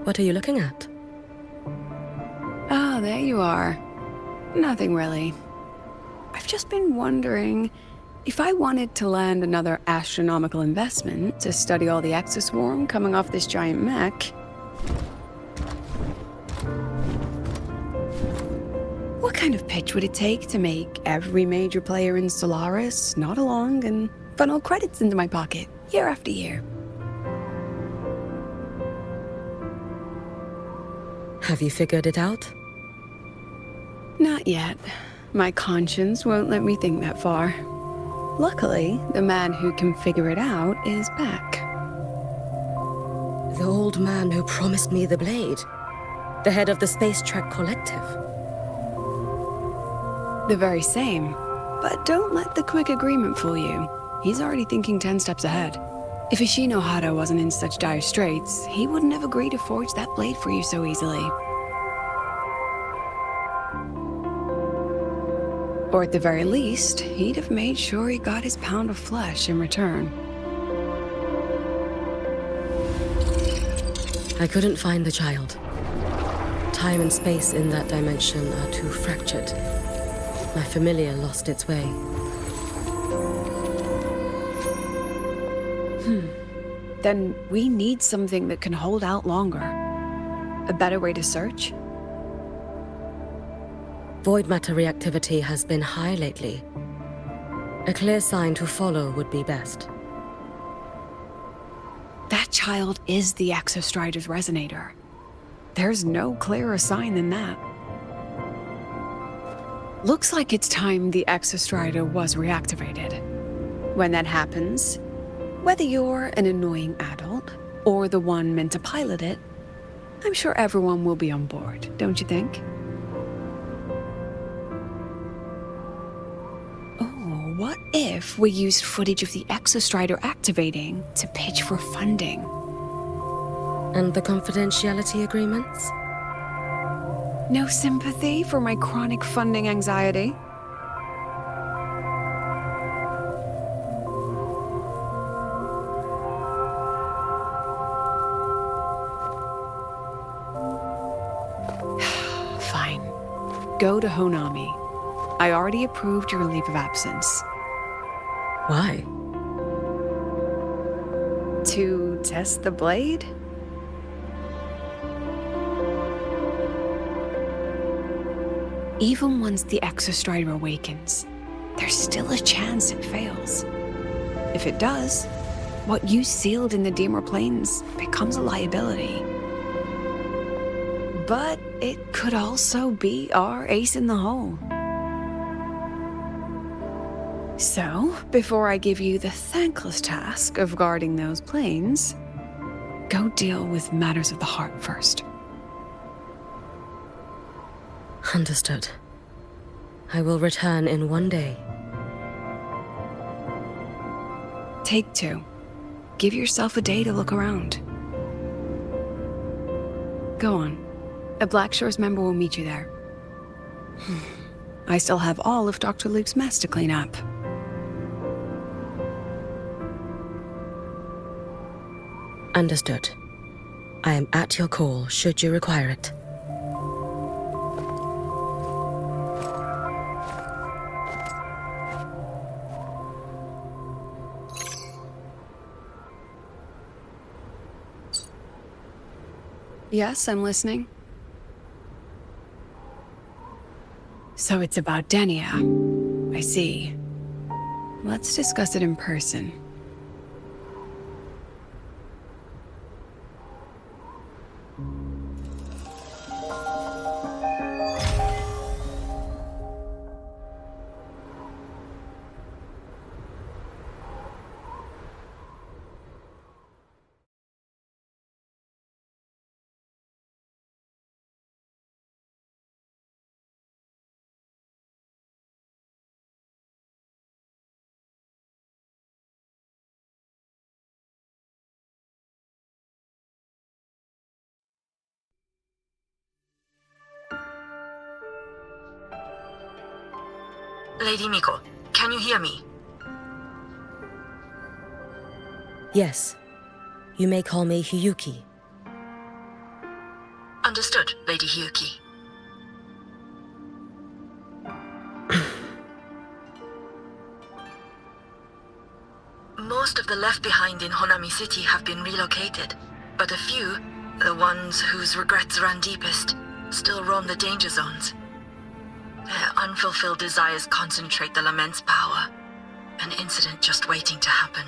What are you looking at? Ah, there you are. Nothing really. I've just been wondering, if I wanted to land another astronomical investment to study all the exoswarm coming off this giant mech, what kind of pitch would it take to make every major player in Solaris nod along and funnel credits into my pocket year after year? Have you figured it out? Not yet. My conscience won't let me think that far. Luckily, the man who can figure it out is back. The old man who promised me the blade. The head of the Space Trek Collective. The very same. But don't let the quick agreement fool you. He's already thinking 10 steps ahead. If Ishino Hado wasn't in such dire straits, he wouldn't have agreed to forge that blade for you so easily. Or at the very least, he'd have made sure he got his pound of flesh in return. I couldn't find the child. Time and space in that dimension are too fractured. My familiar lost its way. Then we need something that can hold out longer. A better way to search? Void matter reactivity has been high lately. A clear sign to follow would be best. That child is the Exostrider's resonator. There's no clearer sign than that. Looks like it's time the Exostrider was reactivated. When that happens, whether you're an annoying adult or the one meant to pilot it, I'm sure everyone will be on board, don't you think? Oh, what if we used footage of the Exostrider activating to pitch for funding? And the confidentiality agreements? No sympathy for my chronic funding anxiety? Fine. Go to Honami. I already approved your leave of absence. Why? To test the blade? Even once the Exostrider awakens, there's still a chance it fails. If it does, what you sealed in the Dimmer Plains becomes a liability. But it could also be our ace in the hole. So, before I give you the thankless task of guarding those planes, go deal with matters of the heart first. Understood. I will return in one day. Take 2. Give yourself a day to look around. Go on. A Black Shores member will meet you there. I still have all of Dr. Luke's mess to clean up. Understood. I am at your call should you require it. Yes, I'm listening. So it's about Denia. I see. Let's discuss it in person. Lady Miko, can you hear me? Yes. You may call me Hiyuki. Understood, Lady Hyuki. Most of the left behind in Honami City have been relocated, but a few, the ones whose regrets run deepest, still roam the danger zones. Their unfulfilled desires concentrate the Lament's power, an incident just waiting to happen.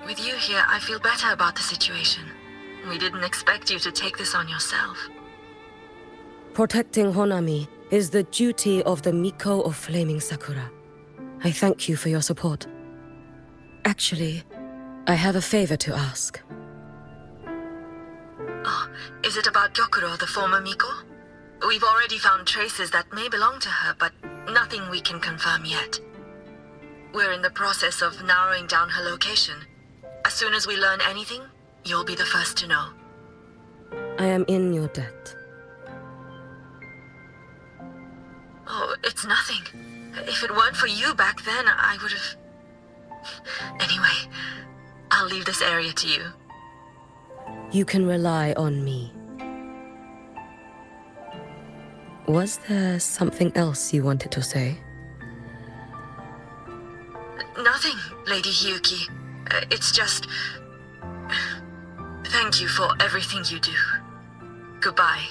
With you here, I feel better about the situation. We didn't expect you to take this on yourself. Protecting Honami is the duty of the Miko of Flaming Sakura. I thank you for your support. Actually, I have a favor to ask. Oh, is it about Gyokuro, the former Miko? We've already found traces that may belong to her, but nothing we can confirm yet. We're in the process of narrowing down her location. As soon as we learn anything, you'll be the first to know. I am in your debt. Oh, it's nothing. If it weren't for you back then, I would have... Anyway, I'll leave this area to you. You can rely on me. Was there something else you wanted to say? Nothing, Lady Hyuki. It's just... Thank you for everything you do. Goodbye.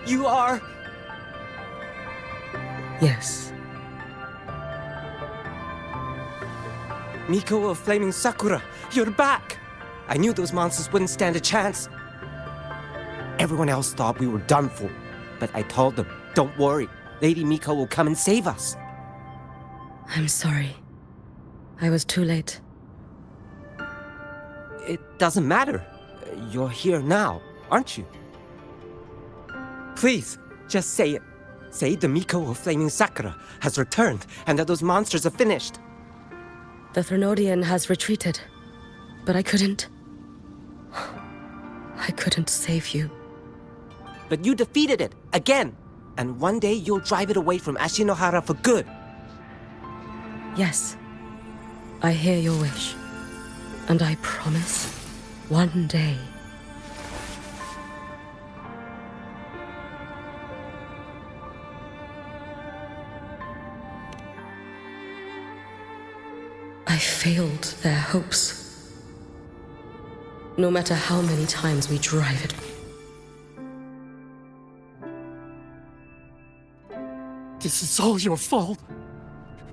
You are... Yes. Miko of Flaming Sakura, you're back! I knew those monsters wouldn't stand a chance. Everyone else thought we were done for, but I told them, don't worry, Lady Miko will come and save us. I'm sorry. I was too late. It doesn't matter. You're here now, aren't you? Please, just say it. Say the Miko of Flaming Sakura has returned and that those monsters are finished. The Threnodian has retreated, but I couldn't save you. But you defeated it, again! And one day you'll drive it away from Ashinohara for good. Yes, I hear your wish. And I promise, one day... I failed their hopes. No matter how many times we drive it. This is all your fault.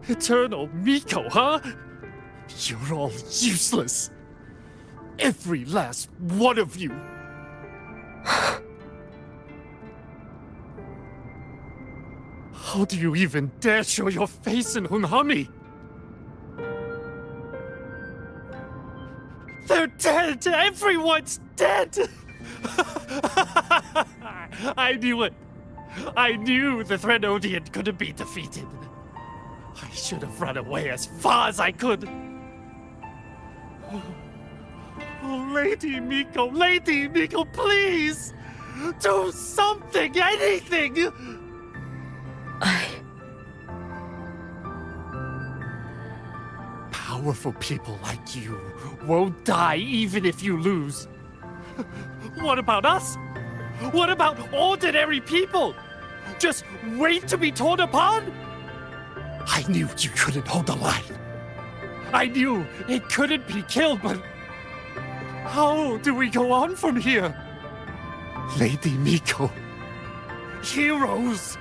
Eternal Miko, huh? You're all useless. Every last one of you. How do you even dare show your face in Hunhami? They're dead! Everyone's dead! I knew it. I knew the Threnodian couldn't be defeated. I should have run away as far as I could. Oh, Lady Miko, please! Do something, anything! Powerful people like you won't die even if you lose. What about us? What about ordinary people? Just wait to be torn apart? I knew you couldn't hold the line. I knew it couldn't be killed, but how do we go on from here? Lady Miko, heroes,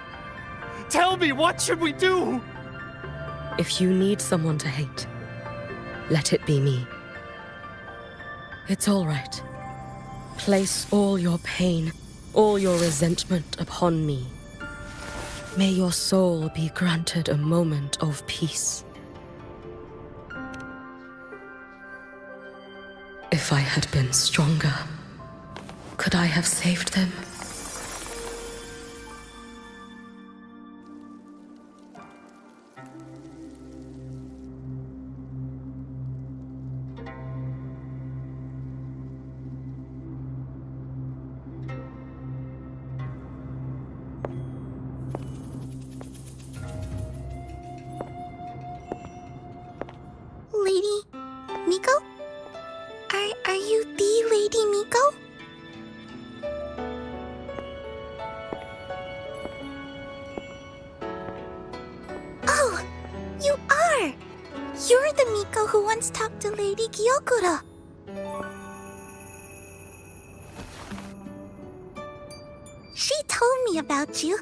tell me, what should we do? If you need someone to hate, let it be me. It's all right. Place all your pain, all your resentment upon me. May your soul be granted a moment of peace. If I had been stronger, could I have saved them? Miko? Are you the Lady Miko? Oh, you are! You're the Miko who once talked to Lady Gyokuro. She told me about you.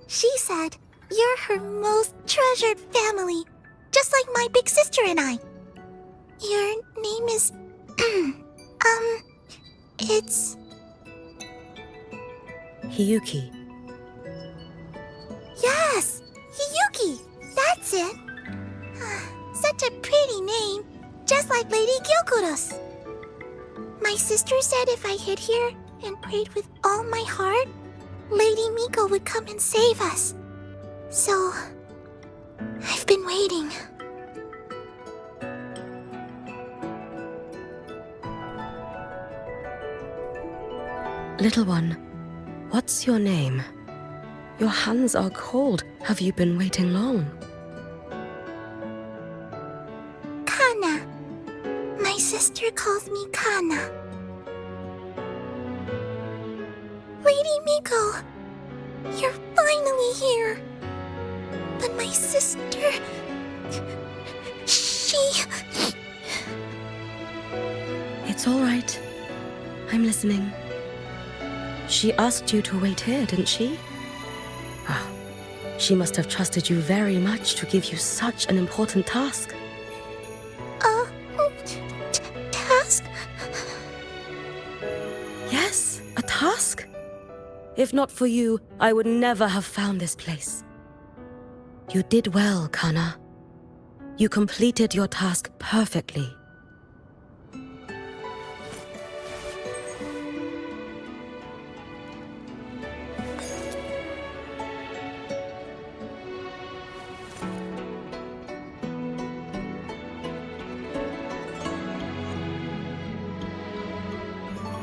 She said you're her most treasured family, just like my big sister and I. Your name is... it's... Hiyuki. Yes! Hiyuki! That's it! Such a pretty name, just like Lady Gyokuro's. My sister said if I hid here and prayed with all my heart, Lady Miko would come and save us. So, I've been waiting. Little one, what's your name? Your hands are cold. Have you been waiting long? Kana. My sister calls me Kana. Lady Miko, you're finally here. But my sister... she... It's all right. I'm listening. She asked you to wait here, didn't she? Ah, she must have trusted you very much to give you such an important task. Task? Yes, a task? If not for you, I would never have found this place. You did well, Kana. You completed your task perfectly.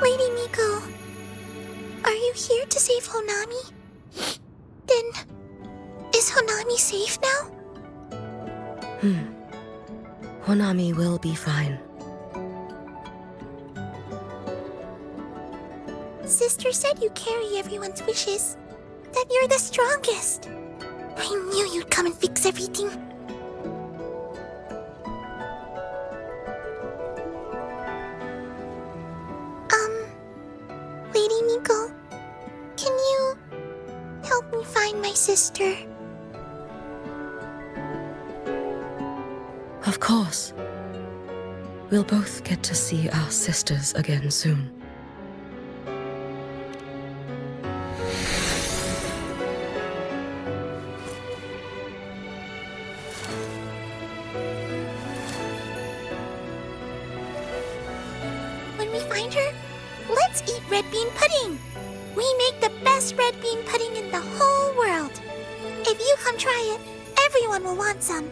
Lady Miko, are you here to save Honami? Then, is Honami safe now? Honami will be fine. Sister said you carry everyone's wishes, that you're the strongest. I knew you'd come and fix everything. Lady Miko, can you help me find my sister? Of course. We'll both get to see our sisters again soon. When we find her, let's eat red bean pudding. We make the best red bean pudding in the whole world. If you come try it, everyone will want some.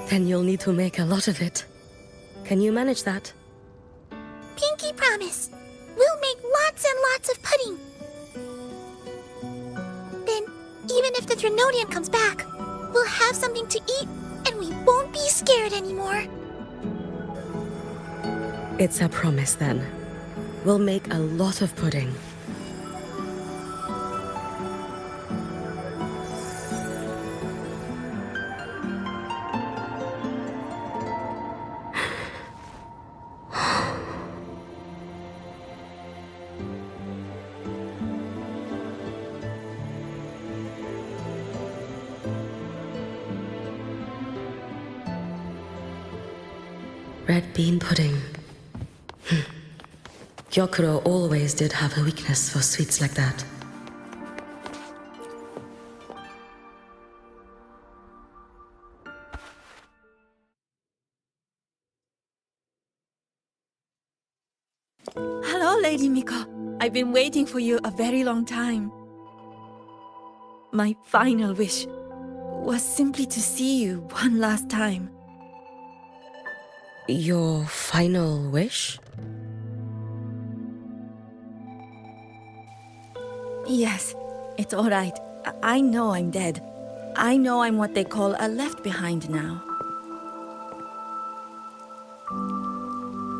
Then you'll need to make a lot of it. Can you manage that? Pinky promise. We'll make lots and lots of pudding. Then, even if the Drenodian comes back, we'll have something to eat and we won't be scared anymore. It's a promise then. We'll make a lot of pudding. Red bean pudding. Gyokuro always did have a weakness for sweets like that. Hello, Lady Miko. I've been waiting for you a very long time. My final wish was simply to see you one last time. Your final wish? Yes, it's all right. I know I'm dead. I know I'm what they call a left behind now.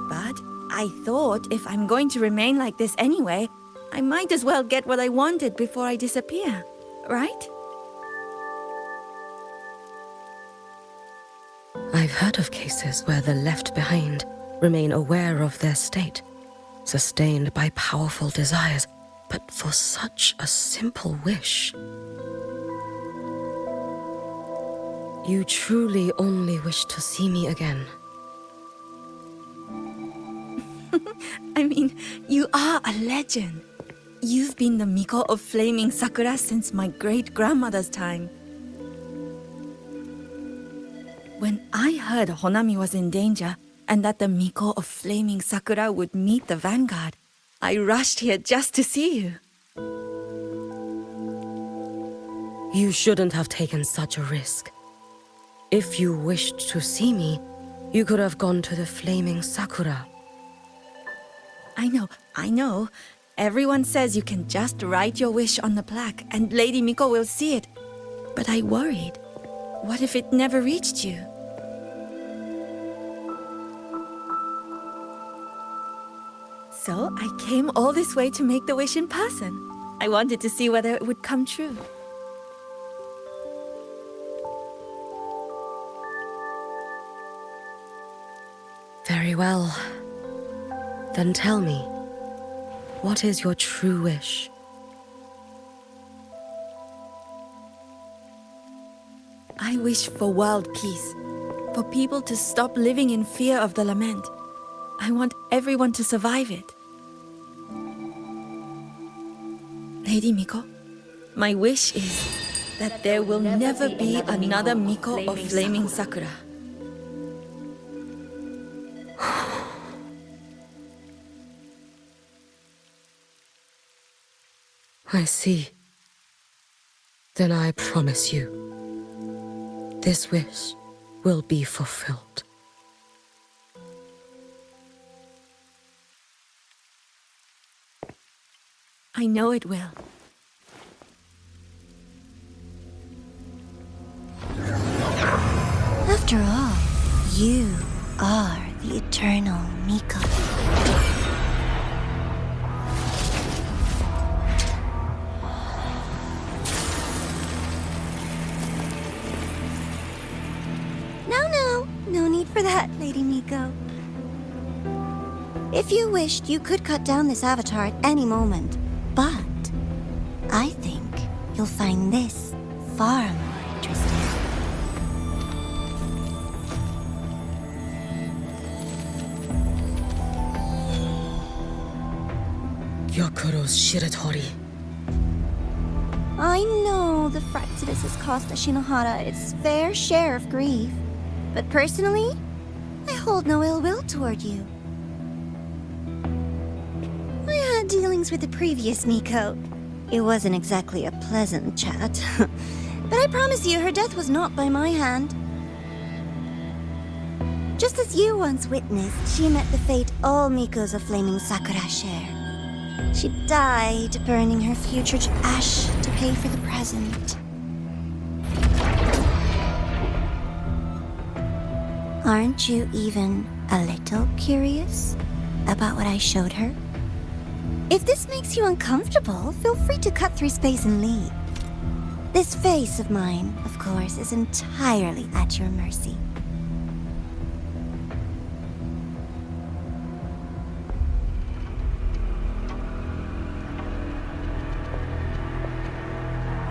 But I thought if I'm going to remain like this anyway, I might as well get what I wanted before I disappear, right? I've heard of cases where the left behind remain aware of their state, sustained by powerful desires, but for such a simple wish. You truly only wish to see me again. I mean, you are a legend. You've been the Miko of Flaming Sakura since my great-grandmother's time. When I heard Honami was in danger, and that the Miko of Flaming Sakura would meet the Vanguard, I rushed here just to see you. You shouldn't have taken such a risk. If you wished to see me, you could have gone to the Flaming Sakura. I know. Everyone says you can just write your wish on the plaque and Lady Miko will see it. But I worried. What if it never reached you? So I came all this way to make the wish in person. I wanted to see whether it would come true. Very well. Then tell me, what is your true wish? I wish for world peace, for people to stop living in fear of the lament. I want everyone to survive it. Lady Miko, my wish is that there will never be another Miko of Flaming Sakura. I see. Then I promise you, this wish will be fulfilled. I know it will. After all, you are the eternal Miko. No need for that, Lady Miko. If you wished, you could cut down this avatar at any moment. But I think you'll find this far more interesting. Gyokuro's Shiratori. I know the Fraxidus has cost Ashinohara its fair share of grief. But personally, I hold no ill will toward you. I had dealings with the previous Miko. It wasn't exactly a pleasant chat. But I promise you, her death was not by my hand. Just as you once witnessed, she met the fate all Mikos of Flaming Sakura share. She died, burning her future to ash to pay for the present. Aren't you even a little curious about what I showed her? If this makes you uncomfortable, feel free to cut through space and leave. This face of mine, of course, is entirely at your mercy.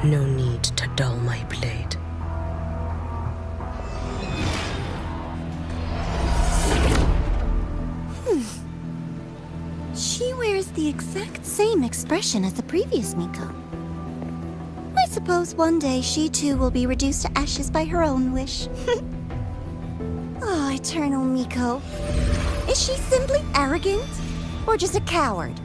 No need to dull my blade. She wears the exact same expression as the previous Miko. I suppose one day she too will be reduced to ashes by her own wish. Oh, eternal Miko. Is she simply arrogant? Or just a coward?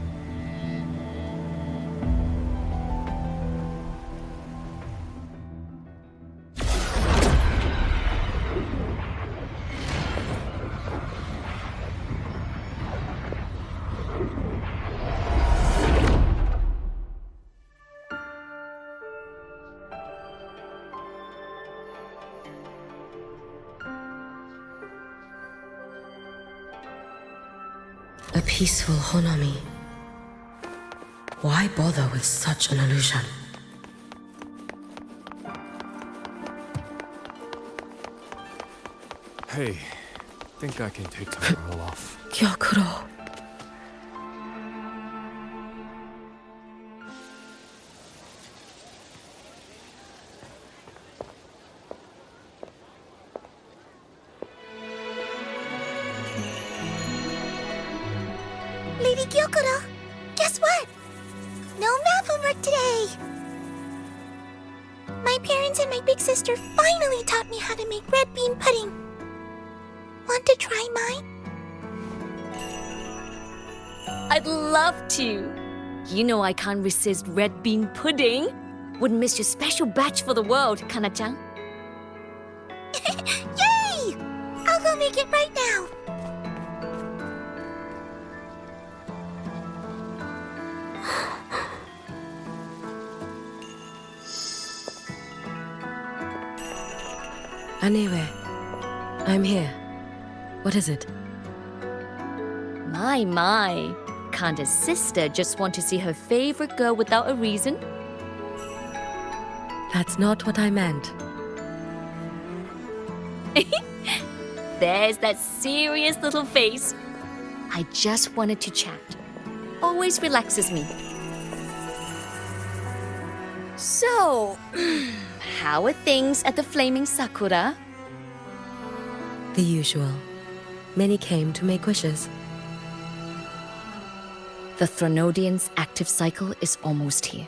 A peaceful Honami. Why bother with such an illusion? Hey, think I can take tomorrow off. Gyokuro. Lady Gyokuro, guess what? No math homework today! My parents and my big sister finally taught me how to make red bean pudding. Want to try mine? I'd love to. You know I can't resist red bean pudding. Wouldn't miss your special batch for the world, Kana-chan. Yay! I'll go make it right now. Anyway, I'm here. What is it? My. Can't a sister just want to see her favorite girl without a reason? That's not what I meant. There's that serious little face. I just wanted to chat. Always relaxes me. So, how are things at the Flaming Sakura? The usual. Many came to make wishes. The Thronodian's active cycle is almost here.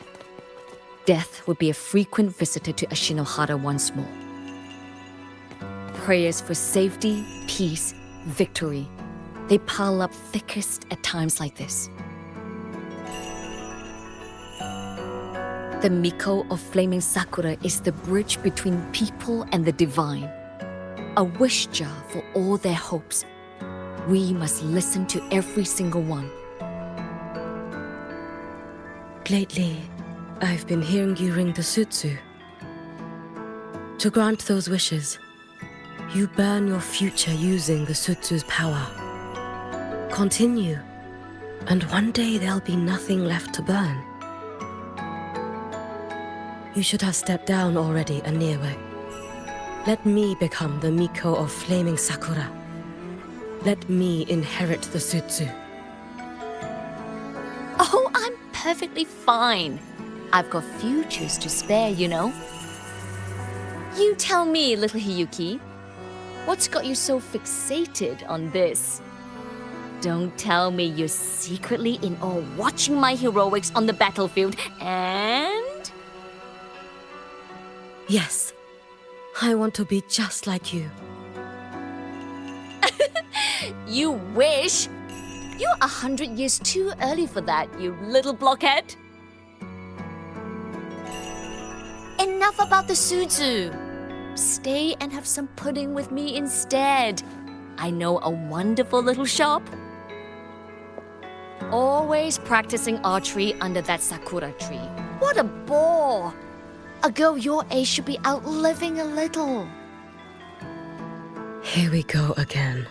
Death would be a frequent visitor to Ashinohara once more. Prayers for safety, peace, victory. They pile up thickest at times like this. The Miko of Flaming Sakura is the bridge between people and the divine. A wish jar for all their hopes. We must listen to every single one. Lately, I've been hearing you ring the sutsu. To grant those wishes, you burn your future using the sutsu's power. Continue, and one day there'll be nothing left to burn. You should have stepped down already, Aniewe. Let me become the Miko of Flaming Sakura. Let me inherit the sutsu. Oh, I'm perfectly fine. I've got futures to spare, you know. You tell me, little Hiyuki, what's got you so fixated on this? Don't tell me you're secretly in awe watching my heroics on the battlefield and... Yes, I want to be just like you. You wish? You're 100 years too early for that, you little blockhead. Enough about the sutsu. Stay and have some pudding with me instead. I know a wonderful little shop. Always practicing archery under that sakura tree. What a bore! A girl your age should be out living a little. Here we go again.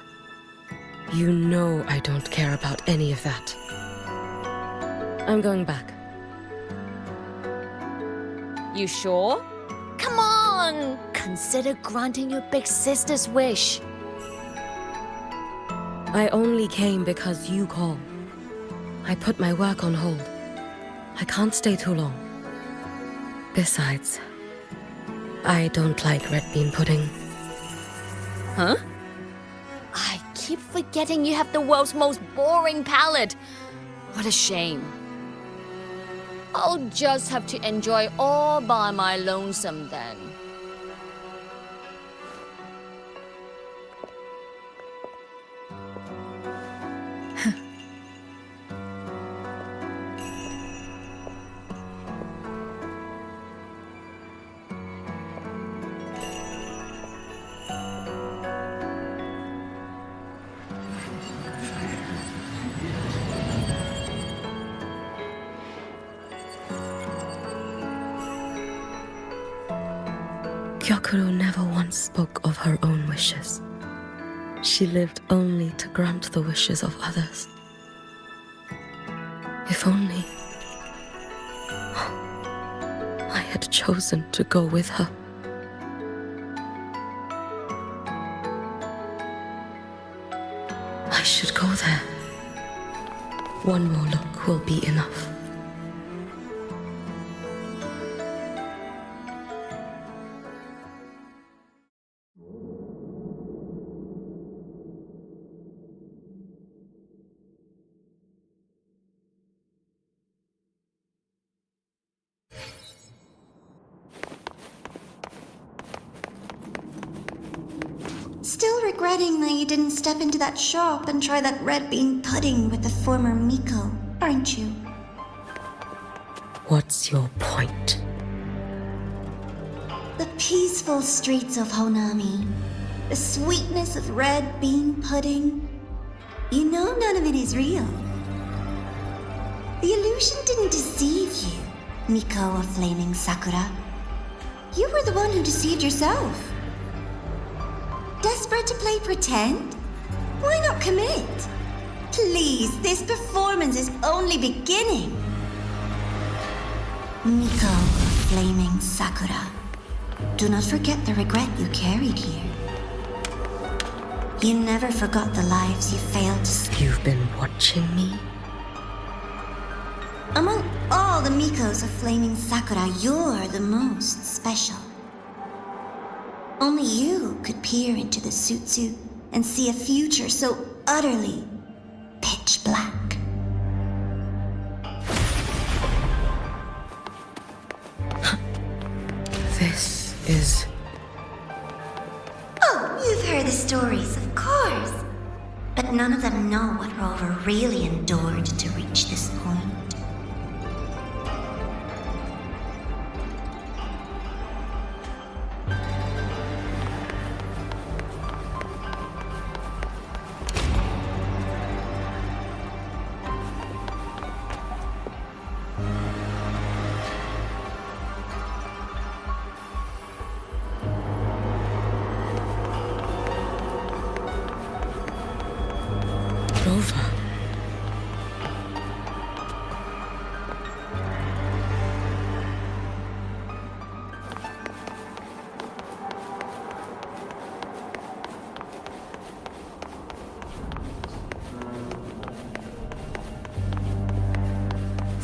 You know I don't care about any of that. I'm going back. You sure? Come on! Consider granting your big sister's wish. I only came because you called. I put my work on hold. I can't stay too long. Besides, I don't like red bean pudding. Huh? I keep forgetting you have the world's most boring palate. What a shame. I'll just have to enjoy all by my lonesome then. Gyokuro never once spoke of her own wishes. She lived only to grant the wishes of others. If only I had chosen to go with her. I should go there. One more look will be enough. Still regretting that you didn't step into that shop and try that red bean pudding with the former Miko, aren't you? What's your point? The peaceful streets of Honami, the sweetness of red bean pudding. You know none of it is real. The illusion didn't deceive you, Miko of Flaming Sakura. You were the one who deceived yourself. Desperate to play pretend? Why not commit? Please, this performance is only beginning. Miko of Flaming Sakura, do not forget the regret you carried here. You never forgot the lives you failed to save. You've been watching me? Among all the Mikos of Flaming Sakura, you're the most special. Only you could peer into the Sutsu and see a future so utterly pitch black. This is... Oh, you've heard the stories, of course. But none of them know what Rover really endured to reach this point. Rover.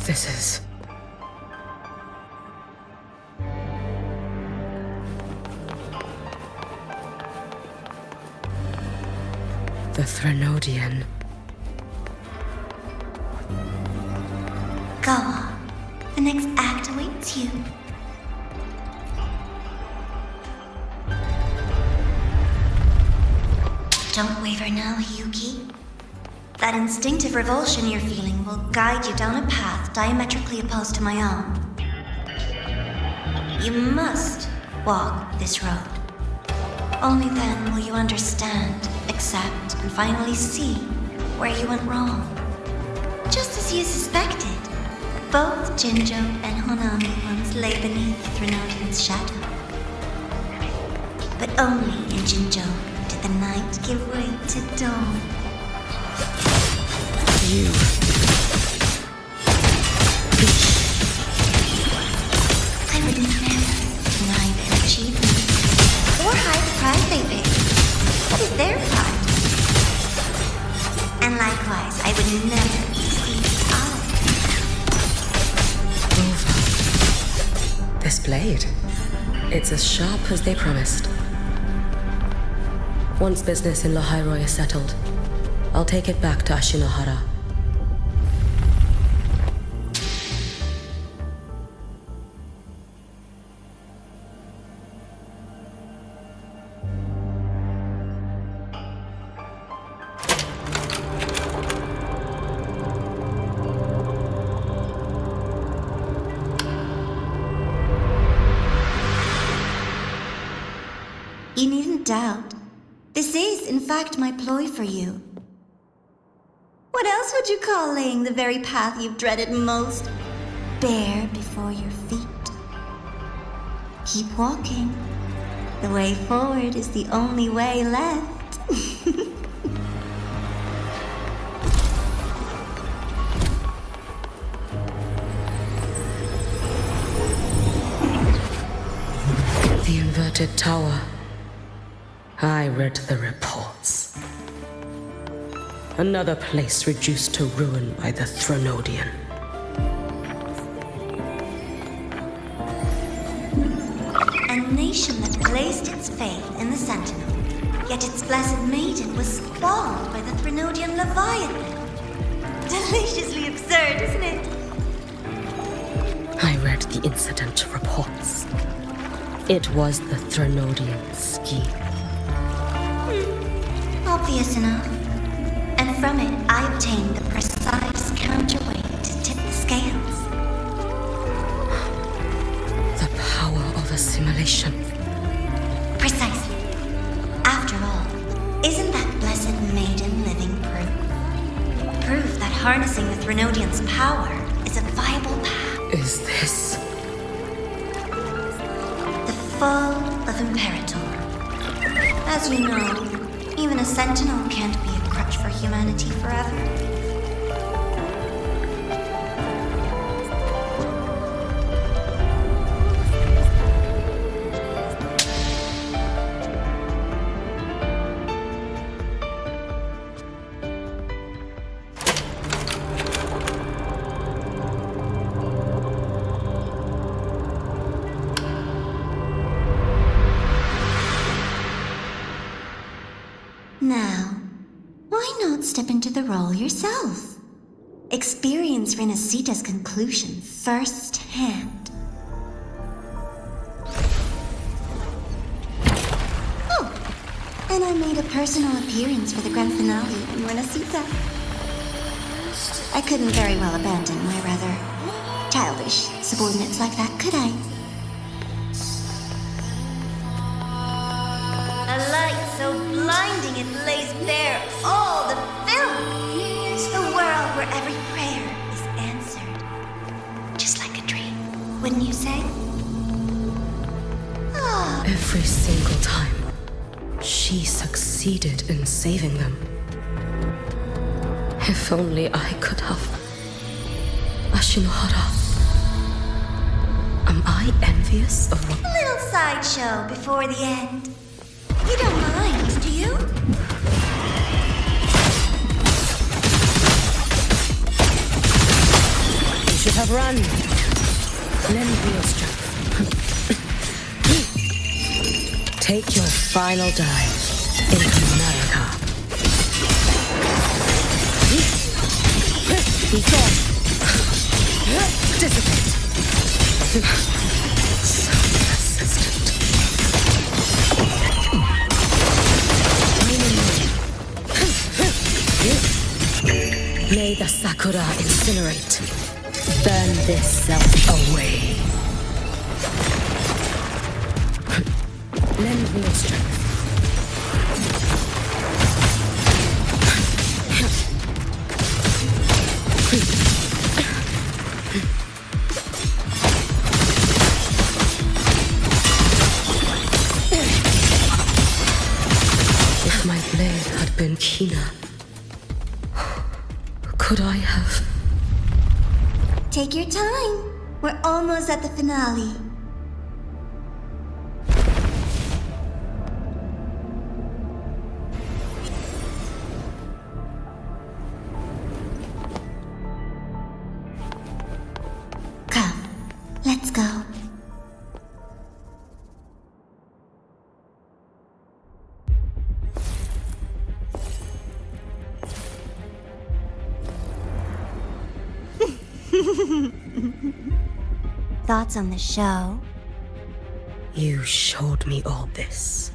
This is... the Threnodian. Go on. The next act awaits you. Don't waver now, Hiyuki. That instinctive revulsion you're feeling will guide you down a path diametrically opposed to my own. You must walk this road. Only then will you understand, accept, and finally see where you went wrong. Just as you suspected, both Jinjo and Honami once lay beneath the Threnodian's shadow. But only in Jinjo did the night give way to dawn. You... I would never deny their achievement or hide the prize they paid. That is their part. And likewise, I would never deceive others. Rover. This blade. It's as sharp as they promised. Once business in Lahairoi is settled, I'll take it back to Ashinohara. You needn't doubt. This is, in fact, my ploy for you. What else would you call laying the very path you've dreaded most bare before your feet? Keep walking. The way forward is the only way left. deserted tower. I read the reports. Another place reduced to ruin by the Threnodian. A nation that placed its faith in the Sentinel, yet its blessed maiden was spawned by the Threnodian Leviathan. Deliciously absurd, isn't it? I read the incident reports. It was the Threnodian scheme. Obvious enough. And from it, I obtained the precise counterweight to tip the scales. The power of assimilation. Precisely. After all, isn't that blessed maiden living proof? Proof that harnessing the Threnodian's power is a viable path. Is this The fall of Imperator. As you know, even a Sentinel can't be a crutch for humanity forever. Now, why not step into the role yourself? Experience Renacita's conclusion firsthand. Oh, and I made a personal appearance for the grand finale in Renacita. I couldn't very well abandon my rather childish subordinates like that, could I? A light so blinding it lays bare all the film. A world where every prayer is answered. Just like a dream, wouldn't you say? Ah. every single time she succeeded in saving them? If only I could have. Ashinohara. Am I envious of what? A little sideshow before the end. You don't mind, do you? You should have run. Lend me your strength. Take your final dive into America. Be gone. Dissipate. So persistent. May the Sakura incinerate. Burn this self away. Lend me your strength. If my blade had been keener, could I have? Take your time. We're almost at the finale. Come, let's go. Thoughts on the show? You showed me all this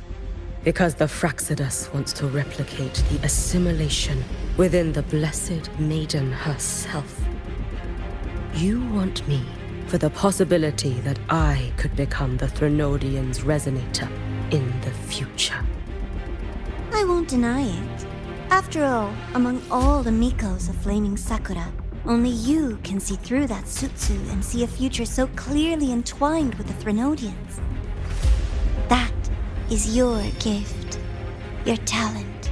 because the Fraxidus wants to replicate the assimilation within the Blessed Maiden herself. You want me for the possibility that I could become the Threnodian's resonator in the future. I won't deny it. After all, among all the Mikos of Flaming Sakura, only you can see through that Sutsu and see a future so clearly entwined with the Threnodians. That is your gift, your talent.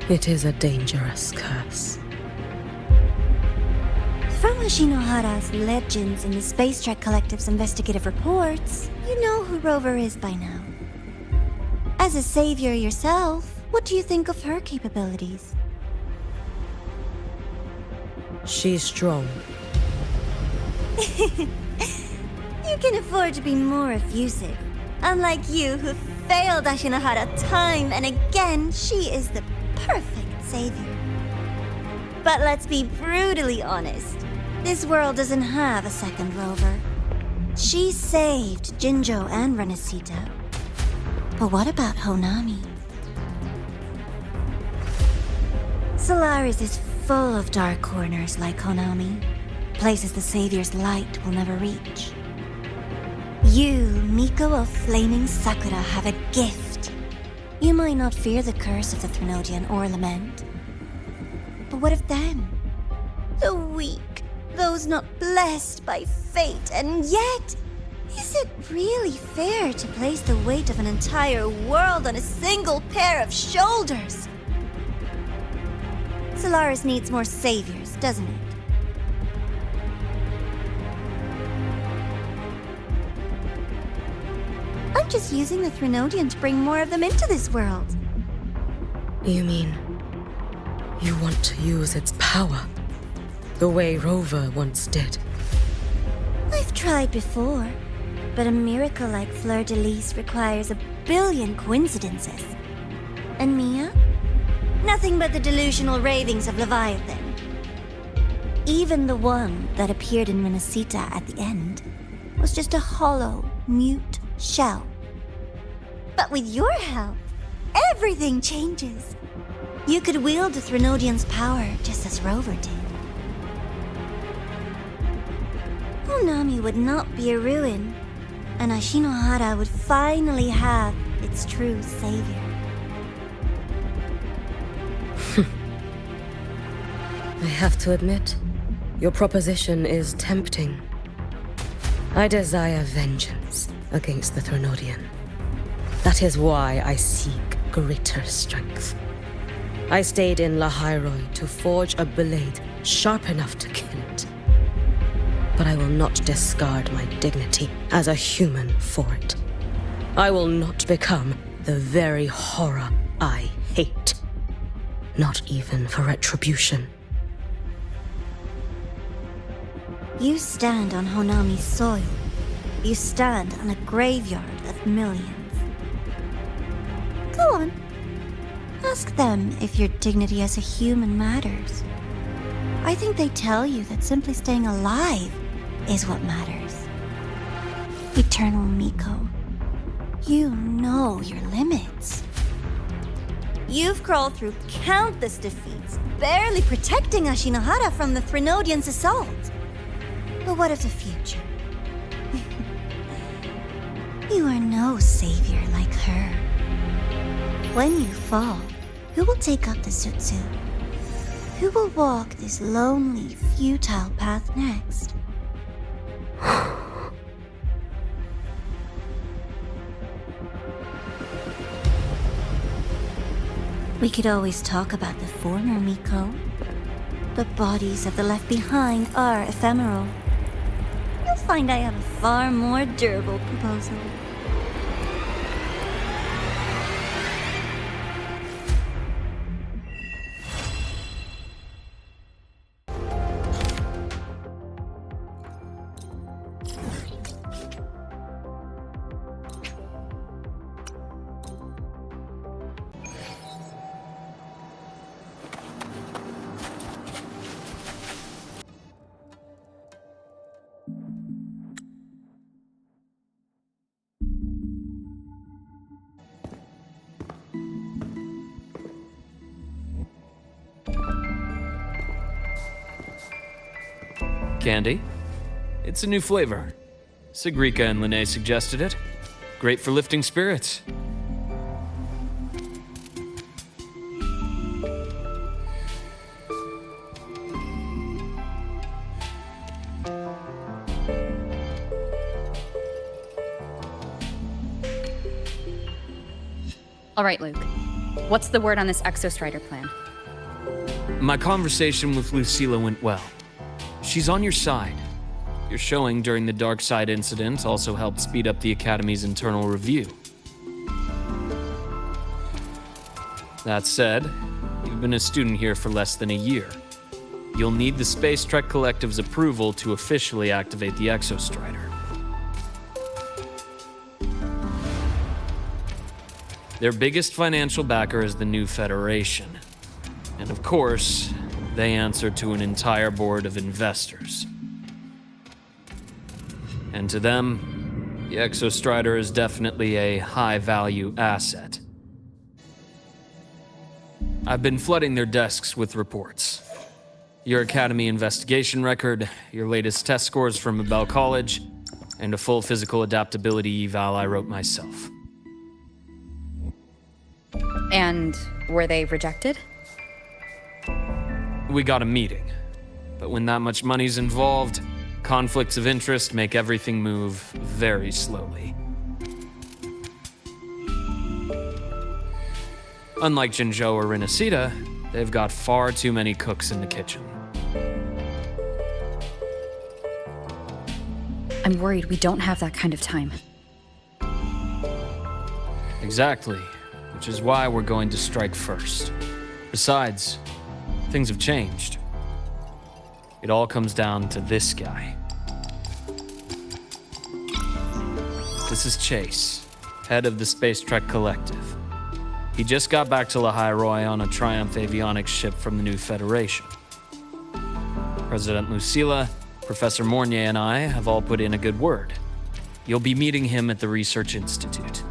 It is a dangerous curse. From Ashinohara's legends and the Space Trek Collective's investigative reports, you know who Rover is by now. As a savior yourself, what do you think of her capabilities? She's strong. You can afford to be more effusive. Unlike you, who failed Ashinohara time and again, she is the perfect savior. But let's be brutally honest. This world doesn't have a second Rover. She saved Jinjo and Renesita. But what about Honami? Solaris is full of dark corners like Honami. Places the Savior's light will never reach. You, Miko of Flaming Sakura, have a gift. You might not fear the curse of the Threnodian or Lament. But what of them? The weak, those not blessed by fate, and yet, is it really fair to place the weight of an entire world on a single pair of shoulders? Solaris needs more saviors, doesn't it? I'm just using the Threnodian to bring more of them into this world. You mean you want to use its power the way Rover once did? I've tried before, but a miracle like Fleur-de-Lis requires a billion coincidences. And Mia? Nothing but the delusional ravings of Leviathan. Even the one that appeared in Renesita at the end was just a hollow, mute shell. But with your help, everything changes. You could wield the Threnodian's power just as Rover did. Honami would not be a ruin, and Ashinohara would finally have its true savior. I have to admit, your proposition is tempting. I desire vengeance against the Threnodian. That is why I seek greater strength. I stayed in Lahairoi to forge a blade sharp enough to kill it. But I will not discard my dignity as a human for it. I will not become the very horror I hate. Not even for retribution. You stand on Honami's soil. You stand on a graveyard of millions. Go on. Ask them if your dignity as a human matters. I think they tell you that simply staying alive is what matters. Eternal Miko, you know your limits. You've crawled through countless defeats, barely protecting Ashinohara from the Threnodian's assault. But what of the future? You are no savior like her. When you fall, who will take up the Sutsu? Who will walk this lonely, futile path next? We could always talk about the former Miko. The bodies of the left behind are ephemeral. You'll find I have a far more durable proposal. Candy? It's a new flavor. Sigrika and Lene suggested it. Great for lifting spirits. All right, Luke. What's the word on this Exostrider plan? My conversation with Lucilla went well. She's on your side. Your showing during the Dark Side incident also helped speed up the Academy's internal review. That said, you've been a student here for less than a year. You'll need the Space Trek Collective's approval to officially activate the Exostrider. Their biggest financial backer is the New Federation. And of course, they answer to an entire board of investors. And to them, the Exostrider is definitely a high-value asset. I've been flooding their desks with reports. Your Academy investigation record, your latest test scores from Abel College, and a full physical adaptability eval I wrote myself. And were they rejected? We got a meeting, but when that much money's involved, conflicts of interest make everything move very slowly. Unlike Jinzhou or Rinasita, they've got far too many cooks in the kitchen. I'm worried we don't have that kind of time. Exactly, which is why we're going to strike first. Besides, things have changed. It all comes down to this guy. This is Chase, head of the Space Trek Collective. He just got back to Lahai on a Triumph avionics ship from the New Federation. President Lucilla, Professor Mornier, and I have all put in a good word. You'll be meeting him at the Research Institute.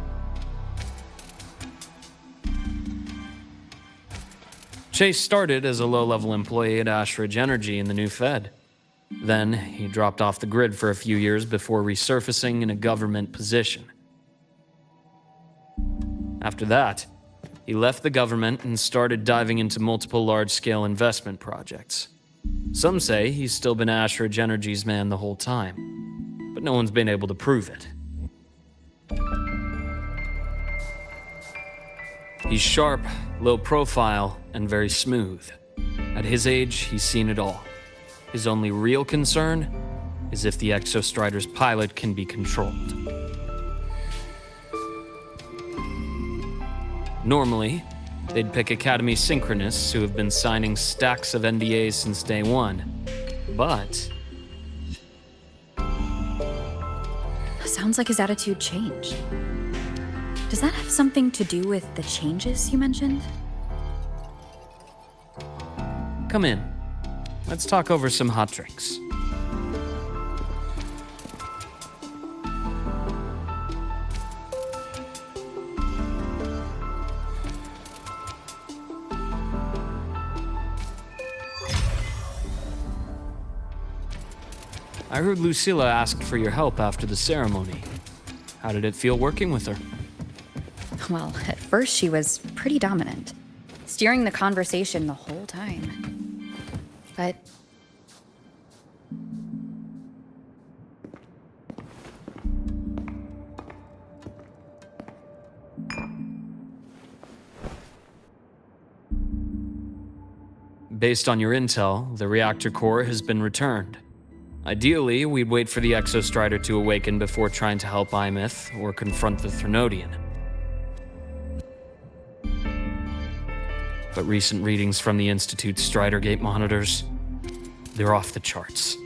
Chase started as a low-level employee at Ashridge Energy in the New Fed. Then, he dropped off the grid for a few years before resurfacing in a government position. After that, he left the government and started diving into multiple large-scale investment projects. Some say he's still been Ashridge Energy's man the whole time, but no one's been able to prove it. He's sharp, low profile, and very smooth. At his age, he's seen it all. His only real concern is if the Exostrider's pilot can be controlled. Normally, they'd pick Academy synchronists who have been signing stacks of NDAs since day one. But Sounds like his attitude changed. Does that have something to do with the changes you mentioned? come in. Let's talk over some hot drinks. I heard Lucilla asked for your help after the ceremony. How did it feel working with her? Well, at first she was pretty dominant, steering the conversation the whole time. But based on your intel, the reactor core has been returned. Ideally, we'd wait for the Exostrider to awaken before trying to help Imith or confront the Thrunodian. But recent readings from the Institute's Strider Gate monitors, they're off the charts.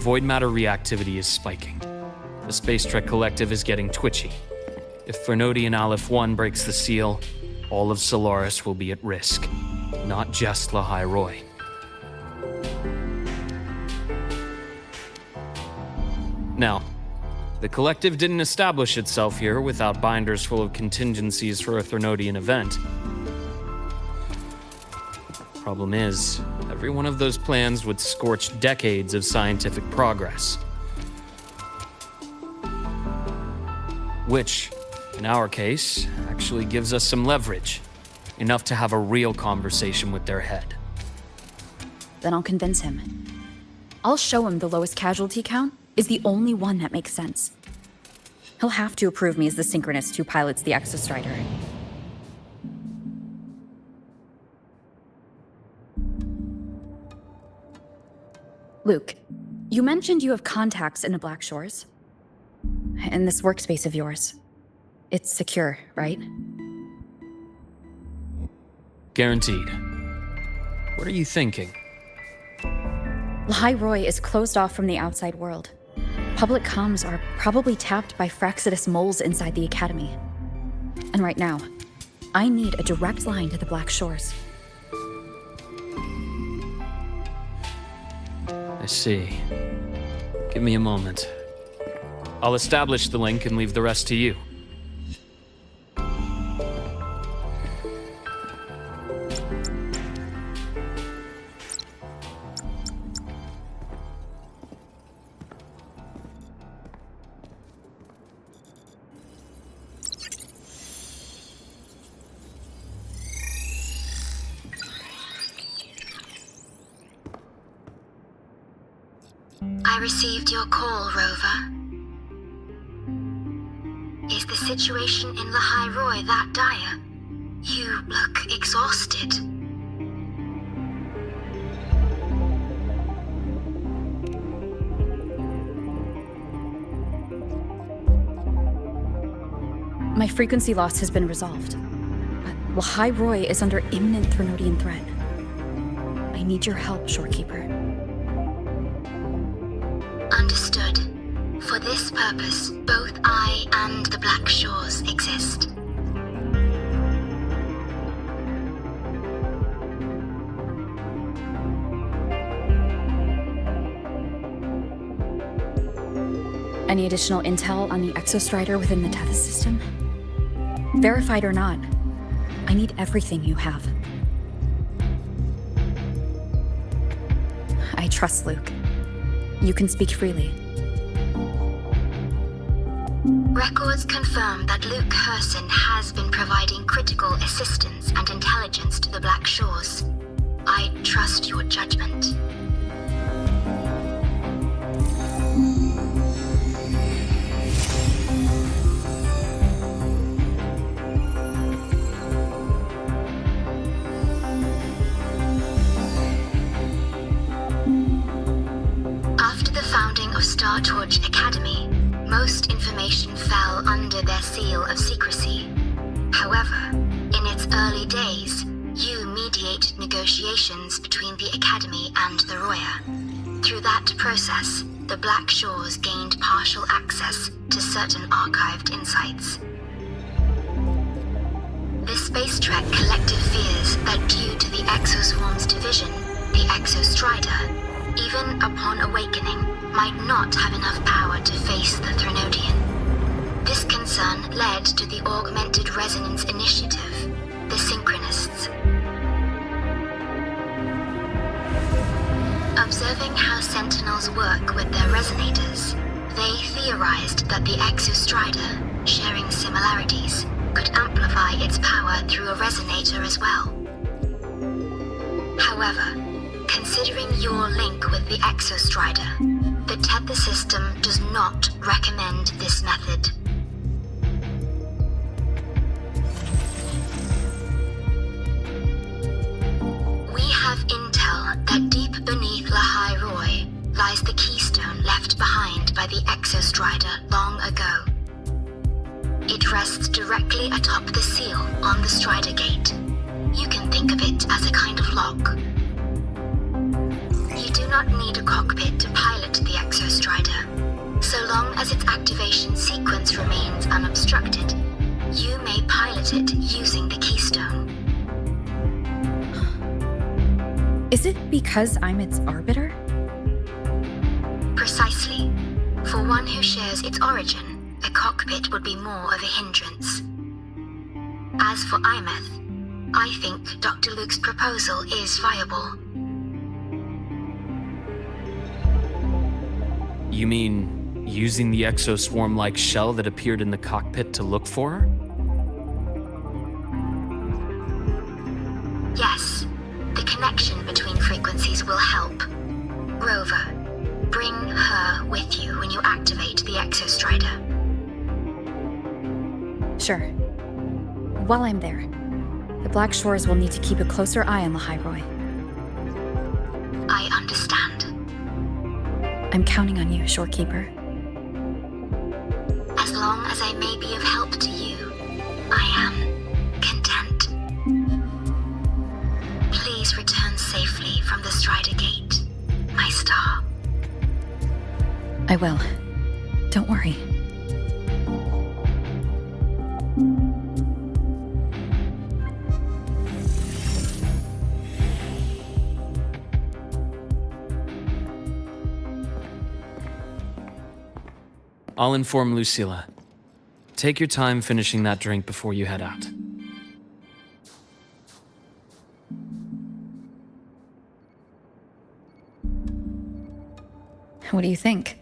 Void matter reactivity is spiking. The Space Trek Collective is getting twitchy. If Thrunodian Aleph 1 breaks the seal, all of Solaris will be at risk. Not just Lahai Roy. Now, the Collective didn't establish itself here without binders full of contingencies for a Thrunodian event. Problem is, every one of those plans would scorch decades of scientific progress. Which, in our case, actually gives us some leverage. Enough to have a real conversation with their head. then I'll convince him. I'll show him the lowest casualty count is the only one that makes sense. He'll have to approve me as the synchronist who pilots the Exostrider. Luke, you mentioned you have contacts in the Black Shores. In this workspace of yours. It's secure, right? Guaranteed. What are you thinking? Lahai Roy is closed off from the outside world. Public comms are probably tapped by Fraxidus moles inside the Academy. And right now, I need a direct line to the Black Shores. I see. Give me a moment. I'll establish the link and leave the rest to you. I received your call, Rover. Is the situation in Lahai Roy that dire? You look exhausted. My frequency loss has been resolved. But Lahai Roy is under imminent Threnodian threat. I need your help, Shorekeeper. Understood. For this purpose, both I and the Black Shores exist. Any additional intel on the Exostrider within the Tethys system? Verified or not, I need everything you have. I trust Luke. You can speak freely. Records confirm that Luke Herson has been providing critical assistance and intelligence to the Black Shores. I trust your judgment. After the founding of Star Torch Academy, most information fell under their seal of secrecy. However, in its early days, you mediated negotiations between the Academy and the Roya. Through that process, the Black Shores gained partial access to certain archived insights. The Space Trek Collective fears that due to the Exoswarm's division, the Exostrider, even upon awakening, might not have enough power to face the Threnodian. This concern led to the Augmented Resonance Initiative, the Synchronists. Observing how Sentinels work with their resonators, they theorized that the Exostrider, sharing similarities, could amplify its power through a resonator as well. However, considering your link with the Exostrider, the Tether system does not recommend this method. We have intel that deep beneath Lahai Roy lies the keystone left behind by the Exostrider long ago. It rests directly atop the seal on the Strider Gate. You can think of it as a kind of lock. You do not need a cockpit to pilot the Exostrider. So long as its activation sequence remains unobstructed, you may pilot it using the keystone. Is it because I'm its arbiter? Precisely. For one who shares its origin, a cockpit would be more of a hindrance. As for Imeth, I think Dr. Luke's proposal is viable. You mean using the exoswarm-like shell that appeared in the cockpit to look for her? Yes. The connection between frequencies will help. Rover, bring her with you when you activate the Exostrider. Sure. While I'm there, the Black Shores will need to keep a closer eye on Lahai Roy. I understand. I'm counting on you, Shorekeeper. As long as I may be of help to you, I am content. Please return safely from the Strider Gate, my star. I will. Don't worry. I'll inform Lucilla. Take your time finishing that drink before you head out. What do you think?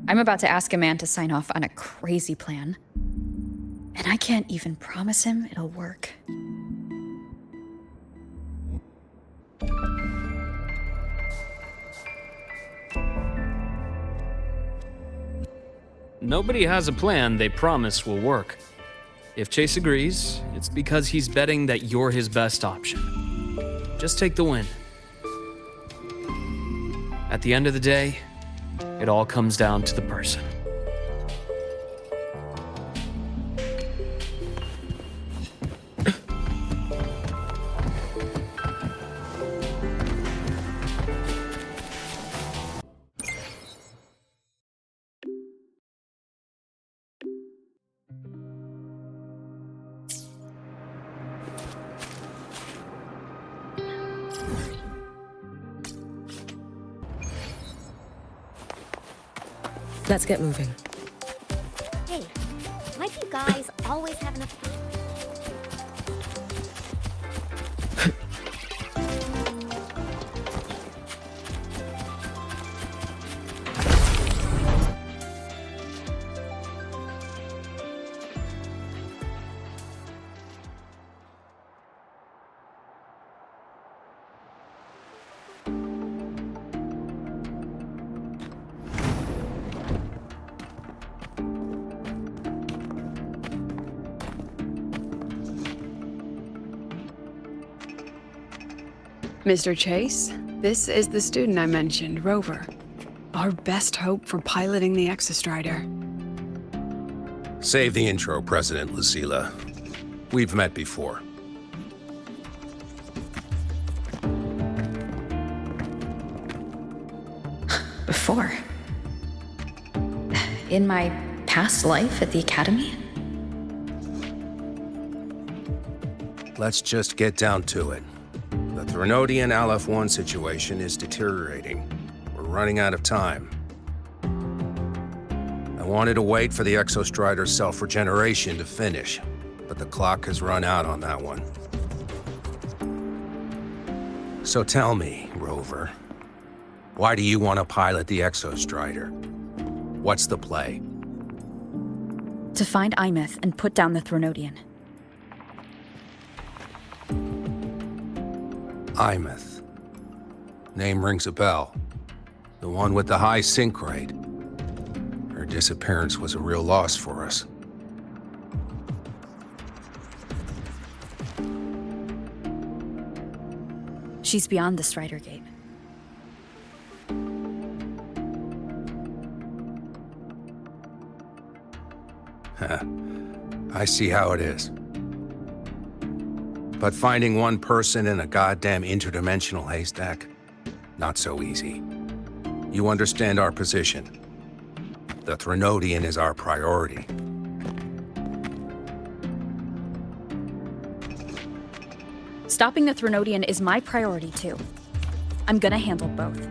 I'm about to ask a man to sign off on a crazy plan. And I can't even promise him it'll work. Nobody has a plan they promise will work. If Chase agrees, it's because he's betting that you're his best option. Just take the win. At the end of the day, it all comes down to the person. Let's get moving. Hey, might you guys always have enough... Mr. Chase, this is the student I mentioned, Rover. Our best hope for piloting the Exostrider. Save the intro, President Lucilla. We've met before. Before? In my past life at the Academy? Let's just get down to it. The Threnodian LF1 situation is deteriorating. We're running out of time. I wanted to wait for the Exostrider's self-regeneration to finish, but the clock has run out on that one. So tell me, Rover, why do you want to pilot the Exostrider? What's the play? To find Imeth and put down the Threnodian. Imeth. Name rings a bell. The one with the high sync rate. Her disappearance was a real loss for us. She's beyond the Strider Gate. I see how it is. But finding one person in a goddamn interdimensional haystack, not so easy. You understand our position. The Threnodian is our priority. Stopping the Threnodian is my priority too. I'm gonna handle both.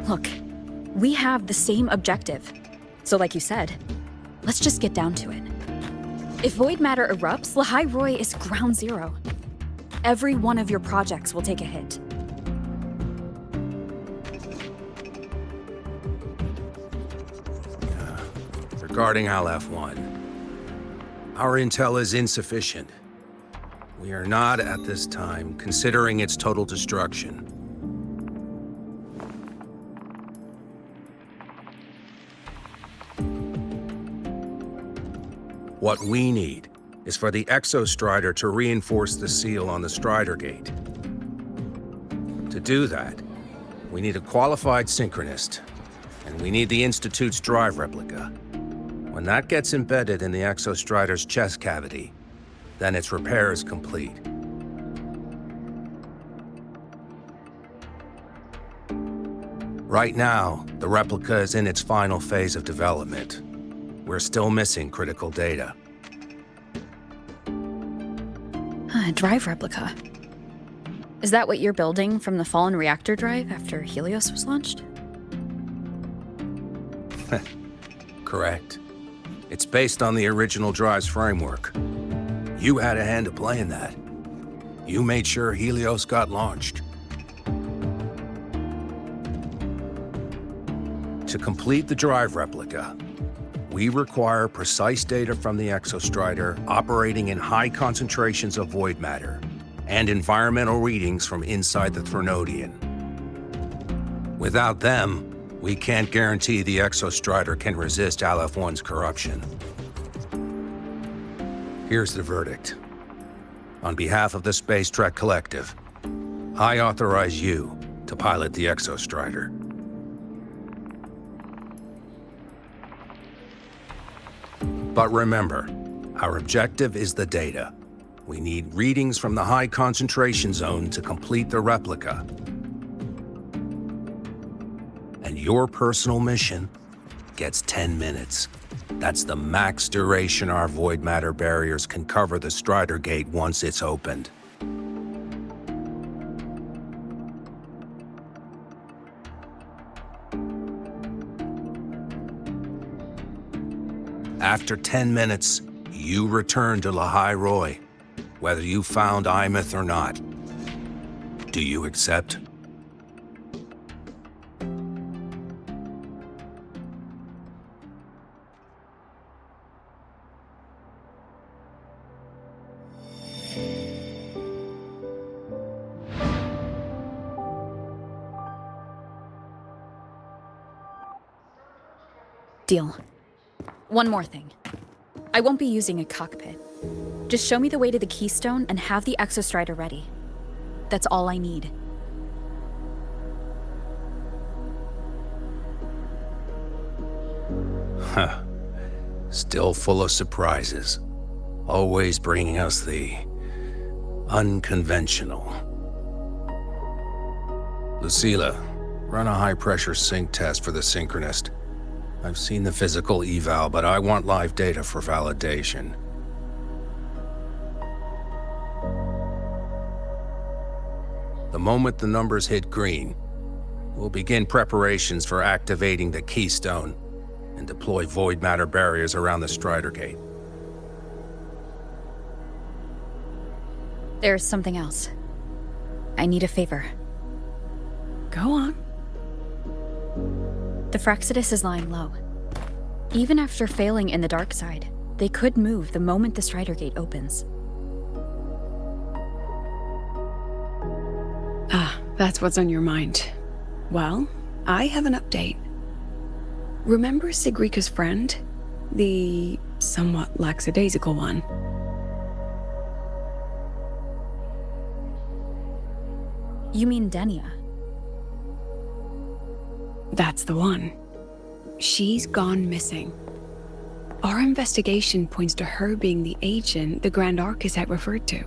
Look, we have the same objective. So like you said, let's just get down to it. If void matter erupts, Lahai Roi is ground zero. Every one of your projects will take a hit. Regarding LF1, our intel is insufficient. We are not, at this time, considering its total destruction. What we need is for the Exostrider to reinforce the seal on the Strider Gate. To do that, we need a qualified synchronist, and we need the Institute's drive replica. When that gets embedded in the Exostrider's chest cavity, then its repair is complete. Right now, the replica is in its final phase of development. We're still missing critical data. A drive replica. Is that what you're building from the fallen reactor drive after Helios was launched? Correct. It's based on the original drive's framework. You had a hand to play in that. You made sure Helios got launched. To complete the drive replica, we require precise data from the Exostrider operating in high concentrations of void matter and environmental readings from inside the Threnodian. Without them, we can't guarantee the Exostrider can resist Aleph-1's corruption. Here's the verdict. On behalf of the Space Trek Collective, I authorize you to pilot the Exostrider. But remember, our objective is the data. We need readings from the high concentration zone to complete the replica. And your personal mission gets 10 minutes. That's the max duration our void matter barriers can cover the Strider Gate once it's opened. After 10 minutes, you return to Lahai Roy, whether you found Imeth or not. Do you accept? Deal. One more thing. I won't be using a cockpit. Just show me the way to the Keystone and have the Exostrider ready. That's all I need. Huh. Still full of surprises. Always bringing us the unconventional. Lucilla, run a high-pressure sync test for the Synchronist. I've seen the physical eval, but I want live data for validation. The moment the numbers hit green, we'll begin preparations for activating the Keystone and deploy void matter barriers around the Strider Gate. There's something else. I need a favor. Go on. The Fraxidus is lying low. Even after failing in the dark side, they could move the moment the Strider Gate opens. Ah, that's what's on your mind. Well, I have an update. Remember Sigrika's friend? The somewhat lackadaisical one? You mean Denia? That's the one. She's gone missing. Our investigation points to her being the agent the Grand Architect referred to.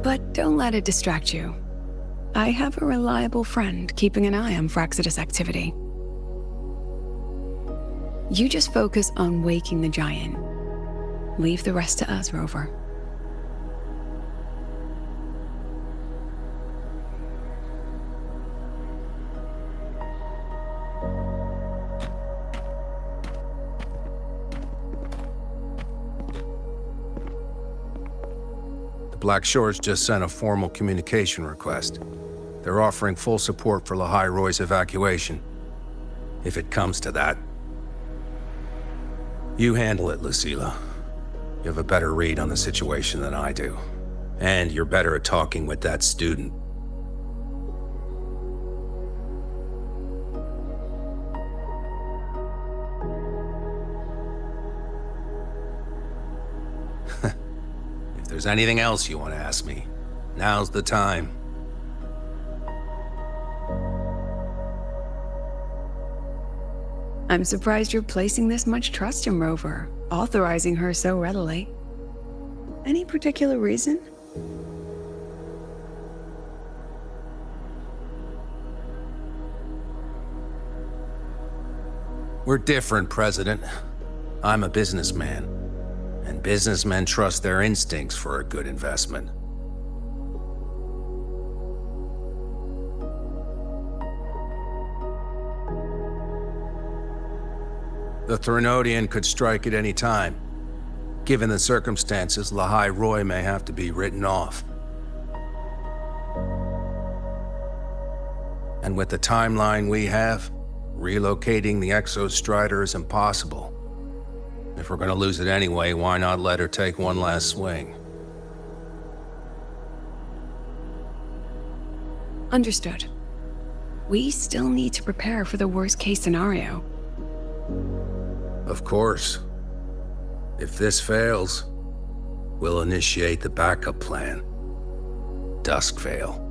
But don't let it distract you. I have a reliable friend keeping an eye on Fraxidus activity. You just focus on waking the giant. Leave the rest to us, Rover. Black Shores just sent a formal communication request. They're offering full support for Lahai Roy's evacuation, if it comes to that. You handle it, Lucilla. You have a better read on the situation than I do. And you're better at talking with that student. there's anything else you want to ask me, now's the time. I'm surprised you're placing this much trust in Rover, authorizing her so readily. Any particular reason? We're different, President. I'm a businessman, and businessmen trust their instincts for a good investment. The Threnodian could strike at any time. Given the circumstances, Lahai Roy may have to be written off. And with the timeline we have, relocating the Exostrider is impossible. If we're gonna lose it anyway, why not let her take one last swing? Understood. We still need to prepare for the worst-case scenario. Of course. If this fails, we'll initiate the backup plan. Duskvale.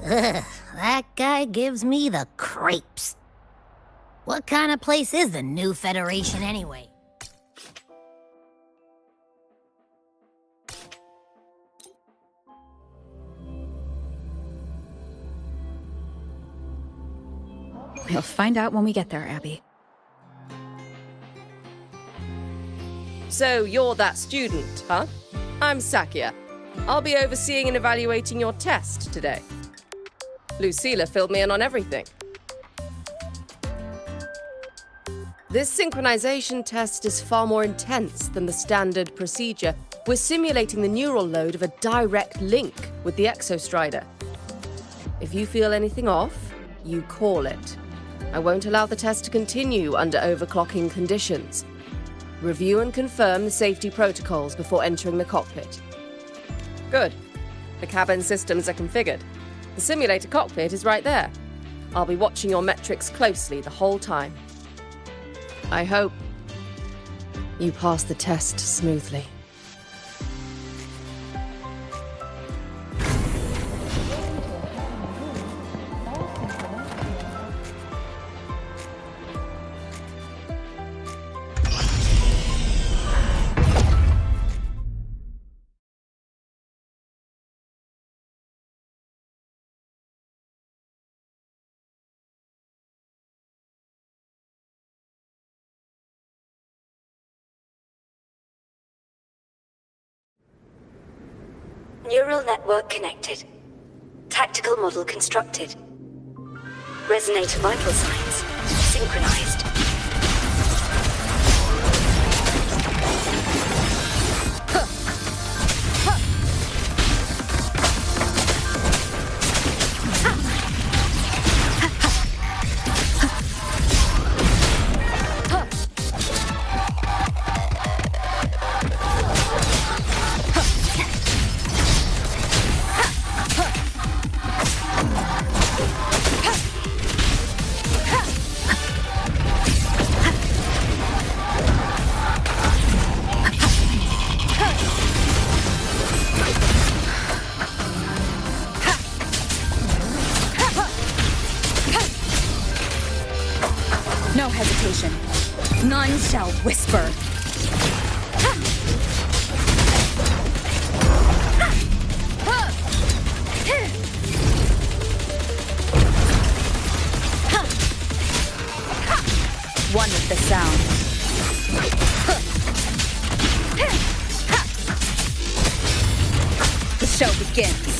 Ugh, that guy gives me the creeps. What kind of place is the new Federation anyway? We'll find out when we get there, Abby. So you're that student, huh? I'm Sakia. I'll be overseeing and evaluating your test today. Lucilla filled me in on everything. This synchronization test is far more intense than the standard procedure. We're simulating the neural load of a direct link with the Exostrider. If you feel anything off, you call it. I won't allow the test to continue under overclocking conditions. Review and confirm the safety protocols before entering the cockpit. Good. The cabin systems are configured. The simulator cockpit is right there. I'll be watching your metrics closely the whole time. I hope you pass the test smoothly. Neural network connected. Tactical model constructed. Resonator vital signs synchronized. No hesitation. None shall whisper. One with the sound. The show begins.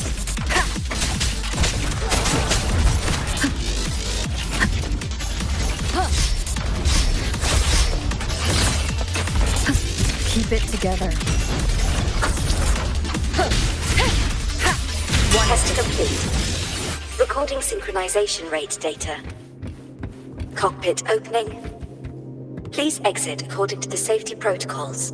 Keep it together. Test complete. Recording synchronization rate data. Cockpit opening. Please exit according to the safety protocols.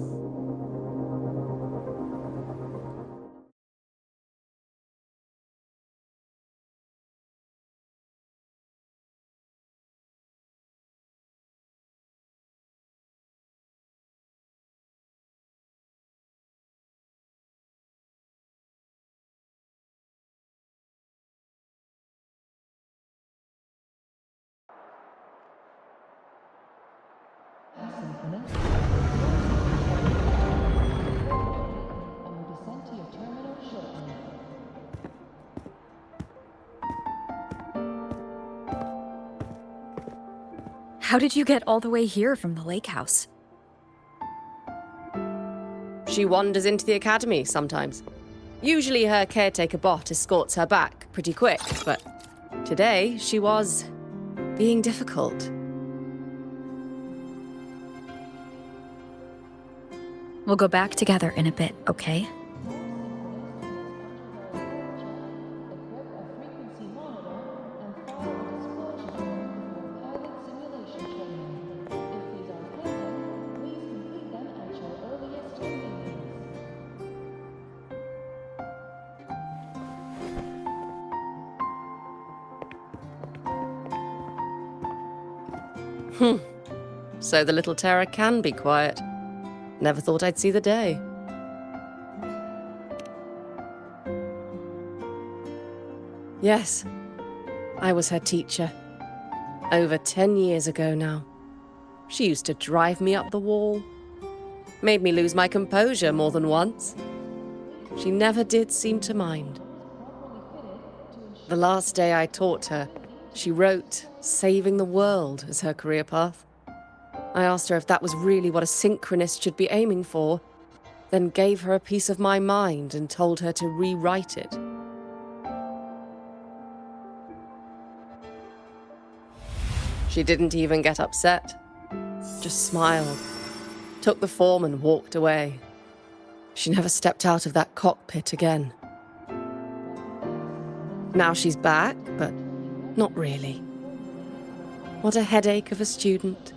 How did you get all the way here from the lake house? She wanders into the academy sometimes. Usually her caretaker bot escorts her back pretty quick, but today she was being difficult. We'll go back together in a bit, okay? So the little terror can be quiet. Never thought I'd see the day. Yes, I was her teacher. Over 10 years ago now. She used to drive me up the wall. Made me lose my composure more than once. She never did seem to mind. The last day I taught her, she wrote saving the world as her career path. I asked her if that was really what a synchronist should be aiming for, then gave her a piece of my mind and told her to rewrite it. She didn't even get upset, just smiled, took the form and walked away. She never stepped out of that cockpit again. Now she's back, but not really. What a headache of a student.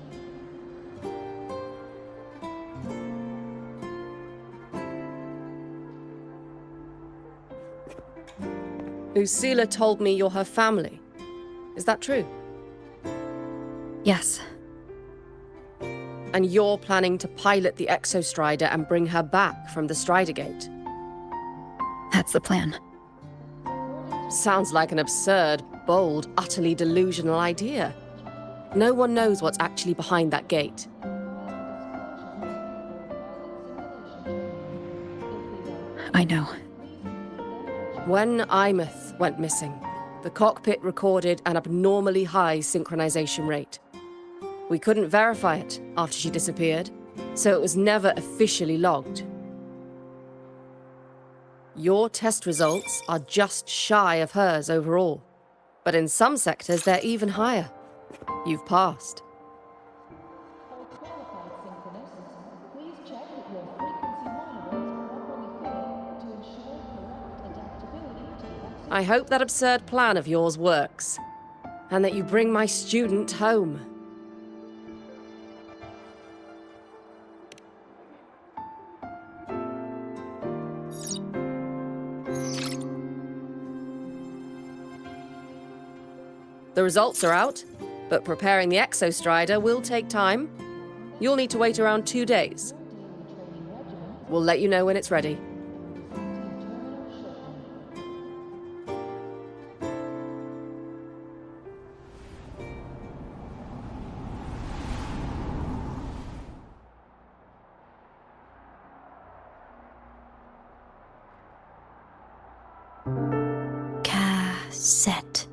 Lucilla told me you're her family. Is that true? Yes. And you're planning to pilot the Exostrider and bring her back from the Strider Gate? That's the plan. Sounds like an absurd, bold, utterly delusional idea. No one knows what's actually behind that gate. I know. When Imeth went missing, the cockpit recorded an abnormally high synchronization rate. We couldn't verify it after she disappeared, so it was never officially logged. Your test results are just shy of hers overall, but in some sectors they're even higher. You've passed. I hope that absurd plan of yours works, and that you bring my student home. The results are out, but preparing the Exostrider will take time. You'll need to wait around 2 days. We'll let you know when it's ready. Cassette.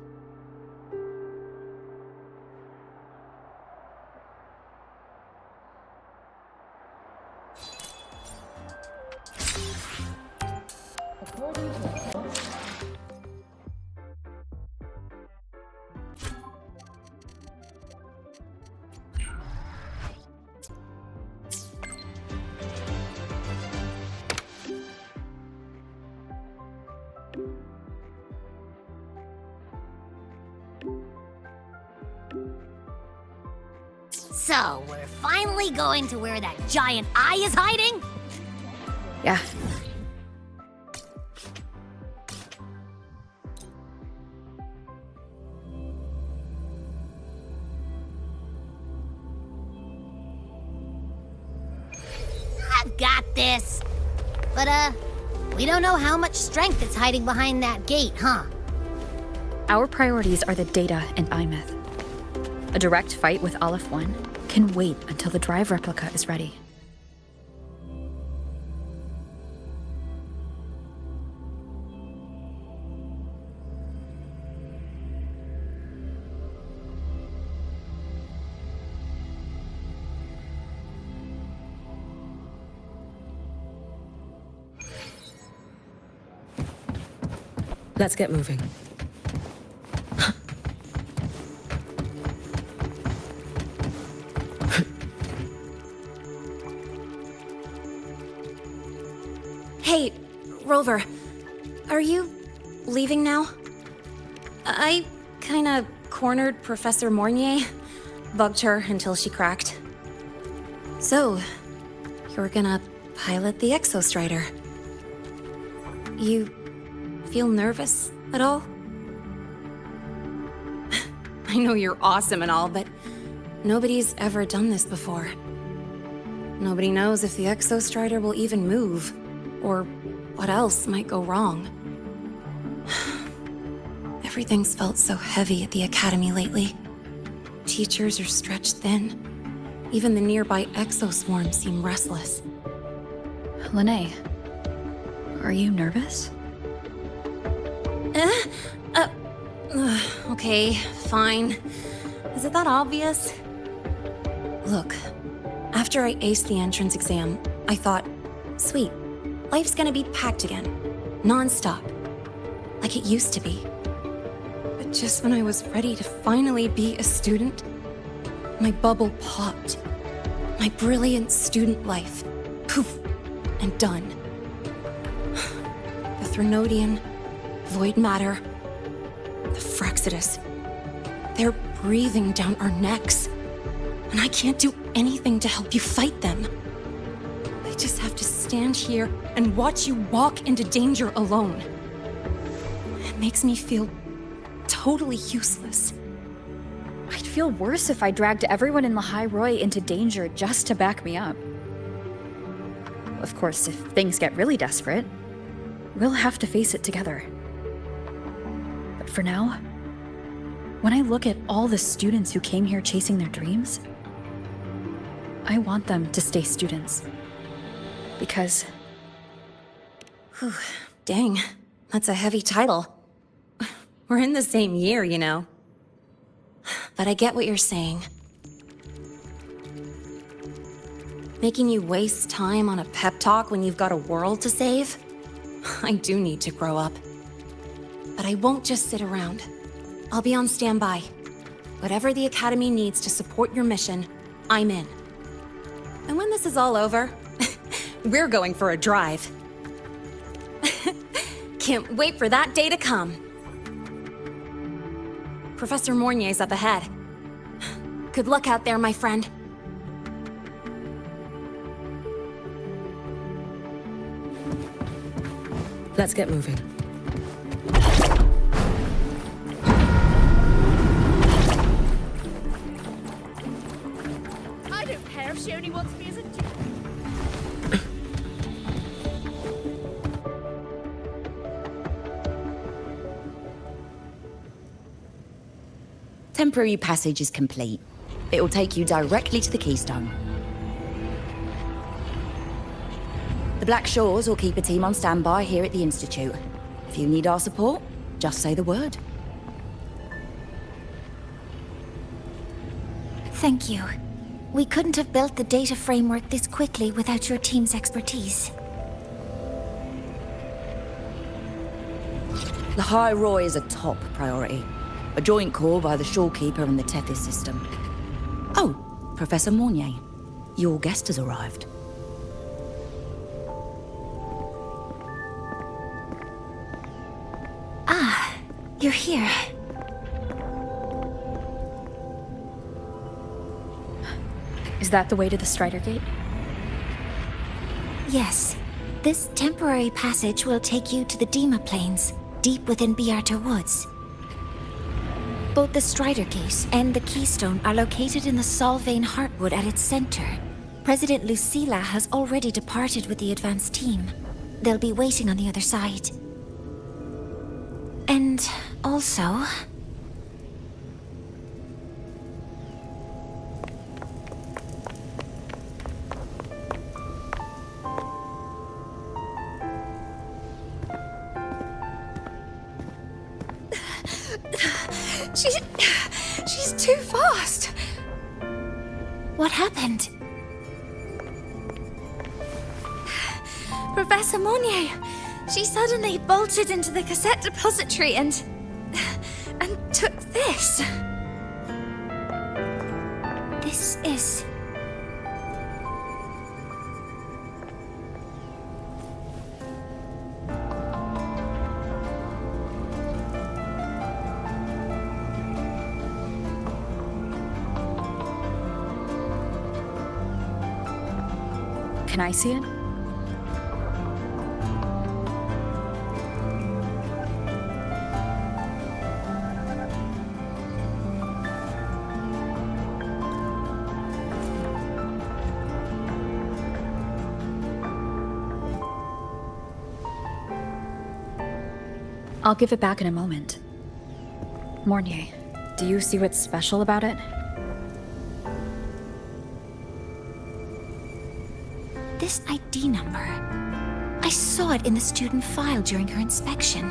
So, we're finally going to where that giant eye is hiding? Yeah. I've got this. But, we don't know how much strength is hiding behind that gate, huh? Our priorities are the data and Imeth. A direct fight with Aleph 1, can wait until the drive replica is ready. Let's get moving. Hey, Rover, are you leaving now? I kinda cornered Professor Mornier, bugged her until she cracked. So, you're gonna pilot the Exostrider. You feel nervous at all? I know you're awesome and all, but nobody's ever done this before. Nobody knows if the Exostrider will even move, or what else might go wrong. Everything's felt so heavy at the Academy lately. Teachers are stretched thin. Even the nearby exoswarms seem restless. Lene, are you nervous? Okay, fine. Is it that obvious? Look, after I aced the entrance exam, I thought, sweet, life's gonna be packed again, non-stop, like it used to be. But just when I was ready to finally be a student, my bubble popped. My brilliant student life, poof, and done. The Threnodian, void matter, the Frexidus, they're breathing down our necks, and I can't do anything to help you fight them. I just have to stand here and watch you walk into danger alone. It makes me feel totally useless. I'd feel worse if I dragged everyone in Lehigh Roy into danger just to back me up. Of course, if things get really desperate, we'll have to face it together. But for now, when I look at all the students who came here chasing their dreams, I want them to stay students. Because... Whew, dang, that's a heavy title. We're in the same year, you know. But I get what you're saying. Making you waste time on a pep talk when you've got a world to save? I do need to grow up. But I won't just sit around. I'll be on standby. Whatever the Academy needs to support your mission, I'm in. And when this is all over, we're going for a drive. Can't wait for that day to come. Professor Mornier's up ahead. Good luck out there, my friend. Let's get moving. I don't care if she only wants me as a Temporary passage is complete. It will take you directly to the Keystone. The Black Shores will keep a team on standby here at the Institute. If you need our support, just say the word. Thank you. We couldn't have built the data framework this quickly without your team's expertise. Lehigh Roy is a top priority. A joint call by the Shorekeeper and the Tethys system. Oh, Professor Mornier, your guest has arrived. Ah, you're here. Is that the way to the Strider Gate? Yes. This temporary passage will take you to the Dima Plains, deep within Biarta Woods. Both the Strider Gate and the Keystone are located in the Solvane Heartwood at its center. President Lucilla has already departed with the advance team. They'll be waiting on the other side. And also... She's too fast. What happened? Professor Monnier, she suddenly bolted into the cassette depository and took this. This is... Can I see it? I'll give it back in a moment. Mornier, do you see what's special about it? This ID number. I saw it in the student file during her inspection.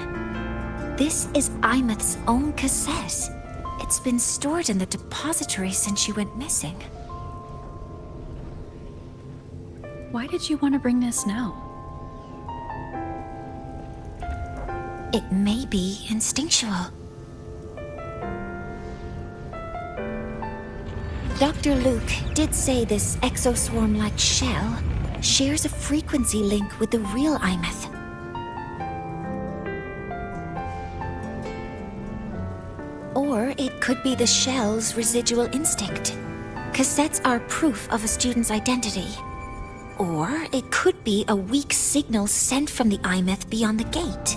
This is Imeth's own cassette. It's been stored in the depository since she went missing. Why did you want to bring this now? It may be instinctual. Dr. Luke did say this exoswarm-like shell shares a frequency link with the real Imeth. Or it could be the shell's residual instinct. Cassettes are proof of a student's identity. Or it could be a weak signal sent from the Imeth beyond the gate.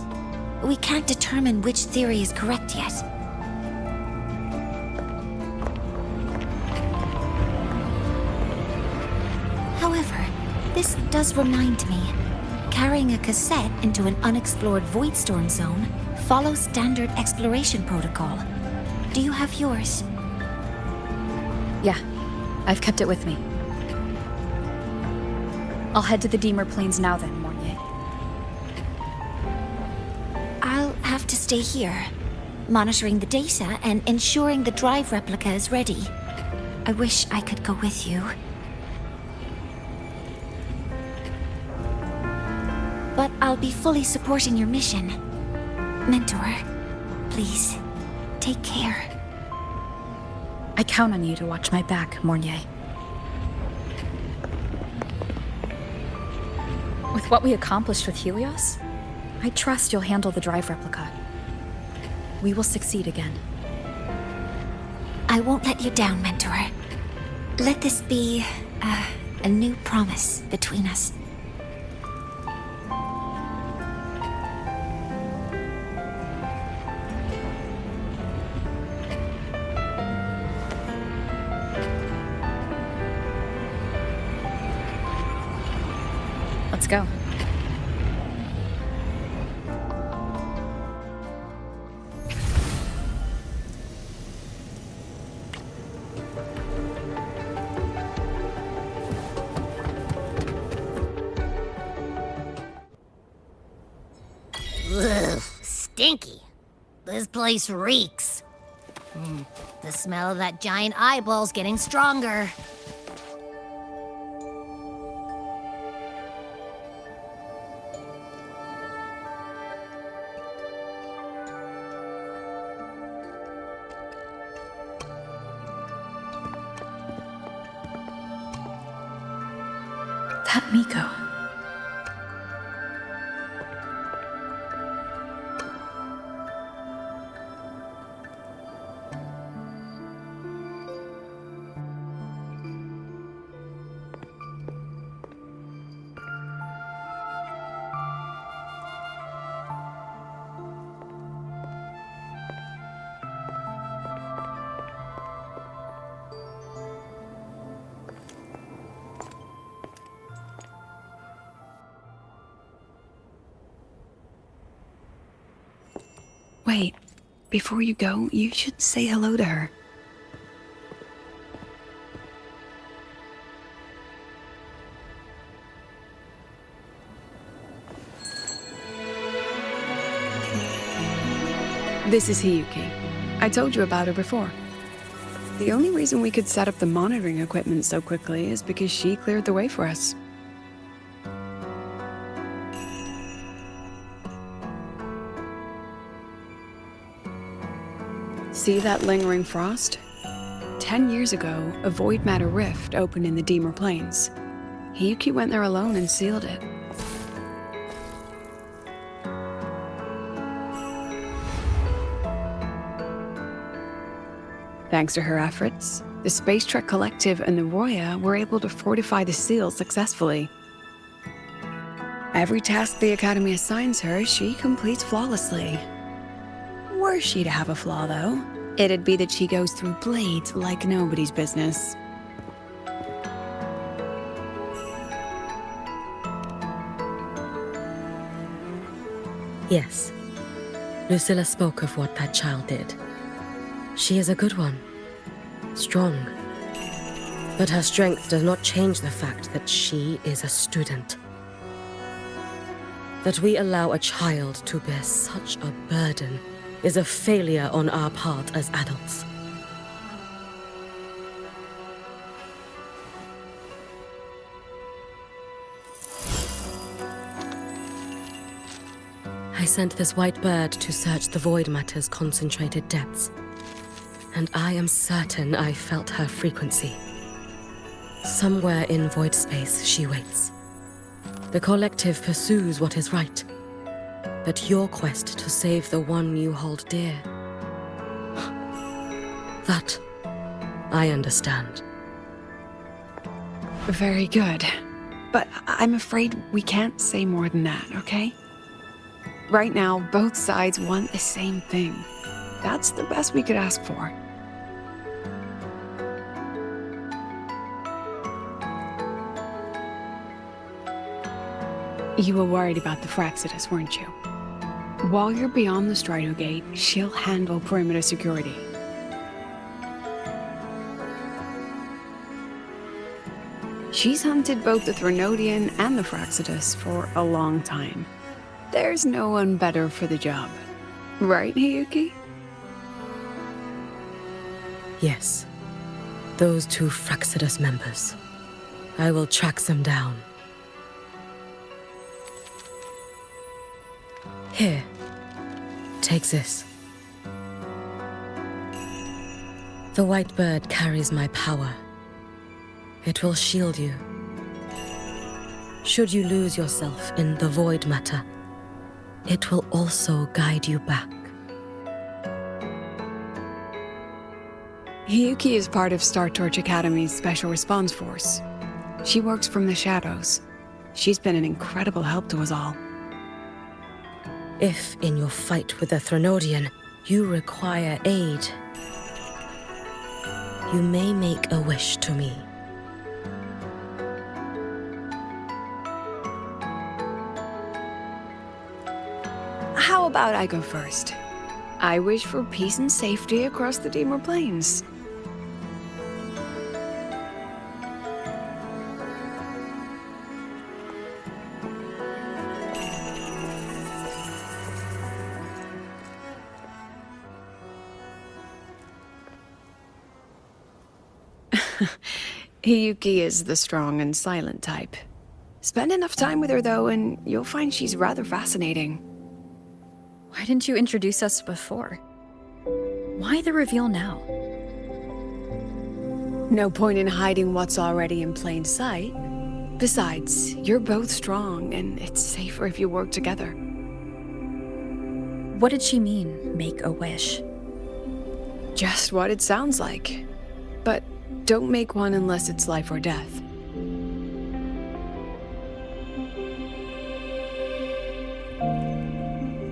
We can't determine which theory is correct yet. However, this does remind me, carrying a cassette into an unexplored Voidstorm zone follows standard exploration protocol. Do you have yours? Yeah, I've kept it with me. I'll head to the Deemer Plains now then, Mornier. I'll have to stay here, monitoring the data and ensuring the drive replica is ready. I wish I could go with you. But I'll be fully supporting your mission. Mentor, please, take care. I count on you to watch my back, Mornier. With what we accomplished with Helios, I trust you'll handle the drive replica. We will succeed again. I won't let you down, Mentor. Let this be a new promise between us. Let's go. Ugh, stinky. This place reeks. The smell of that giant eyeball's getting stronger. That Miko. Wait, before you go, you should say hello to her. This is Hiyuki. I told you about her before. The only reason we could set up the monitoring equipment so quickly is because she cleared the way for us. See that lingering frost? 10 years ago, a void matter rift opened in the Deemer Plains. Hiyuki went there alone and sealed it. Thanks to her efforts, the Space Trek Collective and the Roya were able to fortify the seal successfully. Every task the Academy assigns her, she completes flawlessly. Were she to have a flaw, though, it'd be that she goes through blades like nobody's business. Yes. Lucilla spoke of what that child did. She is a good one. Strong. But her strength does not change the fact that she is a student. That we allow a child to bear such a burden is a failure on our part as adults. I sent this white bird to search the void matter's concentrated depths, and I am certain I felt her frequency. Somewhere in void space she waits. The collective pursues what is right, but your quest to save the one you hold dear, that I understand. Very good. But I'm afraid we can't say more than that, okay? Right now, both sides want the same thing. That's the best we could ask for. You were worried about the Fraxidus, weren't you? While you're beyond the Strider Gate, she'll handle perimeter security. She's hunted both the Threnodian and the Fraxidus for a long time. There's no one better for the job. Right, Hiyuki? Yes. Those two Fraxidus members. I will track them down. Here. Take this. The white bird carries my power. It will shield you. Should you lose yourself in the void matter, it will also guide you back. Hiyuki is part of Star Torch Academy's Special Response Force. She works from the shadows. She's been an incredible help to us all. If, in your fight with the Threnodian, you require aid, you may make a wish to me. How about I go first? I wish for peace and safety across the Deemer Plains. Hiyuki is the strong and silent type. Spend enough time with her, though, and you'll find she's rather fascinating. Why didn't you introduce us before? Why the reveal now? No point in hiding what's already in plain sight. Besides, you're both strong, and it's safer if you work together. What did she mean, make a wish? Just what it sounds like. But don't make one unless it's life or death.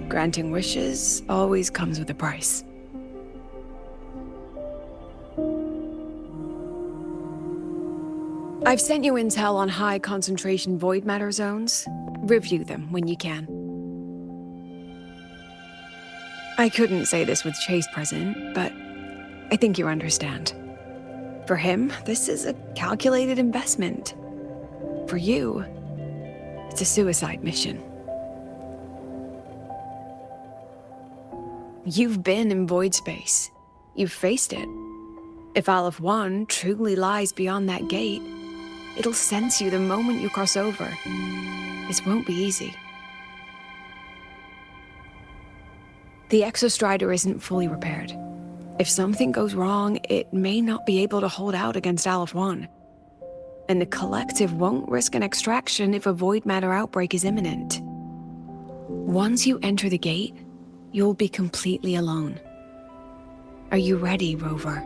Granting wishes always comes with a price. I've sent you intel on high concentration void matter zones. Review them when you can. I couldn't say this with Chase present, but I think you understand. For him, this is a calculated investment. For you, it's a suicide mission. You've been in void space. You've faced it. If Aleph 1 truly lies beyond that gate, it'll sense you the moment you cross over. This won't be easy. The Exostrider isn't fully repaired. If something goes wrong, it may not be able to hold out against Aleph 1. And the Collective won't risk an extraction if a void matter outbreak is imminent. Once you enter the gate, you'll be completely alone. Are you ready, Rover?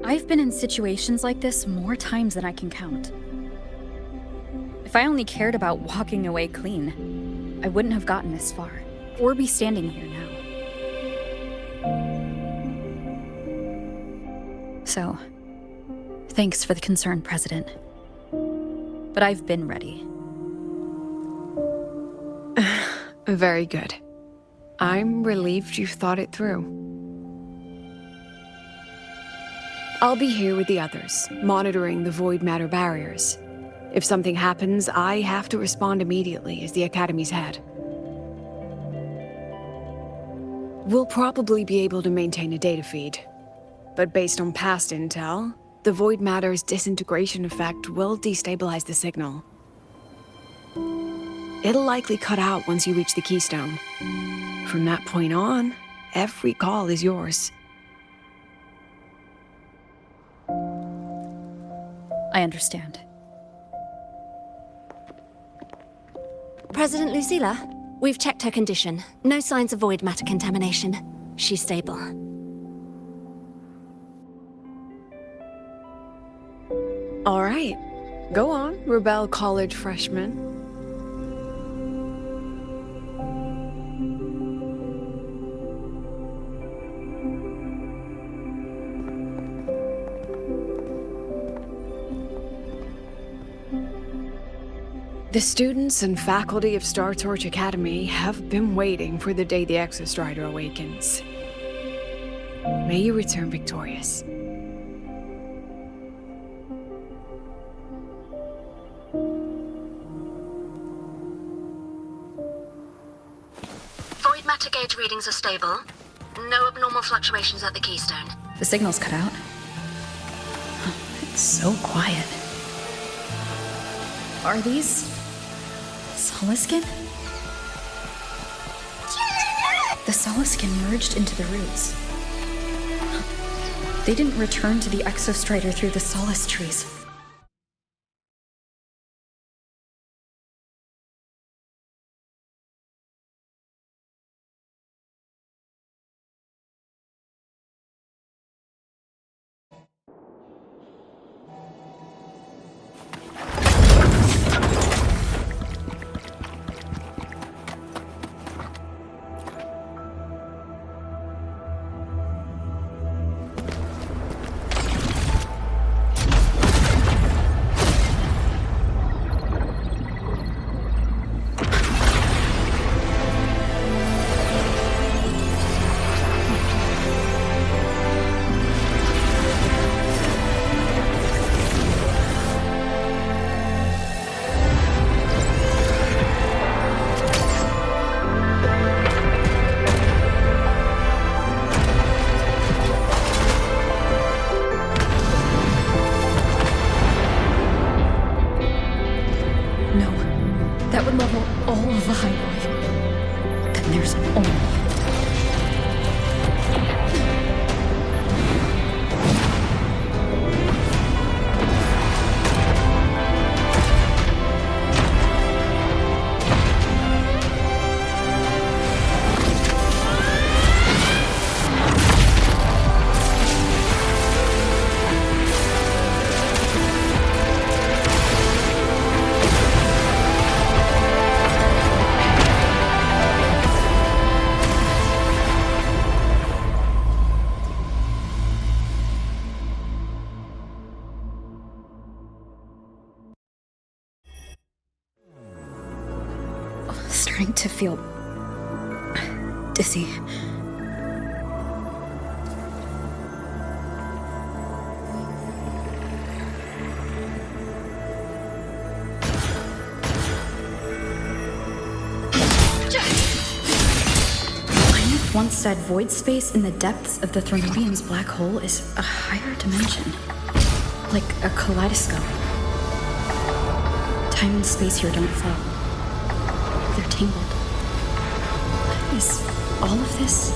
I've been in situations like this more times than I can count. If I only cared about walking away clean, I wouldn't have gotten this far, or be standing here now. So, thanks for the concern, President. But I've been ready. Very good. I'm relieved you've thought it through. I'll be here with the others, monitoring the void matter barriers. If something happens, I have to respond immediately as the Academy's head. We'll probably be able to maintain a data feed, but based on past intel, the void matter's disintegration effect will destabilize the signal. It'll likely cut out once you reach the keystone. From that point on, every call is yours. I understand. President Lucilla, we've checked her condition. No signs of void matter contamination. She's stable. All right. Go on, Rebel College freshman. The students and faculty of Star Torch Academy have been waiting for the day the Exostrider awakens. May you return victorious. Void matter gauge readings are stable. No abnormal fluctuations at the keystone. The signal's cut out. It's so quiet. Are these Solaskin? The Solaskin merged into the roots. They didn't return to the Exostrider through the Solace trees. Starting to feel dizzy. said void space in the depths of the Threnodian's black hole is a higher dimension. Like a kaleidoscope. Time and space here don't flow. They're tangled. Is all of this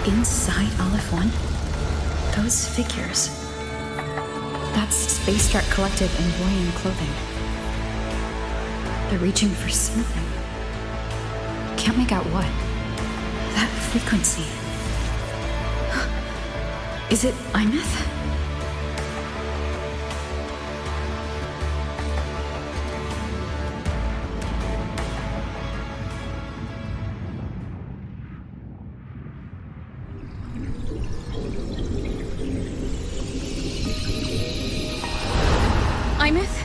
inside Aleph 1? Those figures. That's Space Shark Collective in Voyan clothing. They're reaching for something. Can't make out what. That frequency. Is it Imeth? Imeth?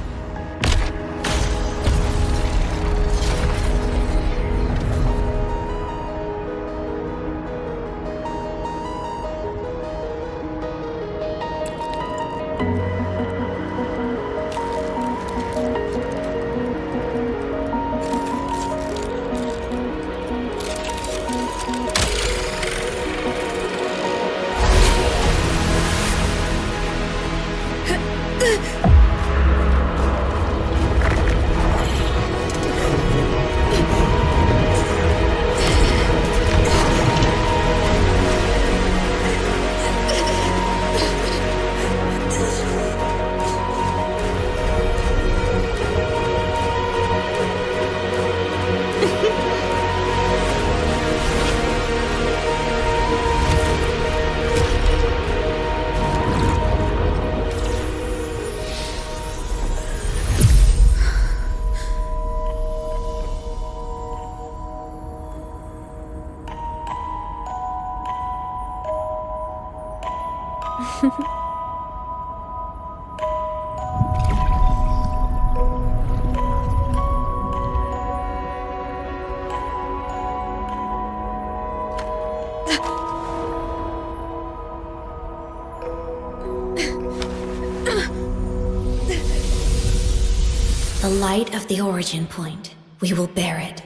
The light of the origin point. We will bear it.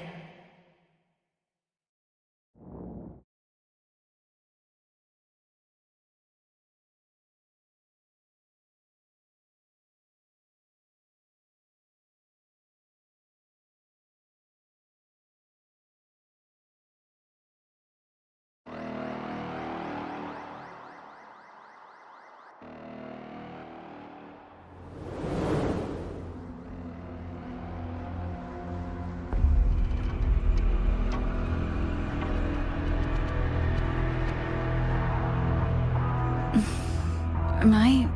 Am I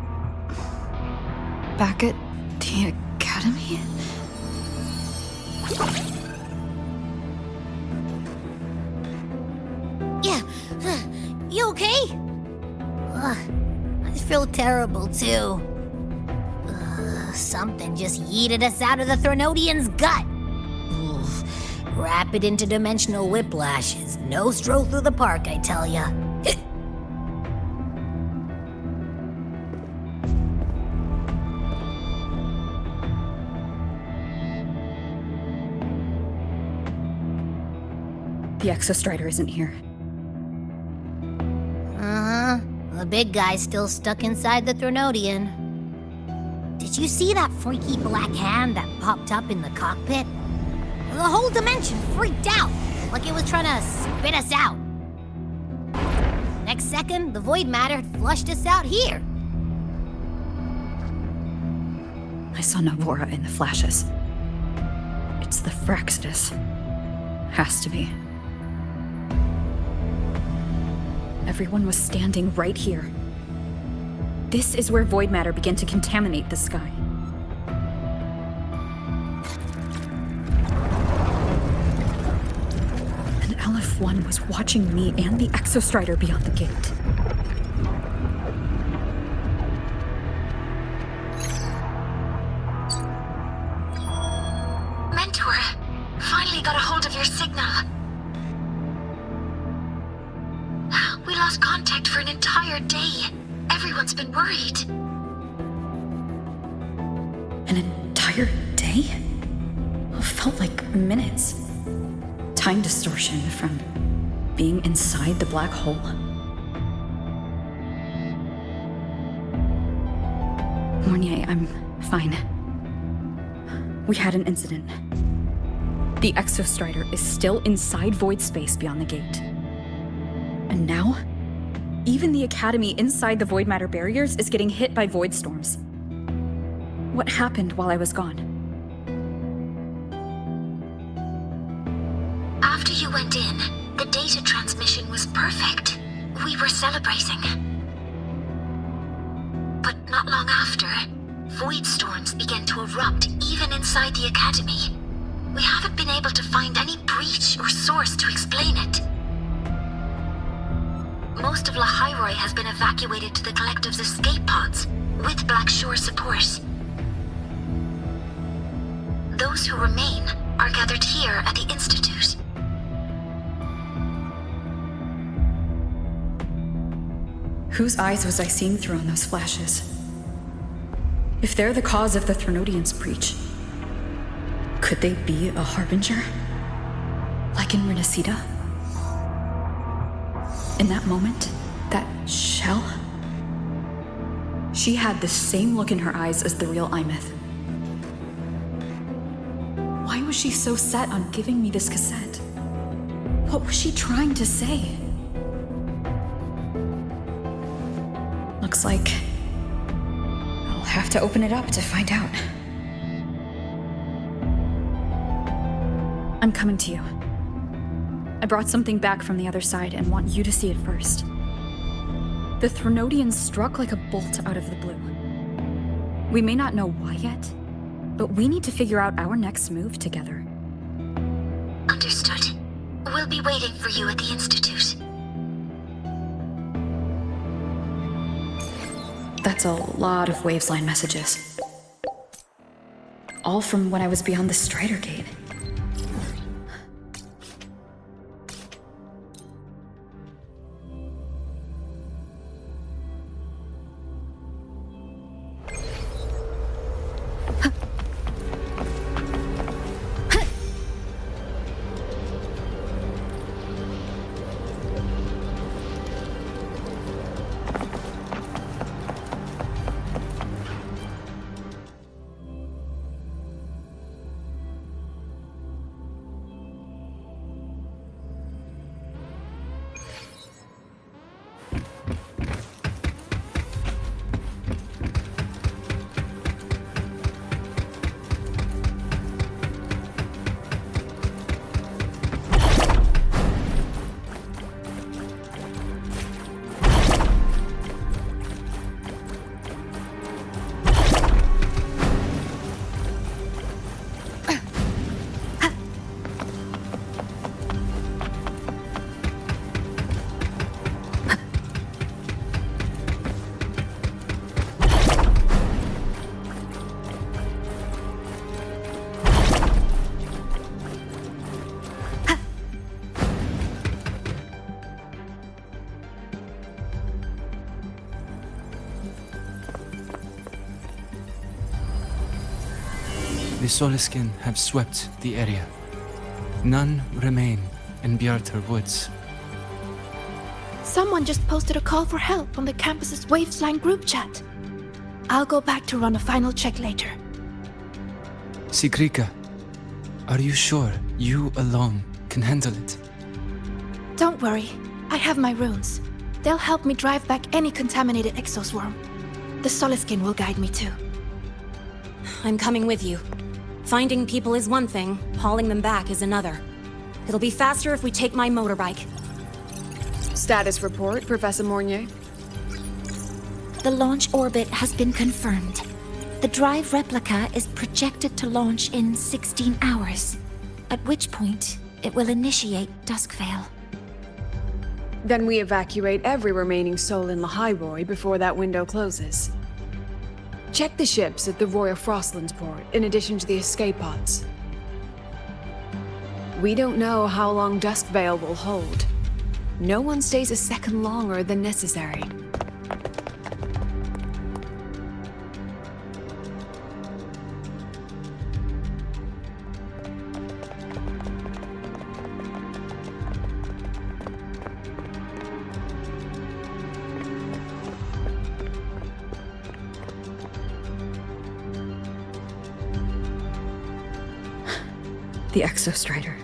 back at the academy? Yeah. You okay? I feel terrible too. Something just yeeted us out of the Threnodian's gut. Oof. Rapid interdimensional whiplash is no stroll through the park, I tell ya. The Exostrider isn't here. Uh-huh. The big guy's still stuck inside the Threnodian. Did you see that freaky black hand that popped up in the cockpit? The whole dimension freaked out, like it was trying to spit us out. Next second, the void matter had flushed us out here. I saw Navora in the flashes. It's the Fraxidus. Has to be. Everyone was standing right here. This is where void matter began to contaminate the sky. And Aleph 1 was watching me and the Exostrider beyond the gate. Mentor, finally got a hold of your signal. We lost contact for an entire day. Everyone's been worried. An entire day? It felt like minutes. Time distortion from being inside the black hole? Mornier, I'm fine. We had an incident. The Exostrider is still inside void space beyond the gate. And now, even the Academy inside the void matter barriers is getting hit by void storms. What happened while I was gone? After you went in, the data transmission was perfect. We were celebrating. But not long after, void storms began to erupt even inside the Academy. We haven't been able to find any breach or source to explain it. Most of Lahairoi has been evacuated to the Collective's escape pods, with Black Shore support. Those who remain are gathered here at the Institute. Whose eyes was I seeing through in those flashes? If they're the cause of the Threnodians' breach, could they be a harbinger? Like in Renacida? In that moment, that shell? She had the same look in her eyes as the real Imeth. Why was she so set on giving me this cassette? What was she trying to say? Looks like I'll have to open it up to find out. I'm coming to you. I brought something back from the other side and want you to see it first. The Threnodians struck like a bolt out of the blue. We may not know why yet, but we need to figure out our next move together. Understood. We'll be waiting for you at the Institute. That's a lot of Wavesline messages. All from when I was beyond the Strider Gate. The Soliskin have swept the area. None remain in Bjartar Woods. Someone just posted a call for help on the campus's Wavesline group chat. I'll go back to run a final check later. Sigrika, are you sure you alone can handle it? Don't worry, I have my runes. They'll help me drive back any contaminated exoswarm. The Soliskin will guide me too. I'm coming with you. Finding people is one thing, hauling them back is another. It'll be faster if we take my motorbike. Status report, Professor Mornier. The launch orbit has been confirmed. The drive replica is projected to launch in 16 hours, at which point it will initiate Duskvale. Then we evacuate every remaining soul in Lahairoi before that window closes. Check the ships at the Royal Frostlands port, in addition to the escape pods. We don't know how long Duskvale will hold. No one stays a second longer than necessary. The Exostrider.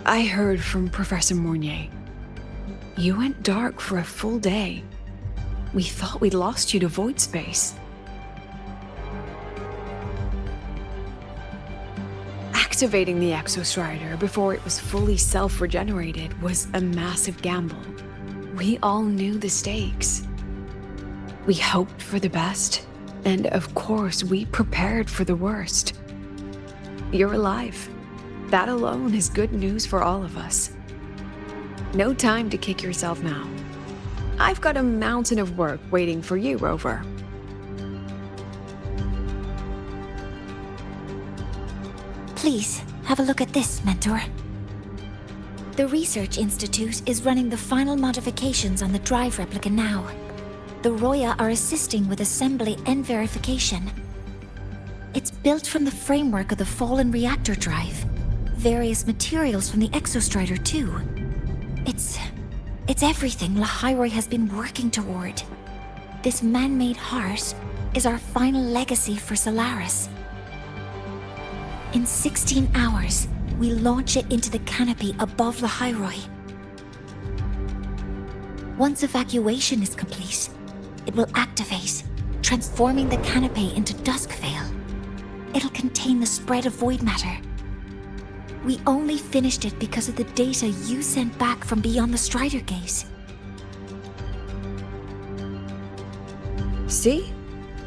I heard from Professor Mournier. You went dark for a full day. We thought we'd lost you to void space. Activating the Exostrider before it was fully self-regenerated was a massive gamble. We all knew the stakes. We hoped for the best, and of course we prepared for the worst. You're alive. That alone is good news for all of us. No time to kick yourself now. I've got a mountain of work waiting for you, Rover. Please, have a look at this, Mentor. The Research Institute is running the final modifications on the drive replica now. The Roya are assisting with assembly and verification. It's built from the framework of the fallen reactor drive. Various materials from the Exostrider, too. It's everything Lahairoi has been working toward. This man-made heart is our final legacy for Solaris. In 16 hours, we launch it into the canopy above Lahairoi. Once evacuation is complete, it will activate, transforming the canopy into Duskvale. It'll contain the spread of void matter. We only finished it because of the data you sent back from beyond the Strider Gate. See?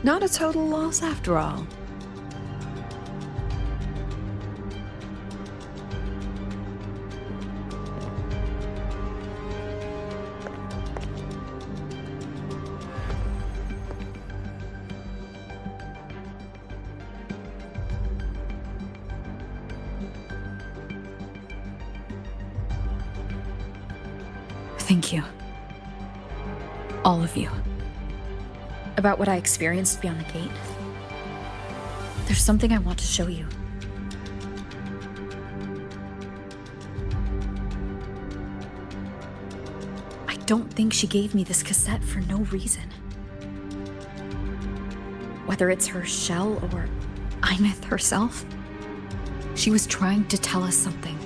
Not a total loss after all. Thank you. All of you. About what I experienced beyond the gate. There's something I want to show you. I don't think she gave me this cassette for no reason. Whether it's her shell or Imith herself, she was trying to tell us something.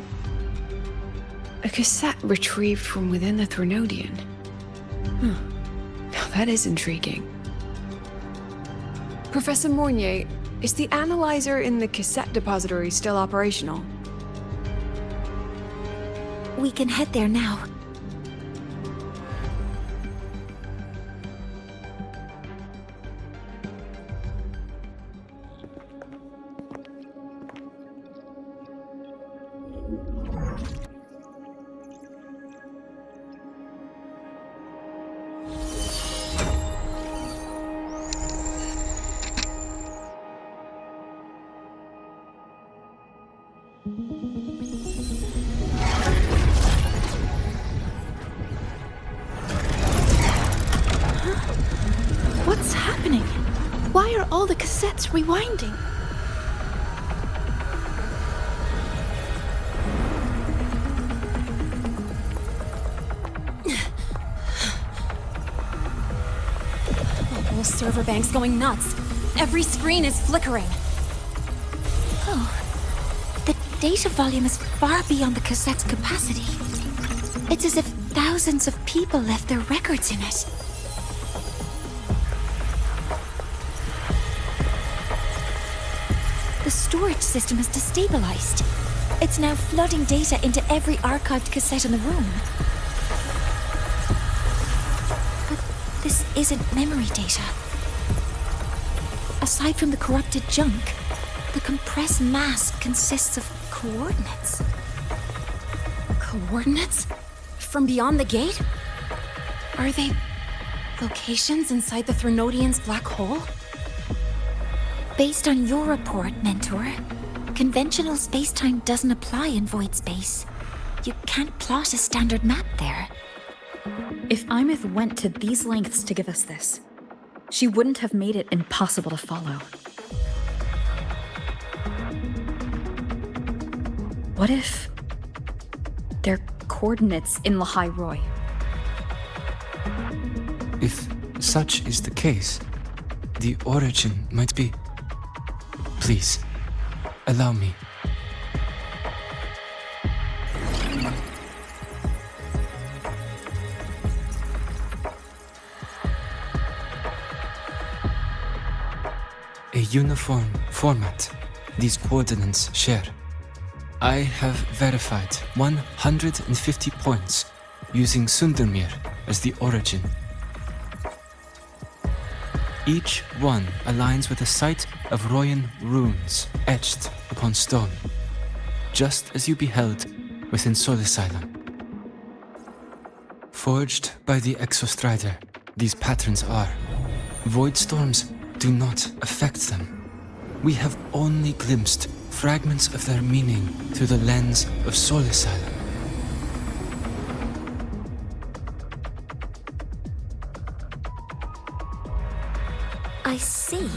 A cassette retrieved from within the Threnodian. Now that is intriguing. Professor Mournier, is the analyzer in the cassette depository still operational? We can head there now. What's happening? Why are all the cassettes rewinding? The whole server bank's going nuts. Every screen is flickering. Oh, the data volume is far beyond the cassette's capacity. It's as if thousands of people left their records in it. The storage system is destabilized. It's now flooding data into every archived cassette in the room. But this isn't memory data. Aside from the corrupted junk, the compressed mass consists of coordinates. Coordinates? From beyond the gate? Are they locations inside the Threnodian's black hole? Based on your report, Mentor, conventional space-time doesn't apply in void space. You can't plot a standard map there. If Imith went to these lengths to give us this, she wouldn't have made it impossible to follow. What if they're coordinates in Lahai Roy? If such is the case, the origin might be... Please, allow me. A uniform format these coordinates share. I have verified 150 points using Sundermere as the origin. Each one aligns with a site of Royan runes etched upon stone, just as you beheld within Solisylum. Forged by the Exostrider, these patterns are. Void storms do not affect them. We have only glimpsed fragments of their meaning through the lens of Solisylum. I see.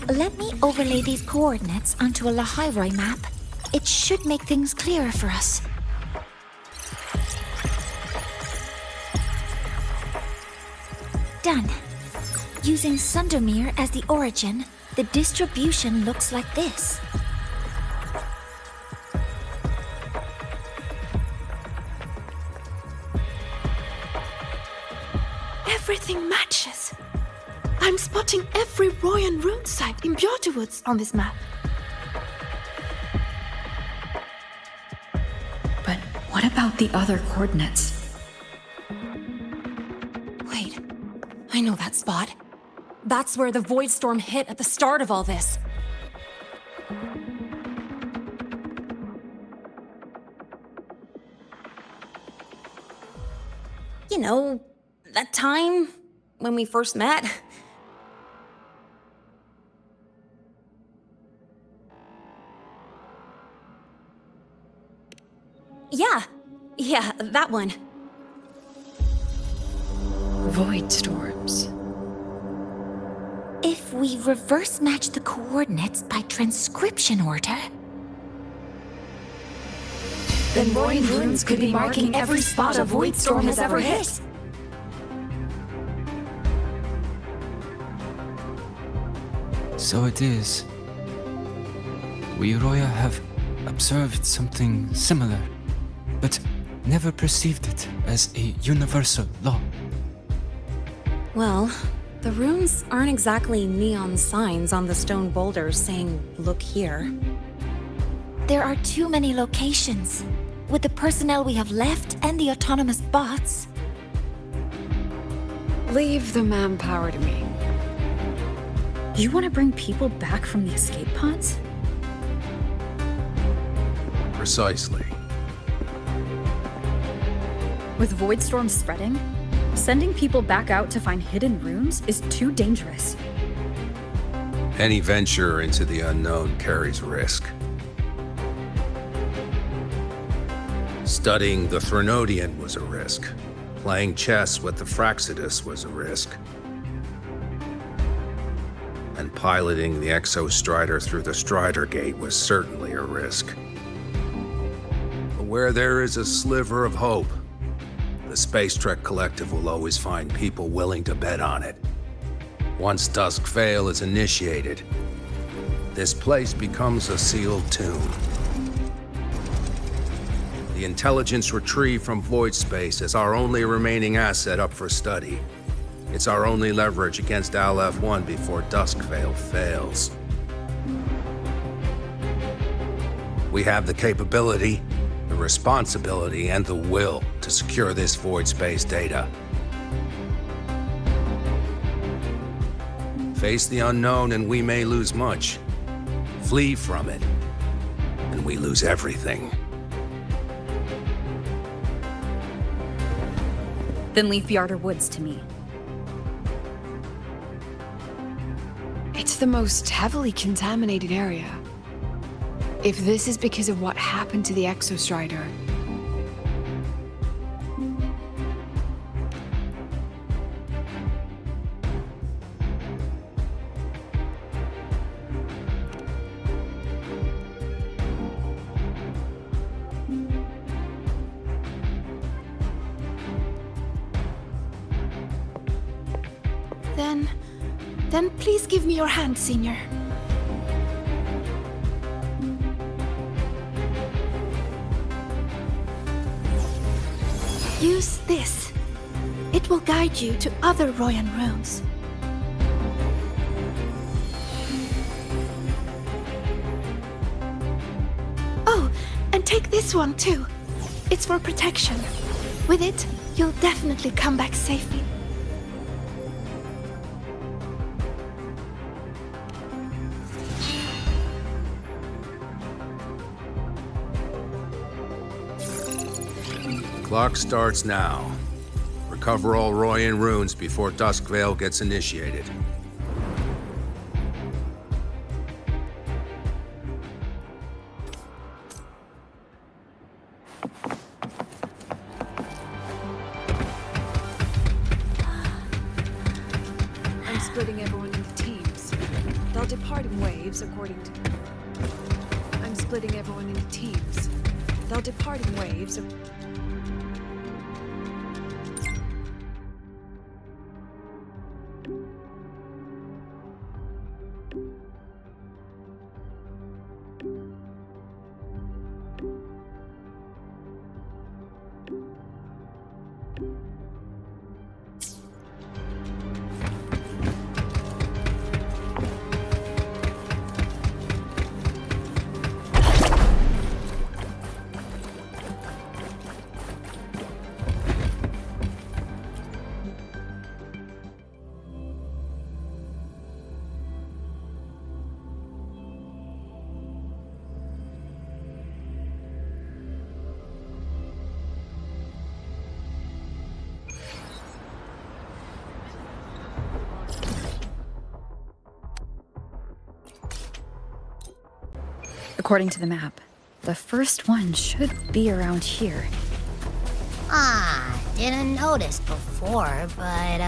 Let me overlay these coordinates onto a Lahai Roy map. It should make things clearer for us. Done. Using Sundermere as the origin, the distribution looks like this. Everything matches. I'm spotting every Royan rune site in Bjortewoods on this map. But what about the other coordinates? Wait, I know that spot. That's where the Void Storm hit at the start of all this. You know, that time when we first met. Yeah, that one. Void storms. If we reverse match the coordinates by transcription order... Then Royan runes could be marking every spot a Void Storm has ever hit. So it is. We Roya have observed something similar, but never perceived it as a universal law. Well, the runes aren't exactly neon signs on the stone boulders saying, "Look here." There are too many locations. With the personnel we have left and the autonomous bots... Leave the manpower to me. You want to bring people back from the escape pods? Precisely. With Void Storm spreading, sending people back out to find hidden runes is too dangerous. Any venture into the unknown carries risk. Studying the Threnodian was a risk. Playing chess with the Fraxidus was a risk. And piloting the Exostrider through the Strider Gate was certainly a risk. But where there is a sliver of hope, the Space Trek Collective will always find people willing to bet on it. Once Dusk Vale is initiated, this place becomes a sealed tomb. The intelligence retrieved from void space is our only remaining asset up for study. It's our only leverage against Aleph-1 before Dusk Vale fails. We have the capability, the responsibility, and the will to secure this void space data. Face the unknown and we may lose much. Flee from it, and we lose everything. Then leave Bjarder Woods to me. It's the most heavily contaminated area. If this is because of what happened to the Exostrider... Then please give me your hand, Senior. Use this. It will guide you to other Royan runes. Oh, and take this one too. It's for protection. With it, you'll definitely come back safely. Clock starts now. Recover all Royan runes before Duskvale gets initiated. I'm splitting everyone into teams. They'll depart in waves according to... I'm splitting everyone into teams. They'll depart in waves... According to the map, the first one should be around here. Didn't notice before, but,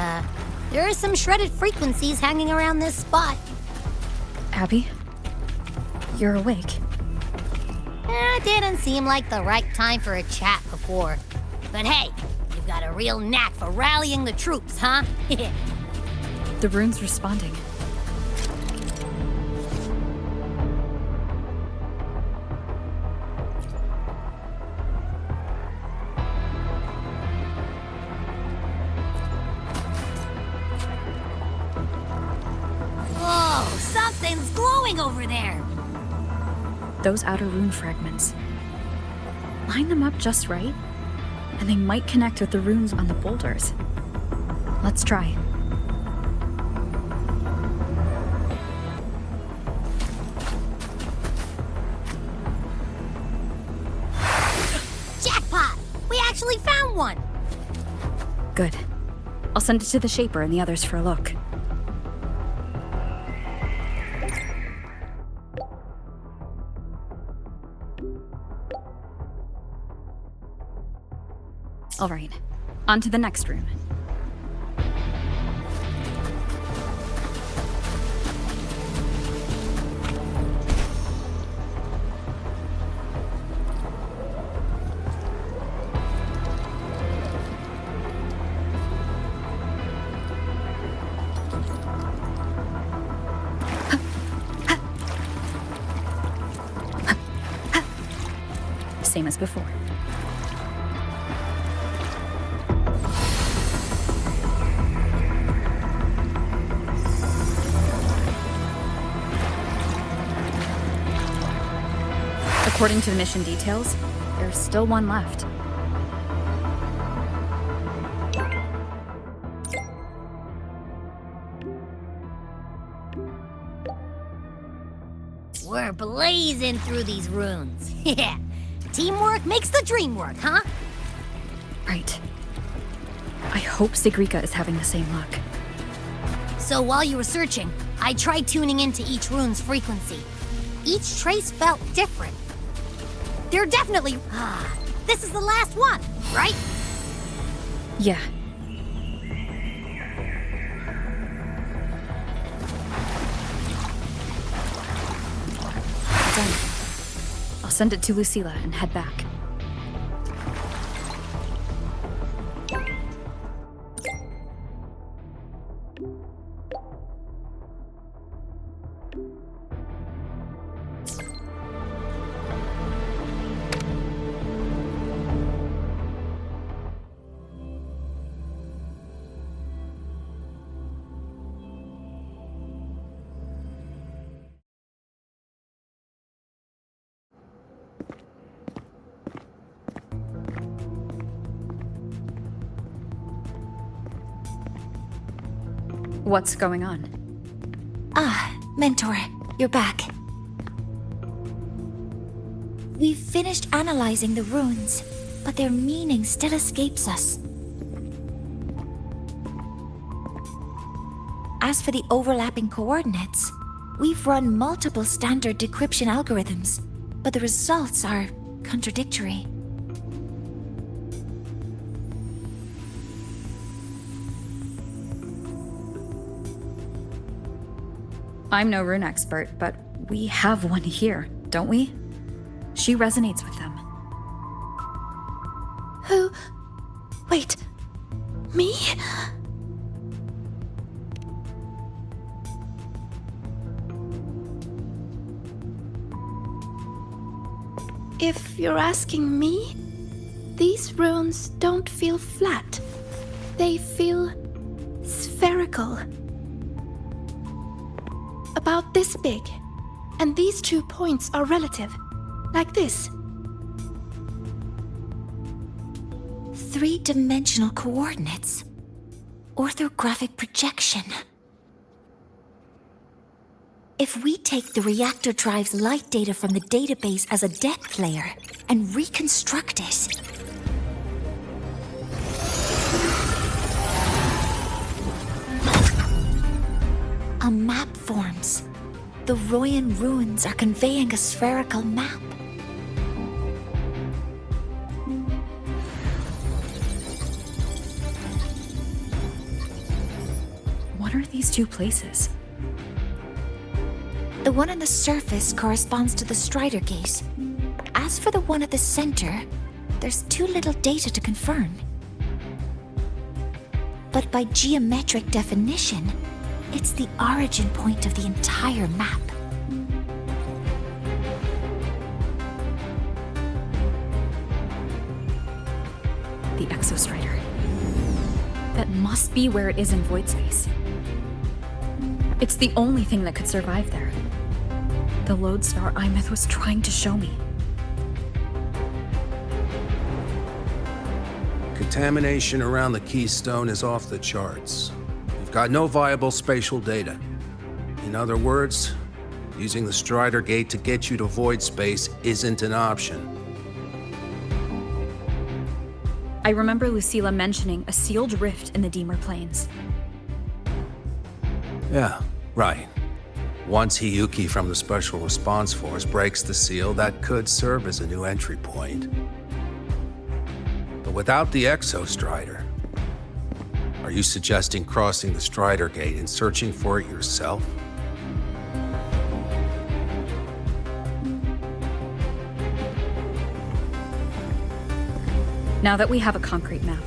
there are some shredded frequencies hanging around this spot. Abby? You're awake. Didn't seem like the right time for a chat before. But hey, you've got a real knack for rallying the troops, huh? The rune's responding. Whoa, something's glowing over there. Those outer rune fragments. Line them up just right, and they might connect with the runes on the boulders. Let's try. Jackpot! We actually found one! Good. I'll send it to the Shaper and the others for a look. All right, on to the next rune. Same as before. According to the mission details, there's still one left. We're blazing through these runes. Yeah. Teamwork makes the dream work, huh? Right. I hope Sigrika is having the same luck. So while you were searching, I tried tuning into each rune's frequency. Each trace felt different. They're definitely... this is the last one, right? Yeah. Done. I'll send it to Lucilla and head back. What's going on? Ah, Mentor, you're back. We've finished analyzing the runes, but their meaning still escapes us. As for the overlapping coordinates, we've run multiple standard decryption algorithms, but the results are contradictory. I'm no rune expert, but we have one here, don't we? She resonates with them. Who? Wait. Me? If you're asking me, these runes don't feel flat. They feel spherical. About this big. And these 2 points are relative. Like this. 3-dimensional coordinates. Orthographic projection. If we take the reactor drive's light data from the database as a depth layer and reconstruct it, a map forms. The Royan ruins are conveying a spherical map. What are these 2 places? The one on the surface corresponds to the Strider Gate. As for the one at the center, there's too little data to confirm. But by geometric definition, it's the origin point of the entire map. The Exostrider. That must be where it is in void space. It's the only thing that could survive there. The lodestar Imeth was trying to show me. Contamination around the keystone is off the charts. We've got no viable spatial data. In other words, using the Strider Gate to get you to void space isn't an option. I remember Lucilla mentioning a sealed rift in the Deemer Plains. Yeah, right. Once Hiyuki from the Special Response Force breaks the seal, that could serve as a new entry point. But without the Exostrider, are you suggesting crossing the Strider Gate and searching for it yourself? Now that we have a concrete map,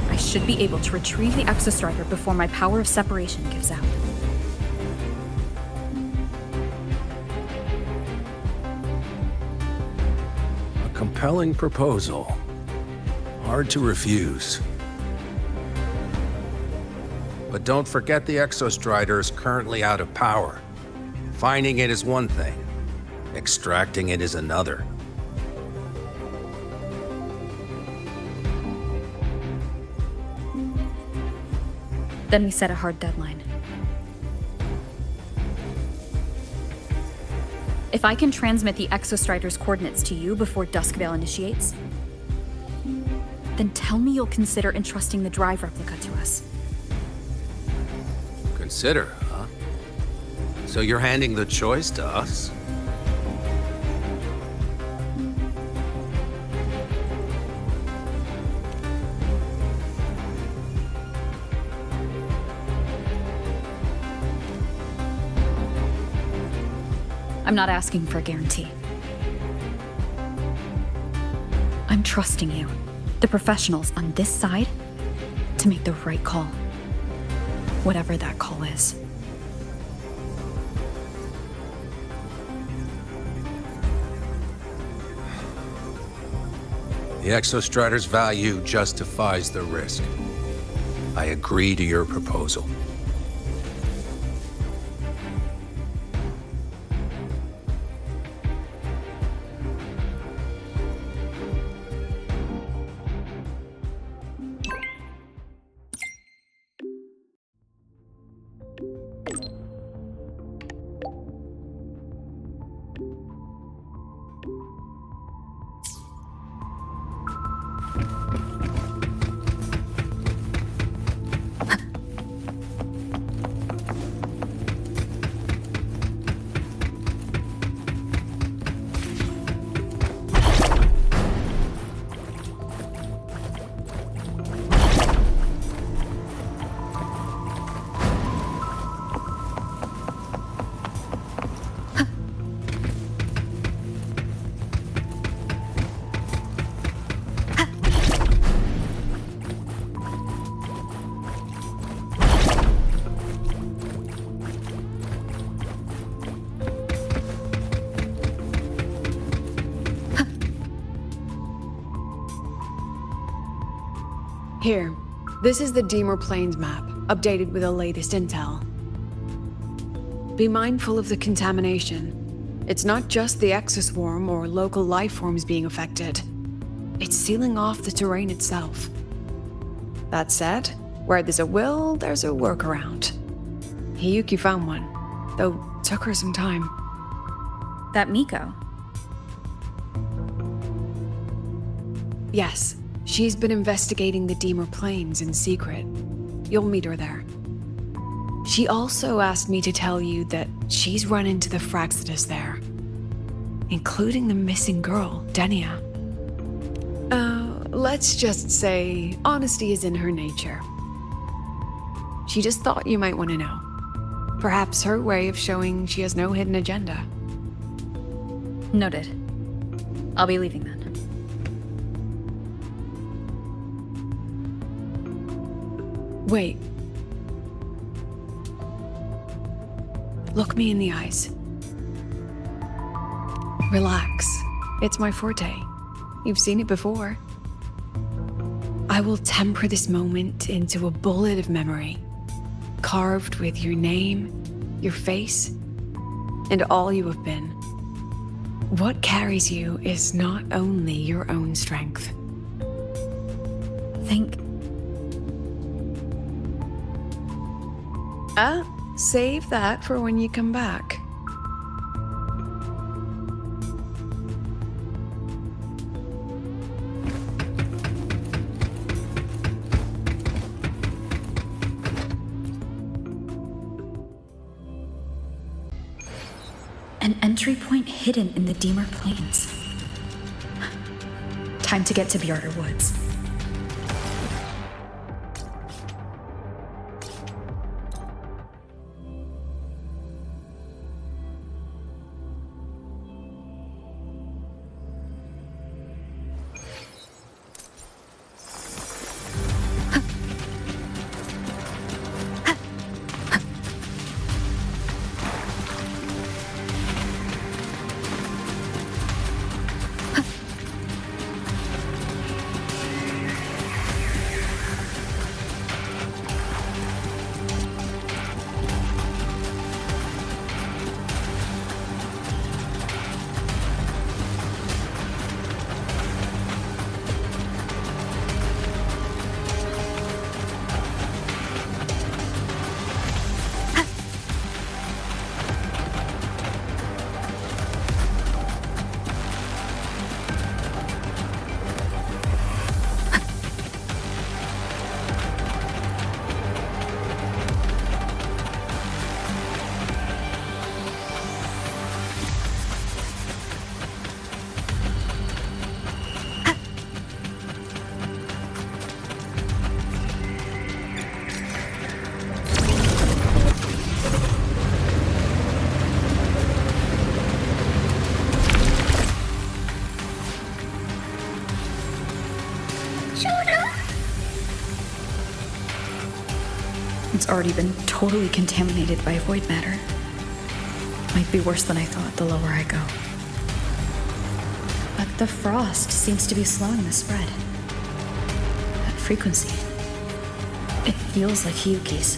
I should be able to retrieve the Exostrider before my power of separation gives out. A compelling proposal. Hard to refuse. But don't forget the Exostrider is currently out of power. Finding it is one thing. Extracting it is another. Then we set a hard deadline. If I can transmit the Exostrider's coordinates to you before Duskvale initiates, then tell me you'll consider entrusting the drive replica to us. Consider, huh? So you're handing the choice to us? I'm not asking for a guarantee. I'm trusting you, the professionals on this side, to make the right call. Whatever that call is. The Exostrider's value justifies the risk. I agree to your proposal. Here, this is the Deemer Plains map, updated with the latest intel. Be mindful of the contamination. It's not just the exoswarm or local life forms being affected. It's sealing off the terrain itself. That said, where there's a will, there's a workaround. Hiyuki found one, though took her some time. That Miko? Yes. She's been investigating the Deemer Plains in secret. You'll meet her there. She also asked me to tell you that she's run into the Fraxidus there, including the missing girl, Denia. Let's just say honesty is in her nature. She just thought you might want to know. Perhaps her way of showing she has no hidden agenda. Noted. I'll be leaving then. Wait. Look me in the eyes. Relax. It's my forte. You've seen it before. I will temper this moment into a bullet of memory, carved with your name, your face, and all you have been. What carries you is not only your own strength. Think. Save that for when you come back. An entry point hidden in the Deemer Plains. Time to get to Bjarter Woods. already been totally contaminated by void matter. Might be worse than I thought the lower I go. But the frost seems to be slowing the spread. That frequency. It feels like Hiyuki's.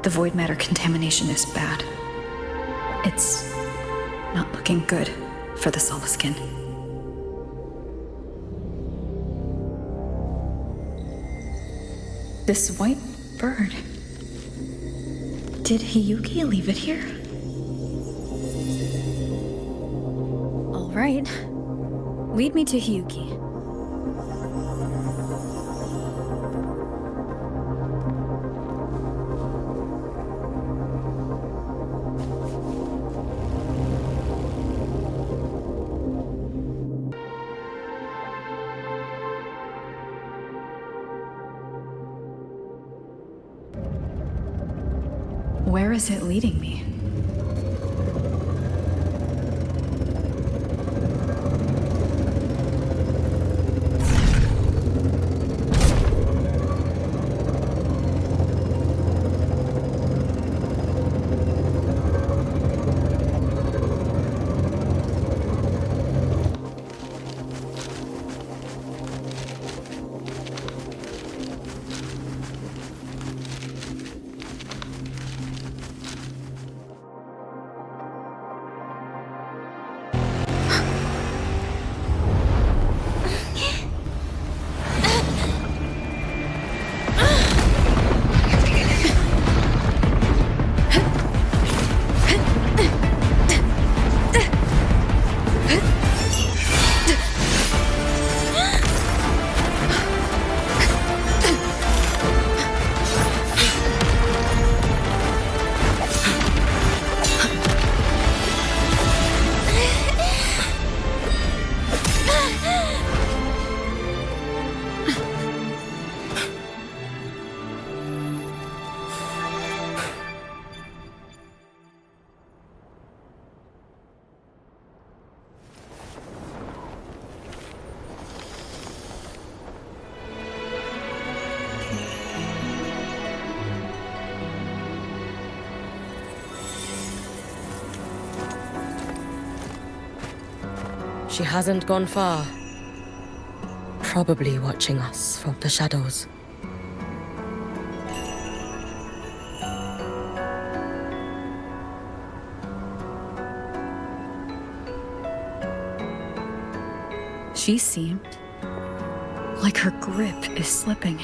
The void matter contamination is bad. It's not looking good for the Solaskin. This white bird. Did Hiyuki leave it here? All right. Lead me to Hiyuki. Where is it leading me? She hasn't gone far. Probably watching us from the shadows. She seemed like her grip is slipping.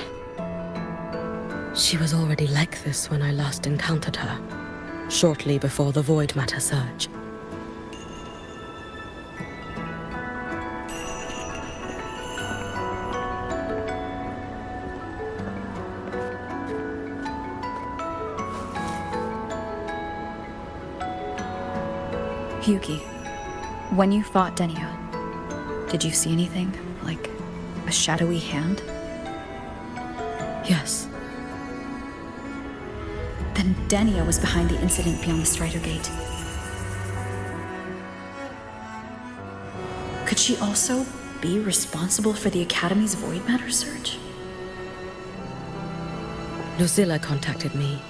She was already like this when I last encountered her, shortly before the void matter surge. Hiyuki, when you fought Denia, did you see anything? Like a shadowy hand? Yes. Then Denia was behind the incident beyond the Strider Gate. Could she also be responsible for the Academy's void matter surge? Lucilla contacted me.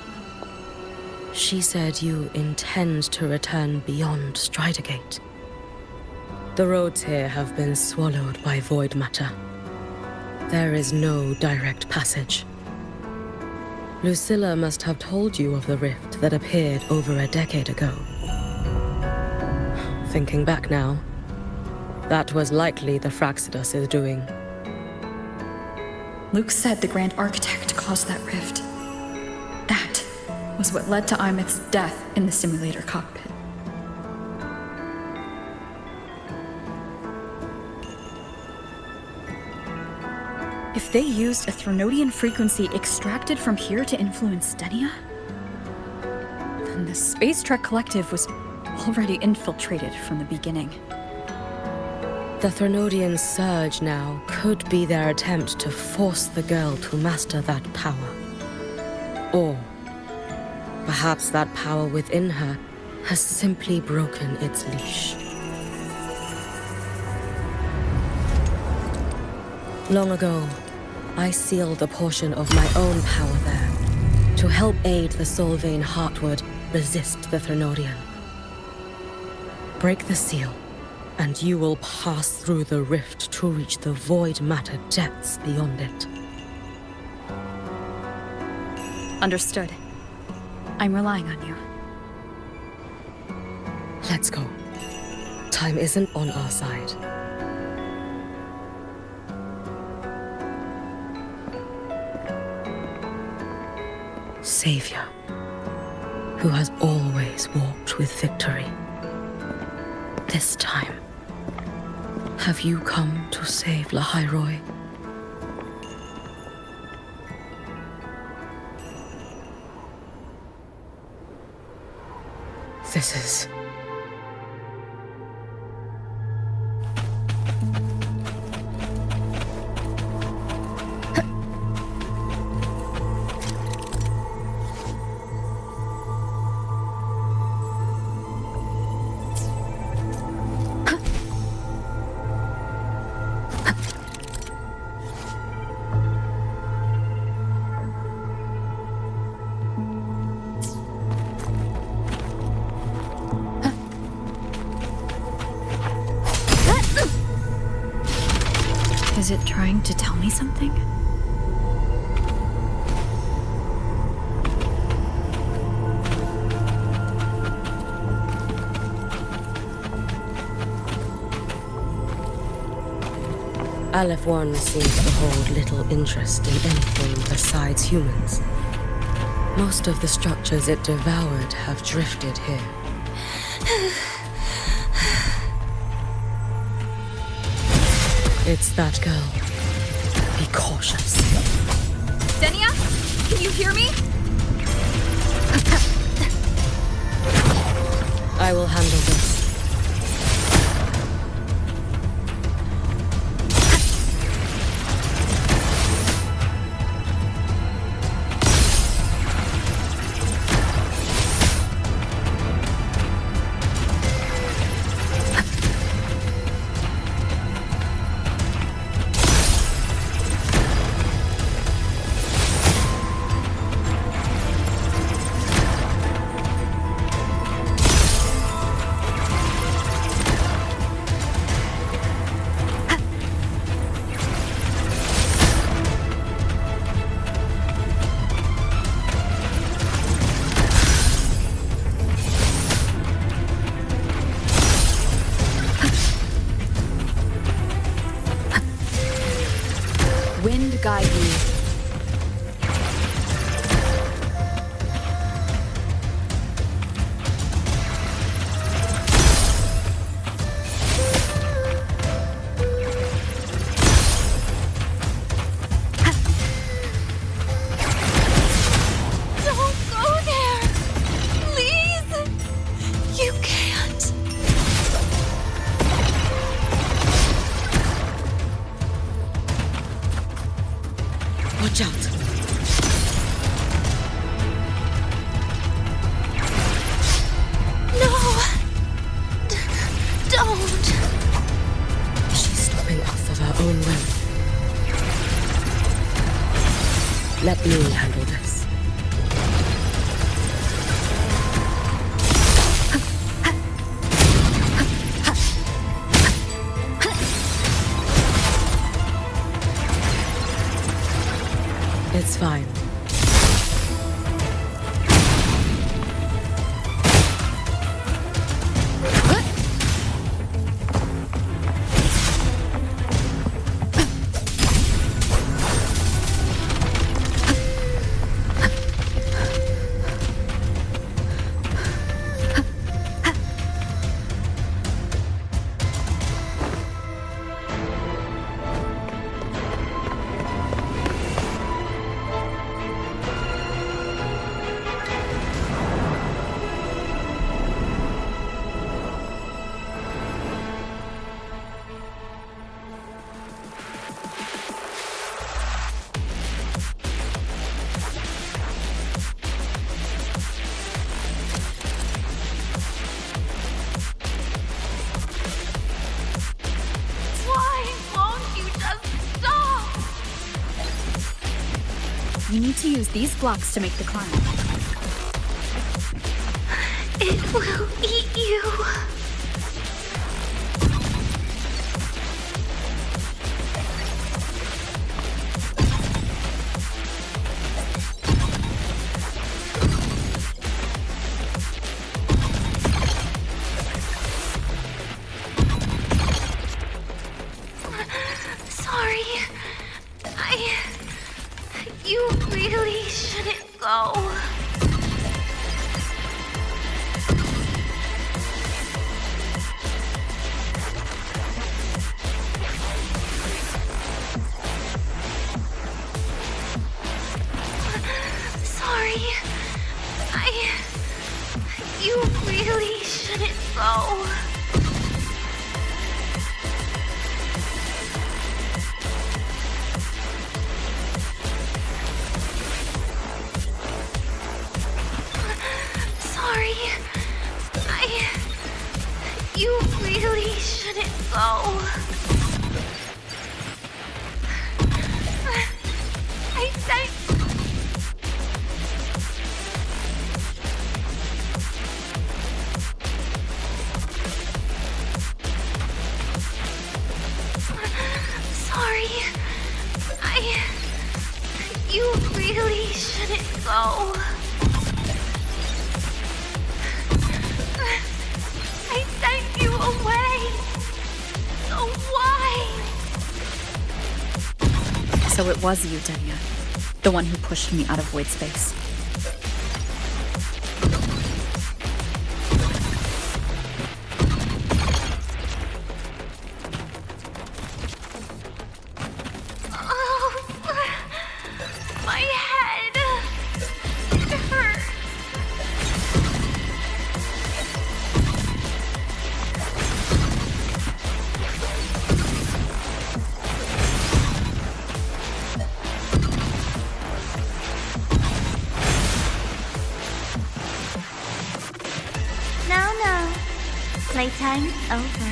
She said you intend to return beyond Strider Gate. The roads here have been swallowed by void matter. There is no direct passage. Lucilla must have told you of the rift that appeared over a decade ago. Thinking back now, That was likely the Fraxidus' doing. Luke said the Grand Architect caused that rift. That was what led to Imith's death in the simulator cockpit. If they used a Threnodian frequency extracted from here to influence Stenia, then the Space Trek Collective was already infiltrated from the beginning. The Threnodian surge now could be their attempt to force the girl to master that power. Or perhaps that power within her has simply broken its leash. Long ago, I sealed a portion of my own power there to help aid the Solvane Heartwood resist the Threnodian. Break the seal, and you will pass through the rift to reach the void matter depths beyond it. Understood. I'm relying on you. Let's go. Time isn't on our side. Savior, who has always walked with victory. This time, have you come to save Lahairoi? This is... Is it trying to tell me something? Aleph 1 seems to hold little interest in anything besides humans. Most of the structures it devoured have drifted here. It's that girl. Be cautious. Stenia? Can you hear me? I will handle this. Wind guide you. Watch out! No! Don't! She's stopping us of her own will. Let me handle this. It's fine. We need to use these blocks to make the climb. It will eat you. Sorry. You really shouldn't go. Sorry. You really shouldn't go. Sorry. You really shouldn't go. I said... Sorry. You really shouldn't go. I sent you away. So why? So it was you, Denia. The one who pushed me out of void space. My head. It hurts. No. Playtime's over.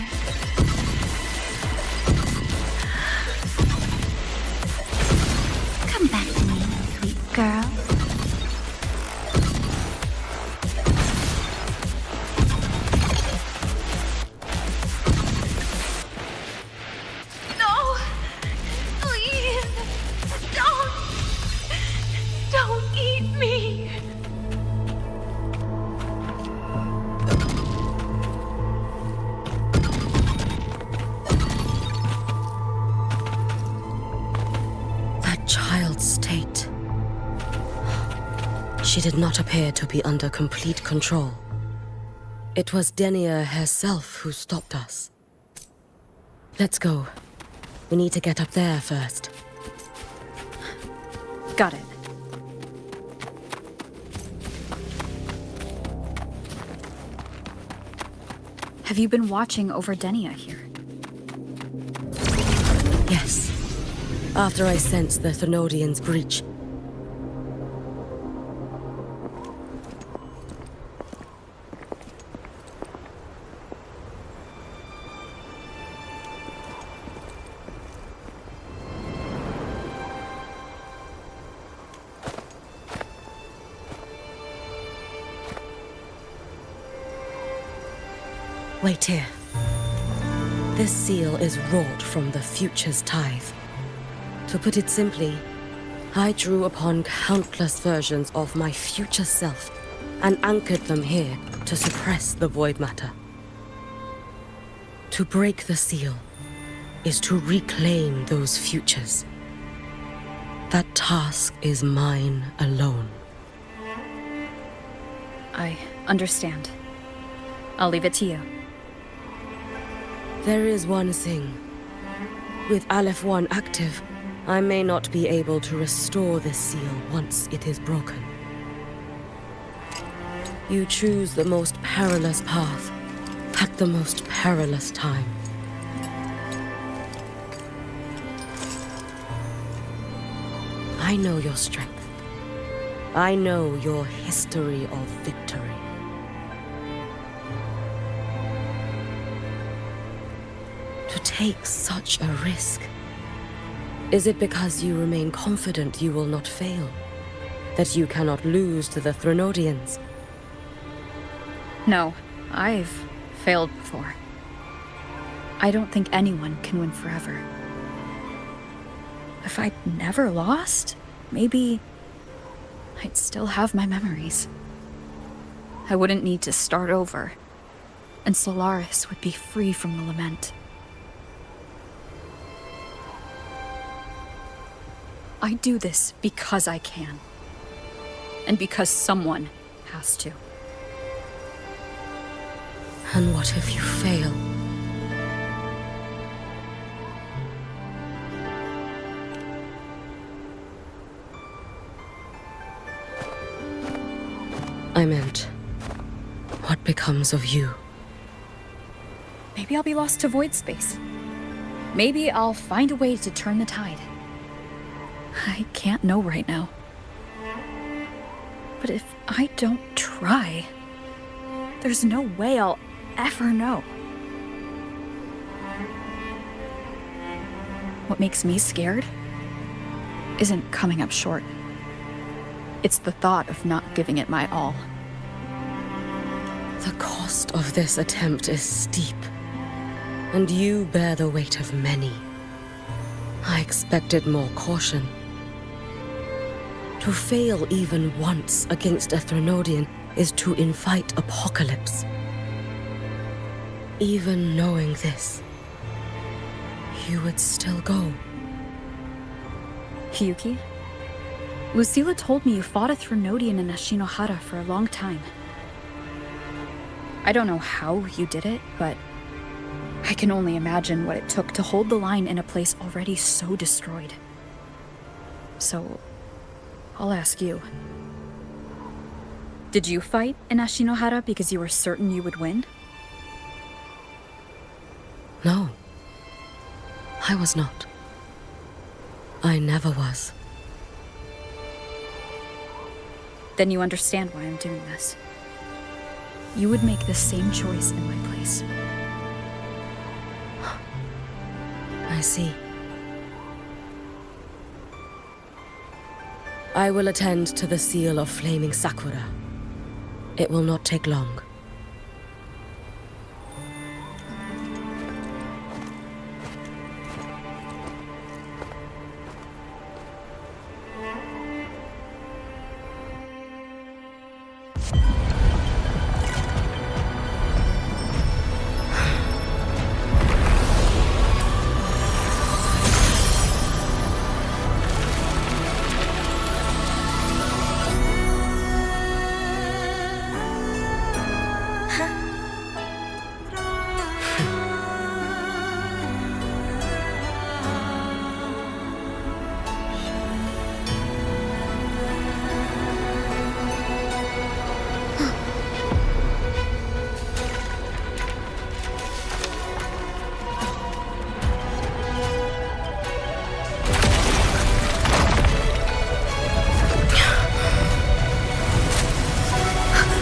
Come back to me, sweet girl. No! Please! Don't eat me! That child's state. She did not appear to be under complete control. It was Denia herself who stopped us. Let's go. We need to get up there first. Got it. Have you been watching over Denia here? Yes. After I sensed the Thenodians' breach. Wait here. This seal is wrought from the future's tithe. To put it simply, I drew upon countless versions of my future self and anchored them here to suppress the void matter. To break the seal is to reclaim those futures. That task is mine alone. I understand. I'll leave it to you. There is one thing. With Aleph 1 active, I may not be able to restore this seal once it is broken. You choose the most perilous path at the most perilous time. I know your strength. I know your history of victory. To take such a risk? Is it because you remain confident you will not fail? That you cannot lose to the Threnodians? No, I've failed before. I don't think anyone can win forever. If I'd never lost, maybe I'd still have my memories. I wouldn't need to start over, and Solaris would be free from the lament. I do this because I can. And because someone has to. And what if you fail? I meant, what becomes of you? Maybe I'll be lost to void space. Maybe I'll find a way to turn the tide. I can't know right now. But if I don't try, there's no way I'll ever know. What makes me scared isn't coming up short. It's the thought of not giving it my all. The cost of this attempt is steep, and you bear the weight of many. I expected more caution. To fail even once against a Threnodian is to invite apocalypse. Even knowing this, you would still go. Hiyuki? Lucilla told me you fought a Threnodian in Ashinohara for a long time. I don't know how you did it, but I can only imagine what it took to hold the line in a place already so destroyed. So, I'll ask you. Did you fight in Ashinohara because you were certain you would win? No. I was not. I never was. Then you understand why I'm doing this. You would make the same choice in my place. I see. I will attend to the seal of flaming Sakura. It will not take long.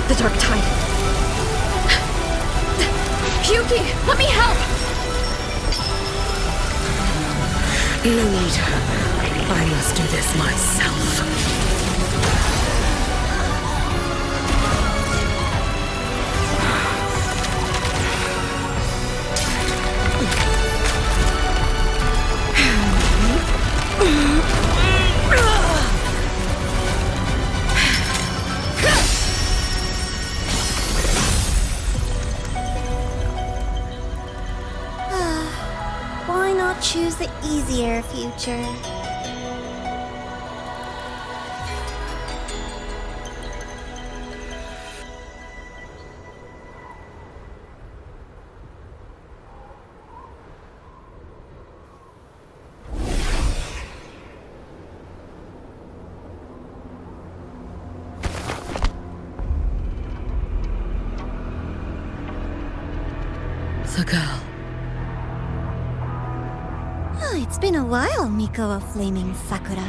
The dark tide. Hiyuki, let me help! No need. I must do this myself. Why not choose the easier future? The girl. Oh, it's been a while, Miko of Flaming Sakura.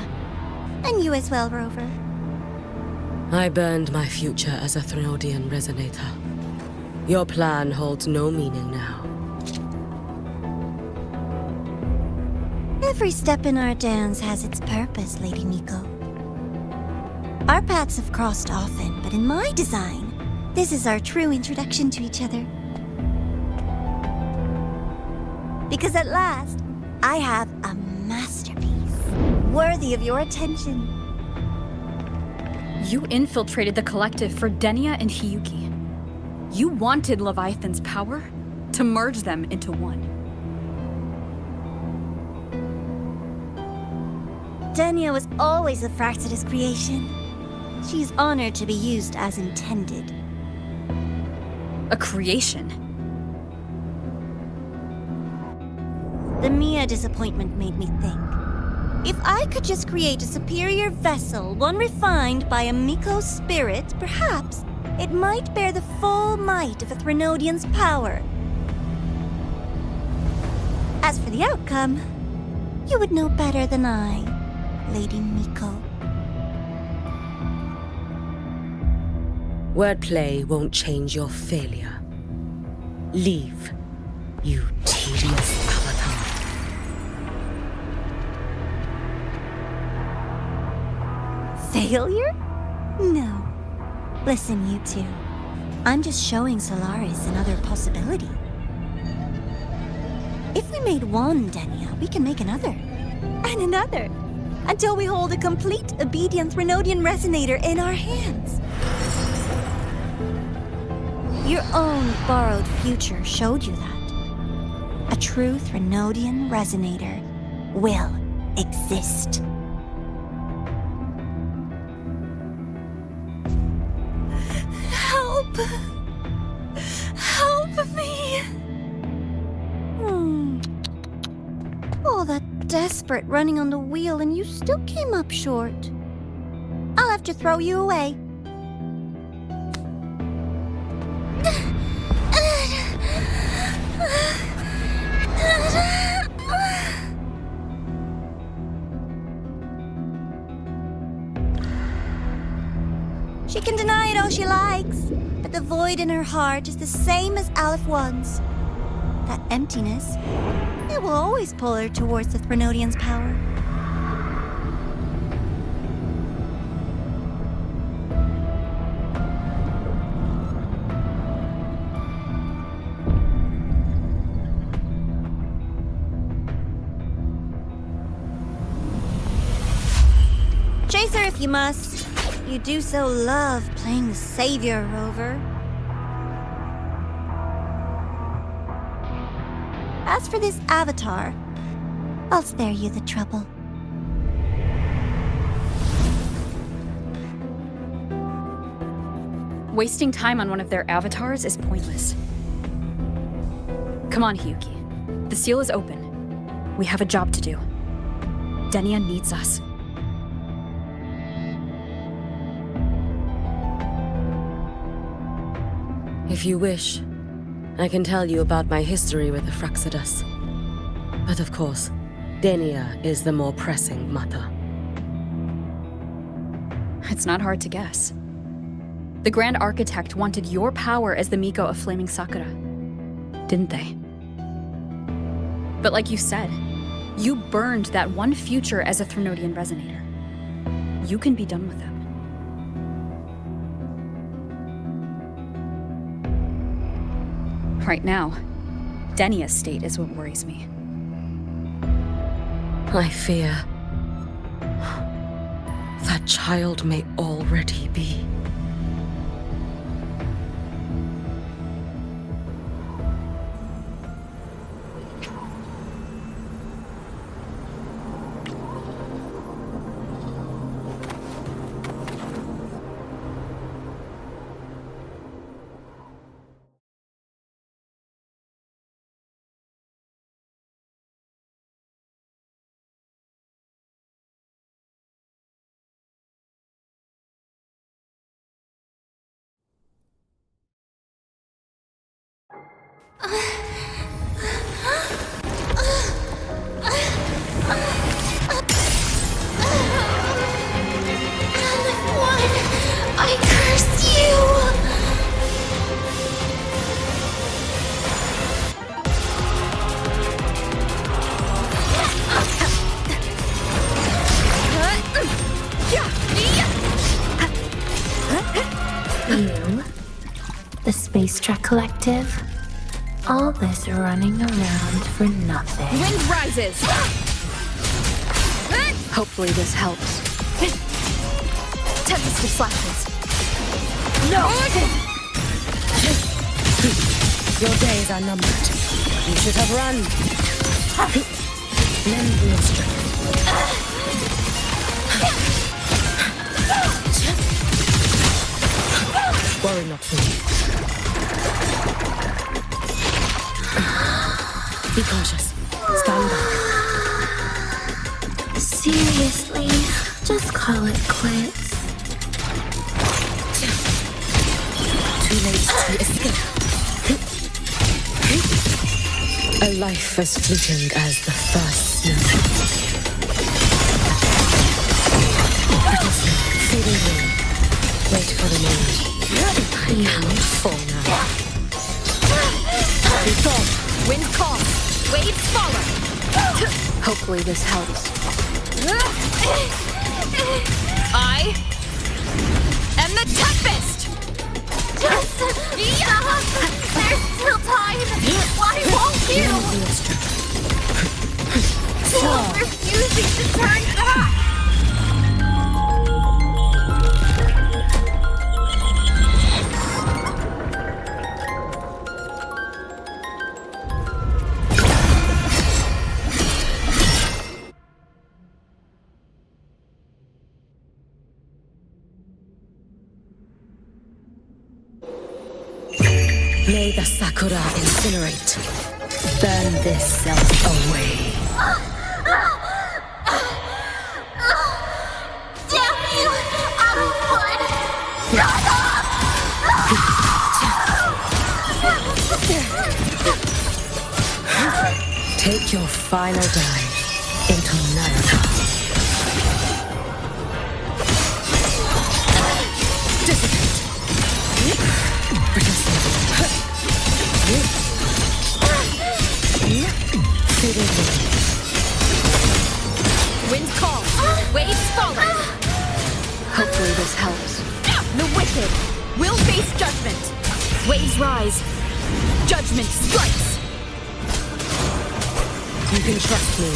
And you as well, Rover. I burned my future as a Threnodian resonator. Your plan holds no meaning now. Every step in our dance has its purpose, Lady Miko. Our paths have crossed often, but in my design, this is our true introduction to each other. Because at last, I have a masterpiece, worthy of your attention. You infiltrated the collective for Denia and Hiyuki. You wanted Leviathan's power to merge them into one. Denia was always a Fraxidus creation. She's honored to be used as intended. A creation? The Mia disappointment made me think. If I could just create a superior vessel, one refined by a Miko's spirit, perhaps it might bear the full might of a Threnodian's power. As for the outcome, you would know better than I, Lady Miko. Wordplay won't change your failure. Leave, you tedious avatar. Failure? No. Listen, you two. I'm just showing Solaris another possibility. If we made one Denia, we can make another. And another. Until we hold a complete obedient Threnodian resonator in our hands. Your own borrowed future showed you that. A true Threnodian resonator will exist. Help! Help me! All that desperate running on the wheel and you still came up short. I'll have to throw you away. She can deny it all she likes, but the void in her heart is the same as Aleph One's. That emptiness, it will always pull her towards the Threnodian's power. Chase her if you must. You do so love playing the savior, Rover. As for this avatar, I'll spare you the trouble. Wasting time on one of their avatars is pointless. Come on, Hiyuki. The seal is open. We have a job to do. Denia needs us. If you wish, I can tell you about my history with the Fraxidus. But of course, Denia is the more pressing matter. It's not hard to guess. The Grand Architect wanted your power as the Miko of Flaming Sakura, didn't they? But like you said, you burned that one future as a Threnodian resonator. You can be done with them. Right now, Denia's state is what worries me. I fear that child may already be. I curse you! Racetrack Collective. All this running around for nothing. Wind rises! Hopefully this helps. Tempest of slashes. No! Your days are numbered. You should have run. Lend me your strength. Worry not for me. Be cautious. Stand back. Seriously, just call it quits. Too late to escape. A life as fleeting as the first snow. Feeling wind. Wait for the moment. I can't fall now. Resolve. Wind calm. Waves follow. Hopefully this helps. I am the Tempest! Just there's still time. Why won't you? Still refusing to turn back. May the Sakura incinerate. Burn this self away. Damn you! Out of wood! Shut up! Take your final dive into Naraka. Dissipate. Wind calm. Waves follow. Hopefully this helps. The wicked will face judgment. Waves rise. Judgment strikes. You can trust me.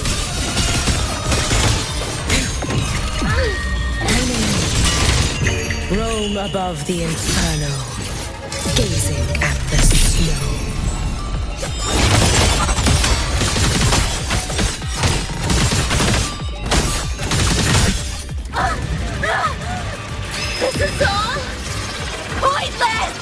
Roam above the inferno, gazing at the snow. This is all pointless!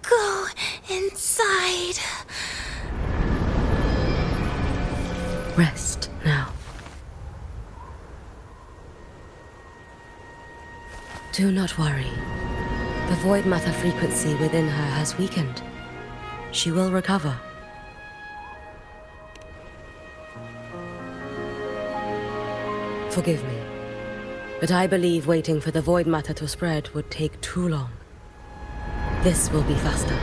Go inside. Rest now. Do not worry. The void matter frequency within her has weakened. She will recover. Forgive me, but I believe waiting for the void matter to spread would take too long. This will be faster.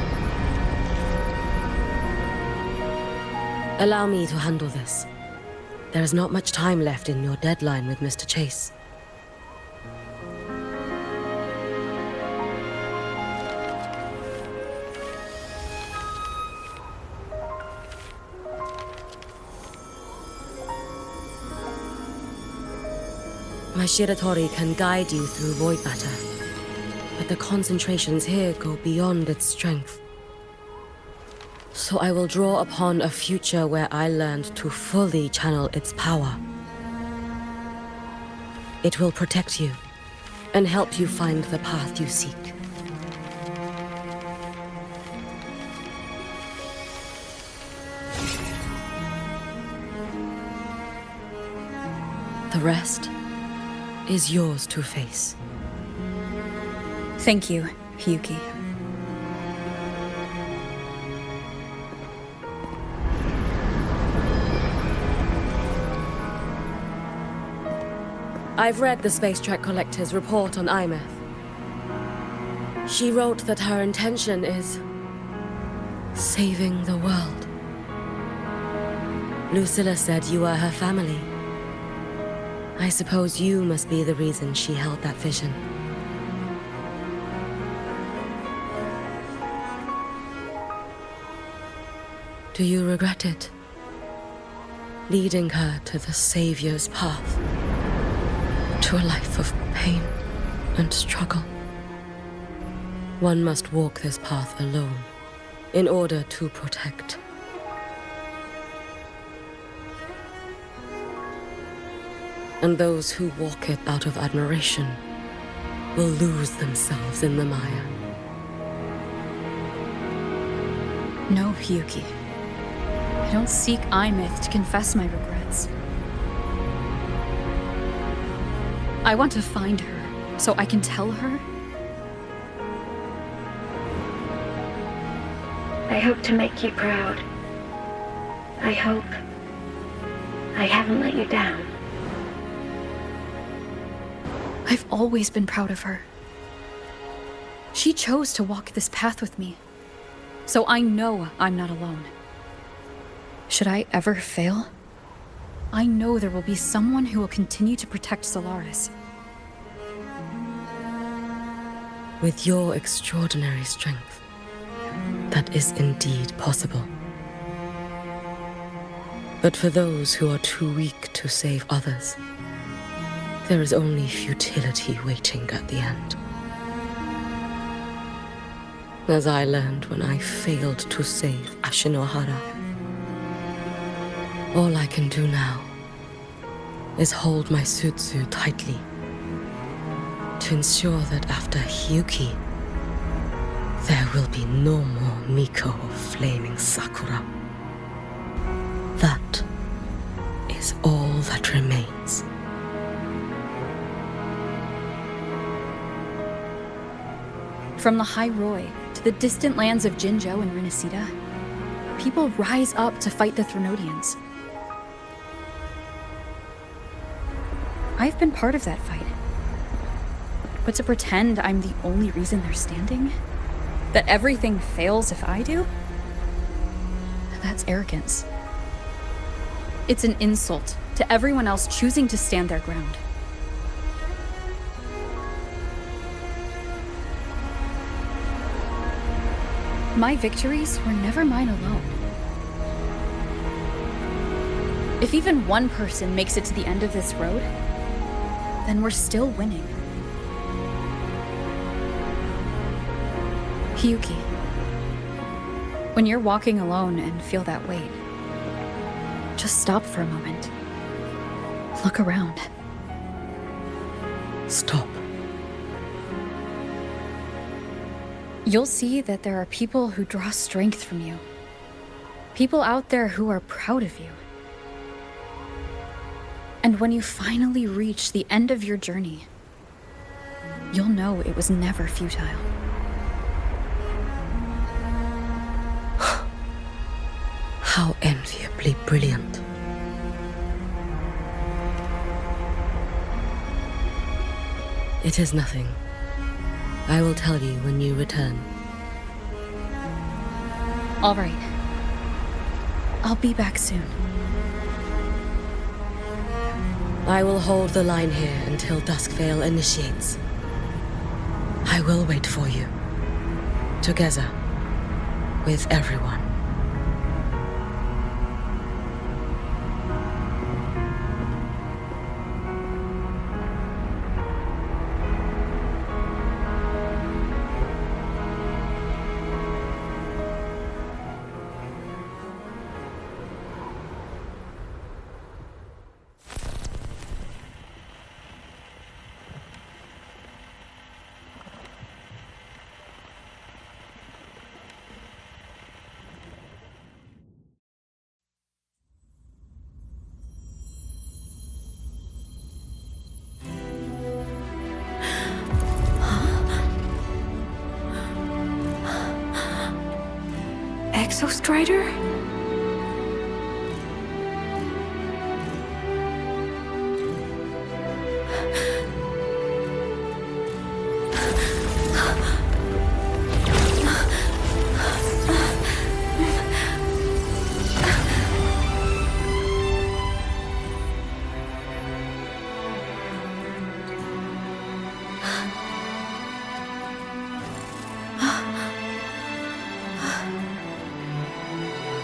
Allow me to handle this. There is not much time left in your deadline with Mr. Chase. My Shiratori can guide you through void matter, but the concentrations here go beyond its strength. So I will draw upon a future where I learned to fully channel its power. It will protect you and help you find the path you seek. The rest is yours to face. Thank you, Hiyuki. I've read the Space Trek Collector's report on Imeth. She wrote that her intention is saving the world. Lucilla said you are her family. I suppose you must be the reason she held that vision. Do you regret it? Leading her to the Savior's path? To a life of pain and struggle? One must walk this path alone in order to protect. And those who walk it out of admiration will lose themselves in the mire. No, Hiyuki. I don't seek Imeth to confess my regrets. I want to find her, so I can tell her. I hope to make you proud. I hope I haven't let you down. I've always been proud of her. She chose to walk this path with me, so I know I'm not alone. Should I ever fail, I know there will be someone who will continue to protect Solaris. With your extraordinary strength, that is indeed possible. But for those who are too weak to save others, there is only futility waiting at the end. As I learned when I failed to save Ashinohara. All I can do now is hold my Sutsu tightly to ensure that after Hiyuki, there will be no more Miko of Flaming Sakura. That is all that remains. From the High Roy to the distant lands of Jinzhou and Rinasida, people rise up to fight the Threnodians. I've been part of that fight. But to pretend I'm the only reason they're standing? That everything fails if I do? That's arrogance. It's an insult to everyone else choosing to stand their ground. My victories were never mine alone. If even one person makes it to the end of this road, then we're still winning. Hiyuki, when you're walking alone and feel that weight, just stop for a moment. Look around. Stop. You'll see that there are people who draw strength from you. People out there who are proud of you. And when you finally reach the end of your journey, you'll know it was never futile. How enviably brilliant. It is nothing. I will tell you when you return. All right. I'll be back soon. I will hold the line here until Duskvale initiates. I will wait for you. Together. With everyone. Exostrider?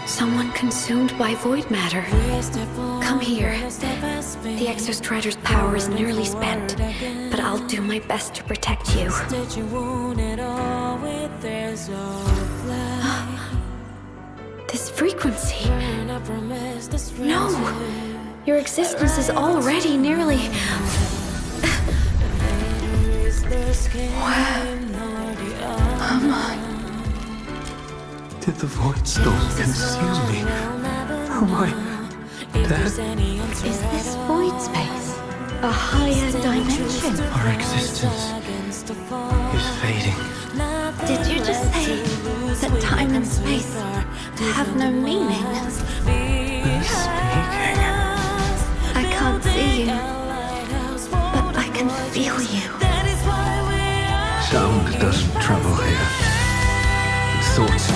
Someone consumed by void matter. Come here. The Exostrider's power is nearly spent, but I'll do my best to protect you. This frequency. No! Your existence is already nearly... Where am I? Did the void storm consume me? Am I dead? Is this void space a higher dimension? Our existence is fading. Did you just say that time and space have no meaning? Who's speaking? I can't see you, but I can feel you. Sound doesn't travel here. Thoughts do.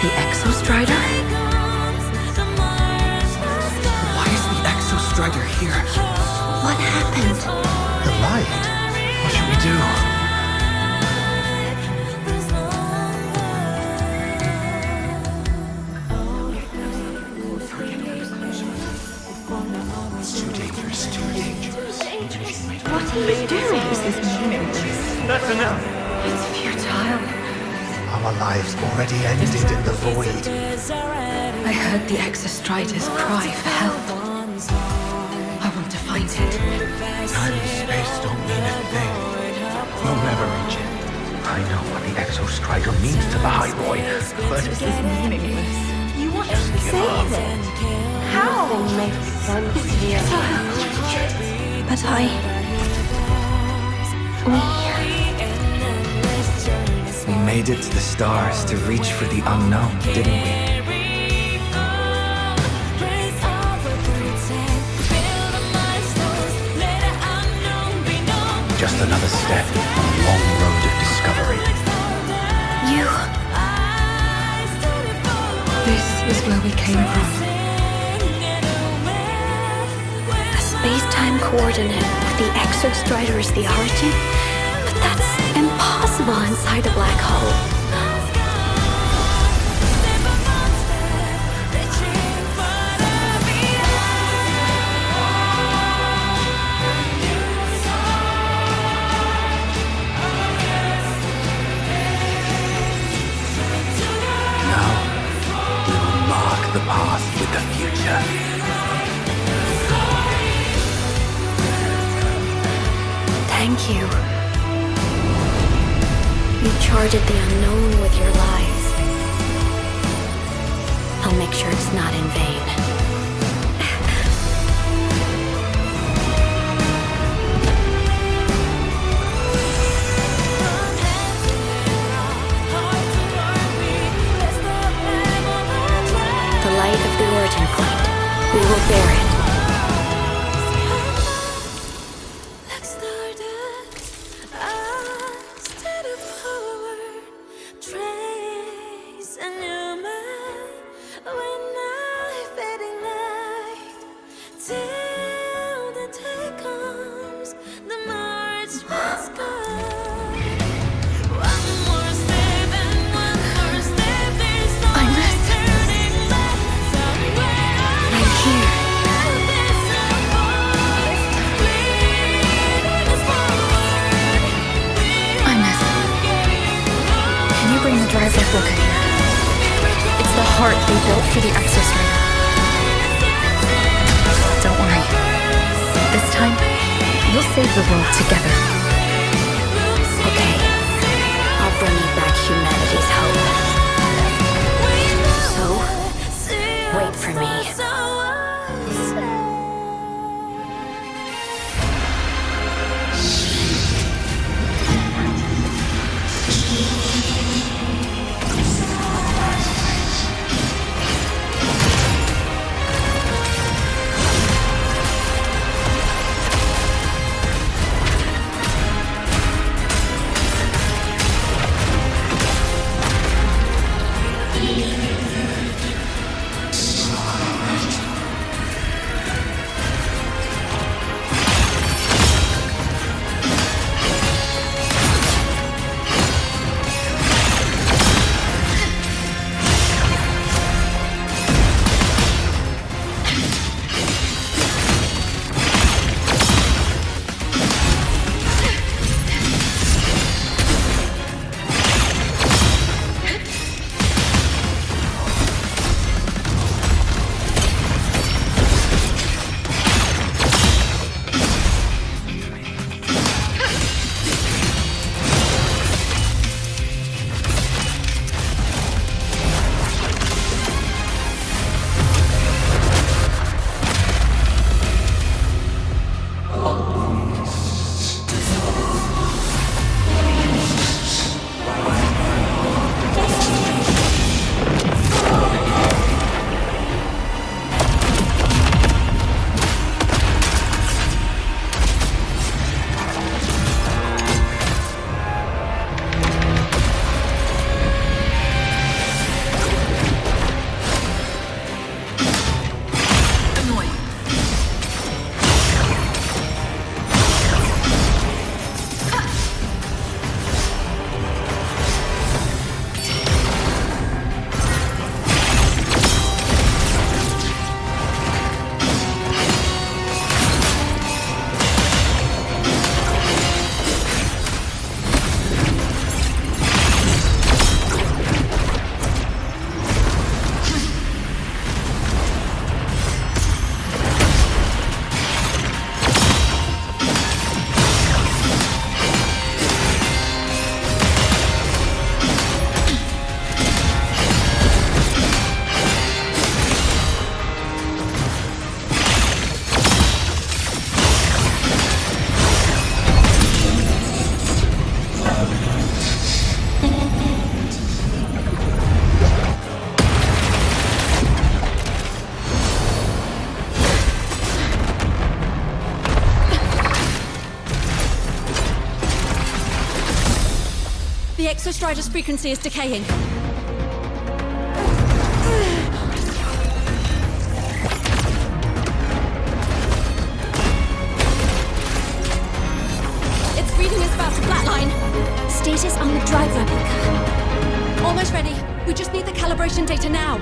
The Exostrider? Why is the Exostrider here? What happened? The light. What should we do? What are you doing? This is meaningless. That's enough. It's futile. Our lives already ended in the void. I heard the Exostrider's cry for help. I want to find it. Time and space don't mean a thing. We'll never reach it. I know what the Exostrider means to the High Boy, but This is meaningless. You want to give save up. it? How? It's futile. But we made it to the stars to reach for the unknown, didn't we? Just another step on a long road of discovery. you... This is where we came from. A space-time coordinate with the Exostrider as the origin? But that's impossible inside a black hole. The path with the future. Thank you. You charted the unknown with your lives. I'll make sure it's not in vain. Puritan claimed. We will bear it. Drive replica here. It's the heart they built for the Exostrider. Don't worry. This time, we'll save the world together. Okay. I'll bring you back humanity's hope. So, wait for me. The Exostrider's frequency is decaying. Its reading is about to flatline. Status on the drive replica. Almost ready. We just need the calibration data now.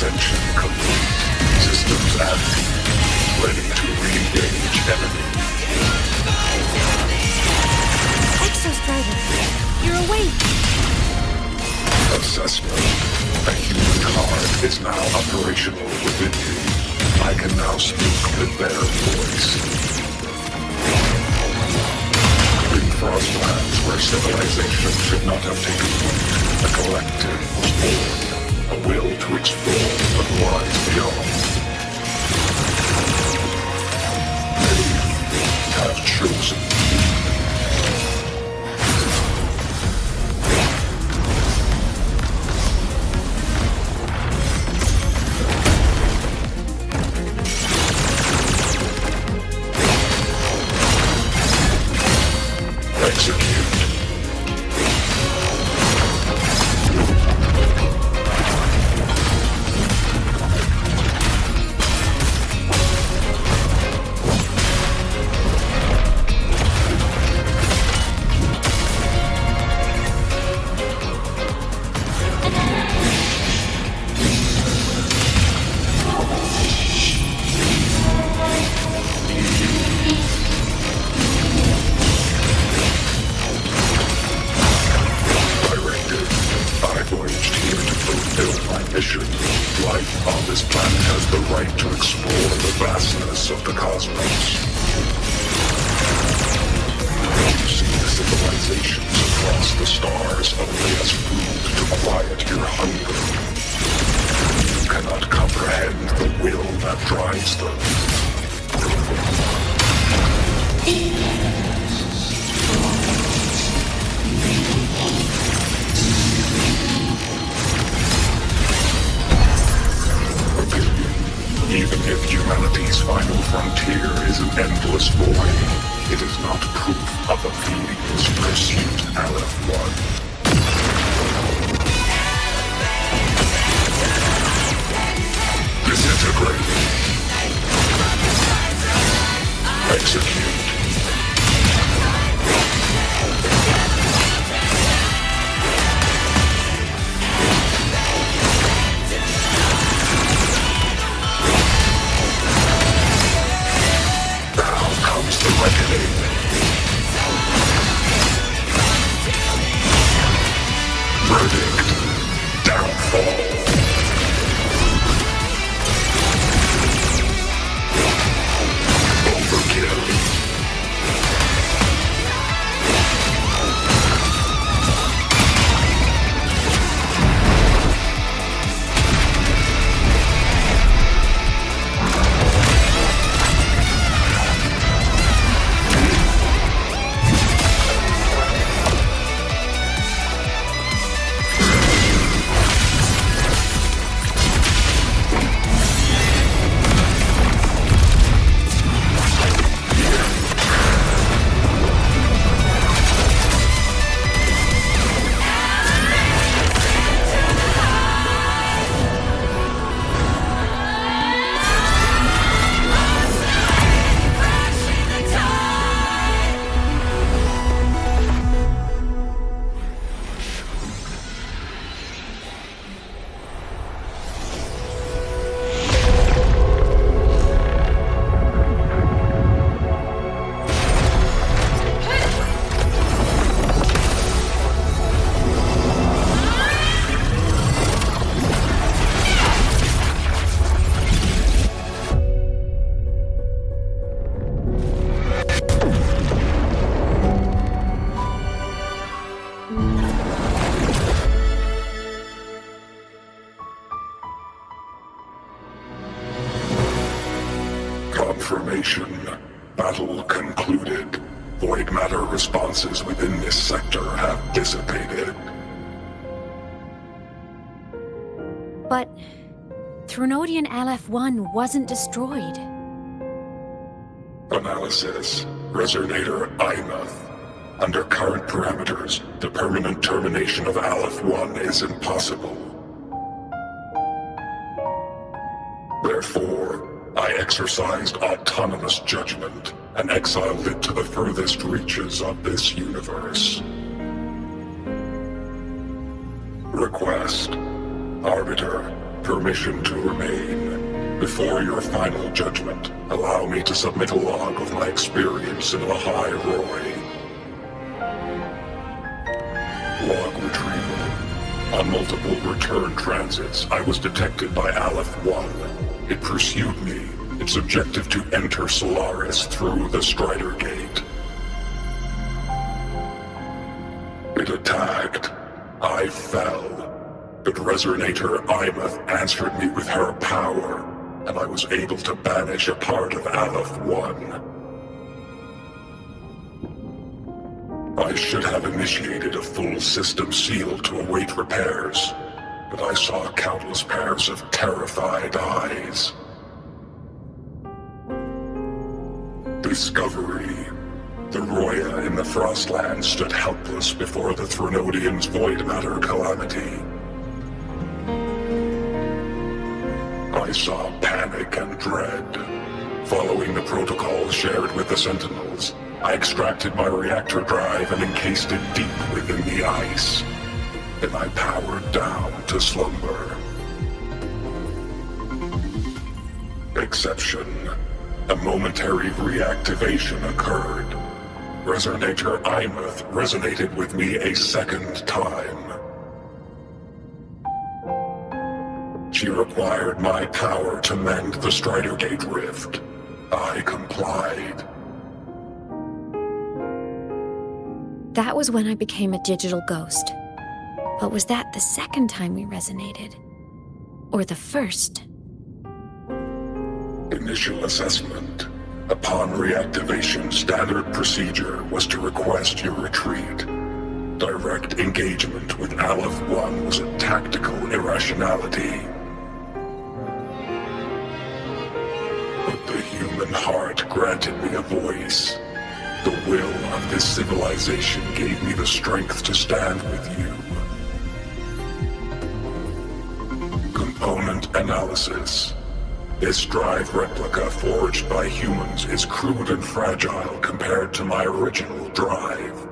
Ascension complete. Systems active. Ready to re-engage enemy. Exostrider, you're awake. Assessment. A human card is now operational within you. I can now speak with their voice. In Frostlands, where civilization should not have taken root, a collective was born. A will to explore what lies beyond. They have chosen. Even if humanity's final frontier is an endless void, it is not proof of a feeling's pursuit, Aleph-1. Disintegrate. Execute. The reckoning. Verdict. Downfall. Overkill. Confirmation. Battle concluded. Void matter responses within this sector have dissipated. But Threnodian Aleph-1 wasn't destroyed. Analysis. Resonator Imath. Under current parameters, the permanent termination of Aleph-1 is impossible. Therefore, I exercised autonomous judgment and exiled it to the furthest reaches of this universe. Request. Arbiter, Permission to remain. Before your final judgment, allow me to submit a log of my experience in Lahai Roy. Log retrieval. On multiple return transits, I was detected by Aleph 1. It pursued me, its objective to enter Solaris through the Strider Gate. It attacked. I fell. But Resonator Imeth answered me with her power, and I was able to banish a part of Aleph 1. I should have initiated a full system seal to await repairs, but I saw countless pairs of terrified eyes. Discovery. The Roya in the Frostland stood helpless before the Threnodians' void matter calamity. I saw panic and dread. Following the protocols shared with the Sentinels, I extracted my reactor drive and encased it deep within the ice. Then I powered down to slumber. Exception. A momentary reactivation occurred. Resonator Imeth resonated with me a second time. She required my power to mend the Strider Gate rift. I complied. That was when I became a digital ghost. But was that the second time we resonated? Or the first? Initial assessment. Upon reactivation, standard procedure was to request your retreat. Direct engagement with Aleph 1 was a tactical irrationality. But the human heart granted me a voice. The will of this civilization gave me the strength to stand with you. Component analysis. This drive replica forged by humans is crude and fragile compared to my original drive.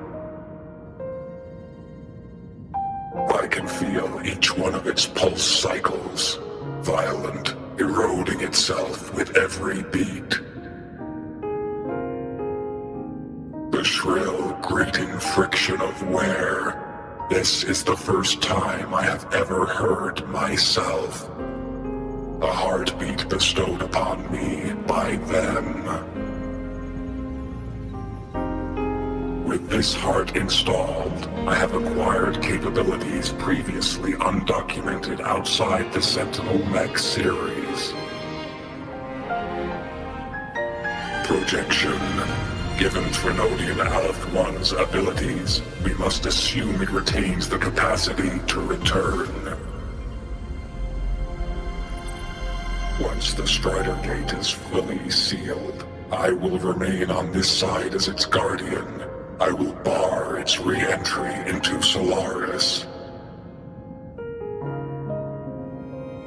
I can feel each one of its pulse cycles, violent, eroding itself with every beat. The shrill, grating friction of wear. This is the first time I have ever heard myself. A heartbeat bestowed upon me by them. With this heart installed, I have acquired capabilities previously undocumented outside the Sentinel Mech series. Projection. Given Threnodian Aleph 1's abilities, we must assume it retains the capacity to return. Once the Strider Gate is fully sealed, I will remain on this side as its guardian. I will bar its re-entry into Solaris.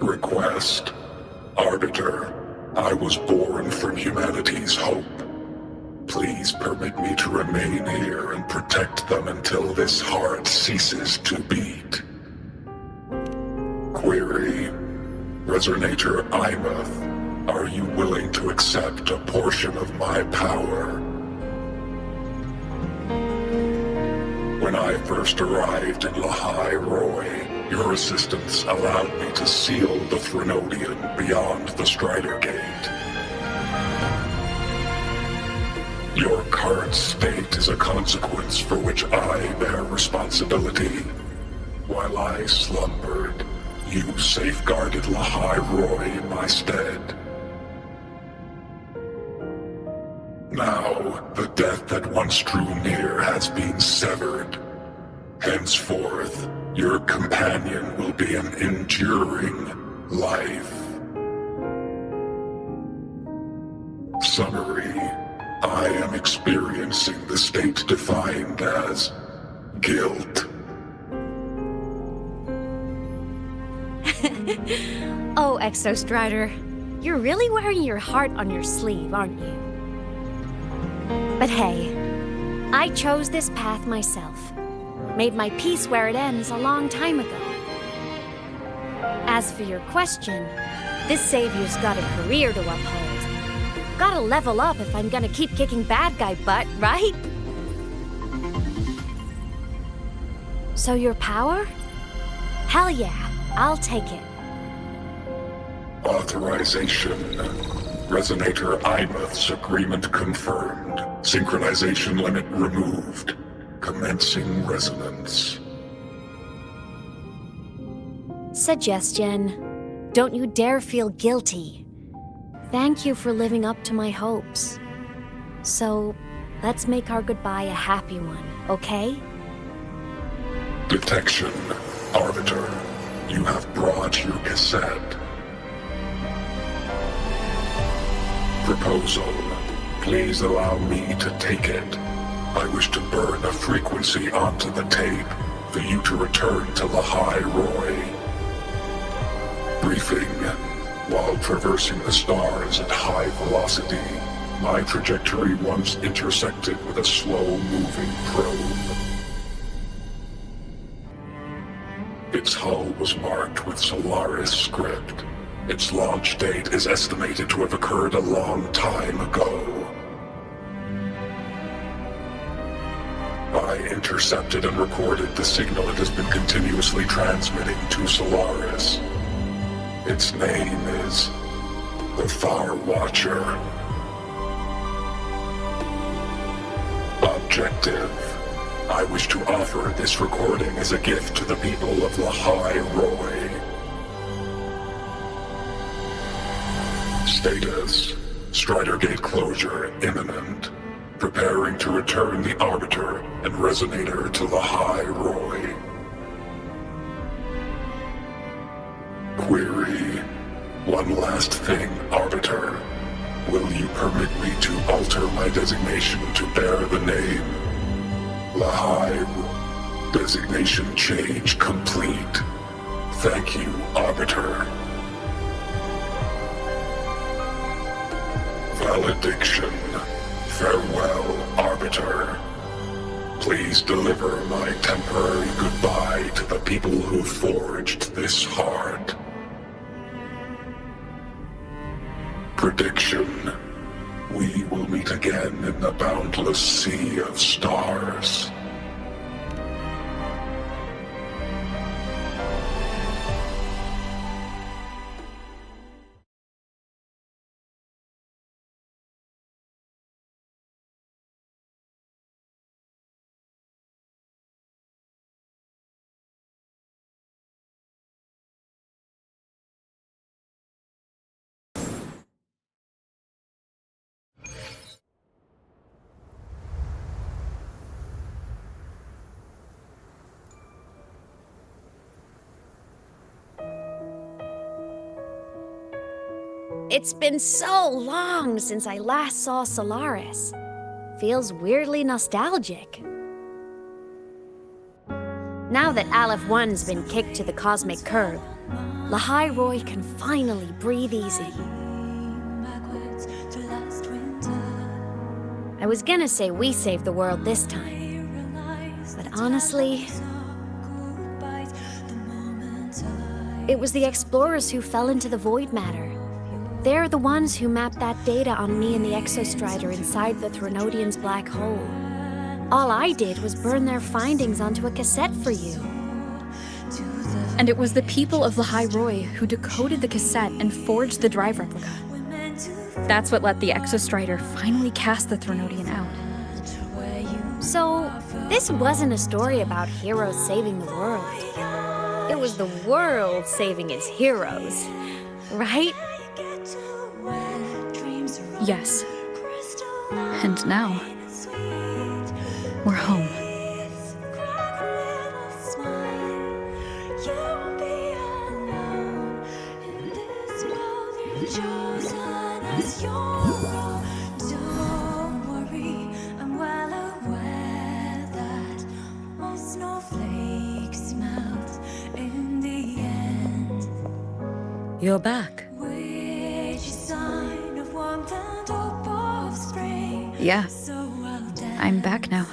Request. Arbiter, I was born from humanity's hope. Please permit me to remain here and protect them until this heart ceases to beat. Query. Resonator Imeth, are you willing to accept a portion of my power? When I first arrived in Lahai Roy, your assistance allowed me to seal the Threnodian beyond the Strider Gate. Your current state is a consequence for which I bear responsibility. While I slumbered, you safeguarded Lahai Roy in my stead. Now, the death that once drew near has been severed. Henceforth, your companion will be an enduring life. Summary. I am experiencing the state defined as guilt. Oh, Exostrider, you're really wearing your heart on your sleeve, aren't you? But hey, I chose this path myself. Made my peace where it ends a long time ago. As for your question, this savior's got a career to uphold. Gotta level up if I'm gonna keep kicking bad guy butt, right? So your power? Hell yeah, I'll take it. Authorization. Resonator Imouth's agreement confirmed. Synchronization limit removed. Commencing resonance. Suggestion. Don't you dare feel guilty. Thank you for living up to my hopes. So, let's make our goodbye a happy one, okay? Detection. Arbiter, you have brought your cassette. Proposal. Please allow me to take it. I wish to burn a frequency onto the tape for you to return to Lahai Roy. Briefing. While traversing the stars at high velocity, my trajectory once intersected with a slow-moving probe. Its hull was marked with Solaris script. Its launch date is estimated to have occurred a long time ago. I intercepted and recorded the signal it has been continuously transmitting to Solaris. Its name is the Far Watcher. Objective. I wish to offer this recording as a gift to the people of Lahai Roy. Status. Strider Gate closure imminent. Preparing to return the Arbiter and Resonator to Lahai Roy. Query. One last thing, Arbiter. Will you permit me to alter my designation to bear the name Lahai? Designation change complete. Thank you, Arbiter. Valediction. Farewell, Arbiter. Please deliver my temporary goodbye to the people who forged this heart. Prediction. We will meet again in the boundless sea of stars. It's been so long since I last saw Solaris. Feels weirdly nostalgic. Now that Aleph 1's been kicked to the cosmic curb, Lahai Roy can finally breathe easy. I was gonna say we saved the world this time, but honestly, it was the explorers who fell into the void matter. They're the ones who mapped that data on me and the Exostrider inside the Threnodian's black hole. All I did was burn their findings onto a cassette for you. And it was the people of Lahai Roy who decoded the cassette and forged the drive replica. That's what let the Exostrider finally cast the Threnodian out. So, this wasn't a story about heroes saving the world. It was the world saving its heroes, right? Yes. And now, we're home. You're back. Yeah. I'm back now.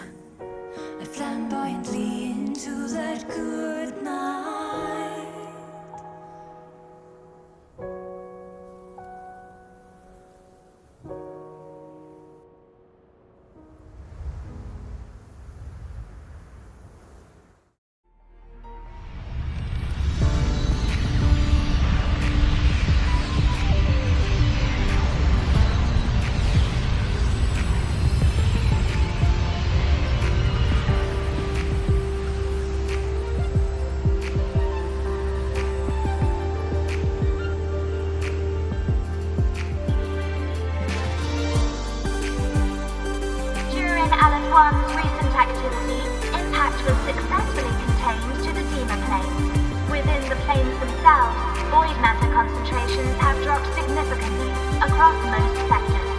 the planes themselves, void matter concentrations have dropped significantly across most sectors.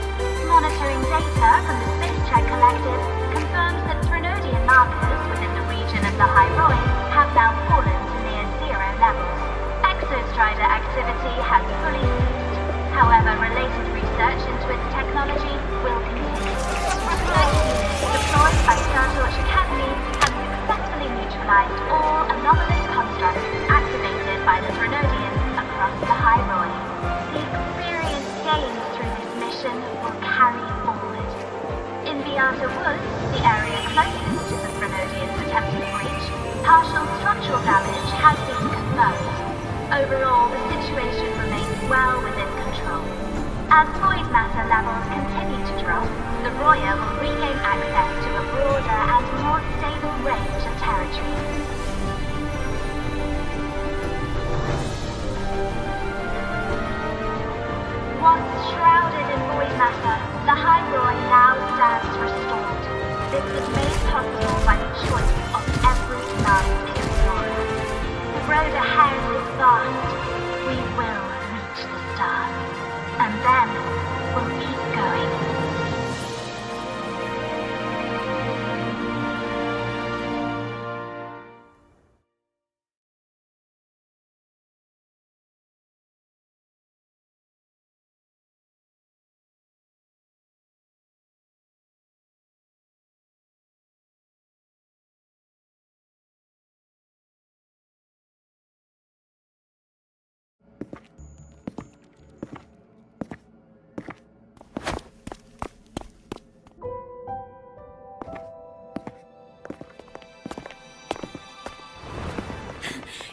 Monitoring data from the Space Trek Collective confirms that Threnodian markers within the region of the Hyroi have now fallen to near zero levels. Exostrider activity has fully ceased. However, related research into its technology will continue. Research units deployed by Starlights Academy have successfully neutralized all anomalous constructs activated by the Threnodians across the Hyroi. The experience gained through this mission will carry forward. In Beata Woods, the area closest to the Threnodians' attempted breach, partial structural damage has been confirmed. Overall, the situation remains well within control. As void matter levels continue to drop, the Roya will regain access to a broader and more stable range of territory. Once shrouded in void matter, the Hyroi now stands restored. This was made possible by the choice of every last explorer. The road ahead is vast. We will reach the stars. And then we'll keep going.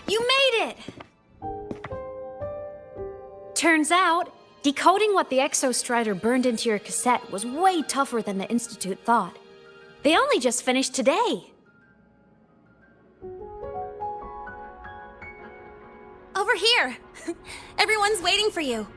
You made it! Turns out, decoding what the Exostrider burned into your cassette was way tougher than the Institute thought. They only just finished today. Over here! Everyone's waiting for you.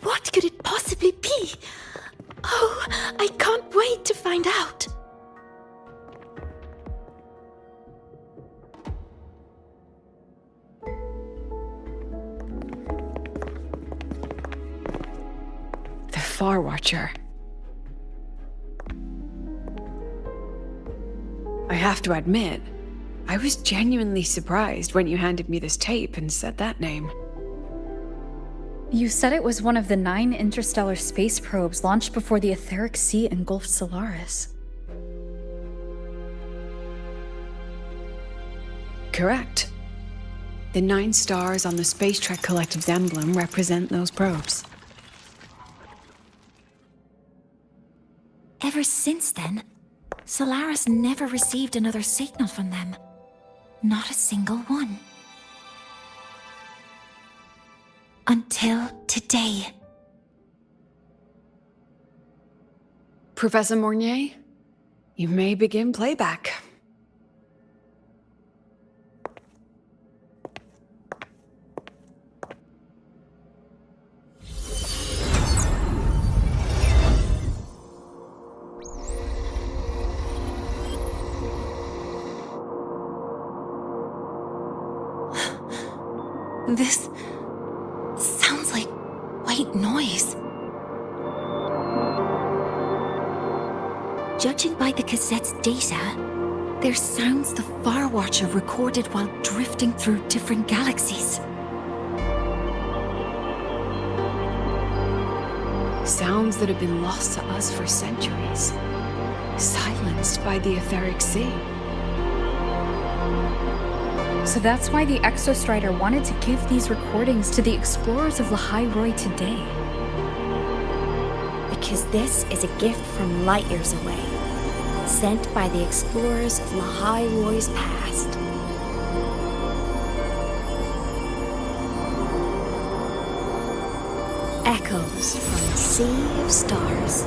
What could it possibly be? Oh, I can't wait to find out. The Far Watcher. I have to admit, I was genuinely surprised when you handed me this tape and said that name. You said it was one of the 9 interstellar space probes launched before the etheric sea engulfed Solaris. Correct. The 9 stars on the Space Trek Collective's emblem represent those probes. Ever since then, Solaris never received another signal from them. Not a single one. Until today. Professor Mornier, you may begin playback. This sounds like white noise. Judging by the cassette's data, they're sounds the Far Watcher recorded while drifting through different galaxies. Sounds that have been lost to us for centuries. Silenced by the etheric sea. So that's why the Exostrider wanted to give these recordings to the explorers of Hyroi today. Because this is a gift from light years away, sent by the explorers of Hyroi's past. Echoes from a sea of stars.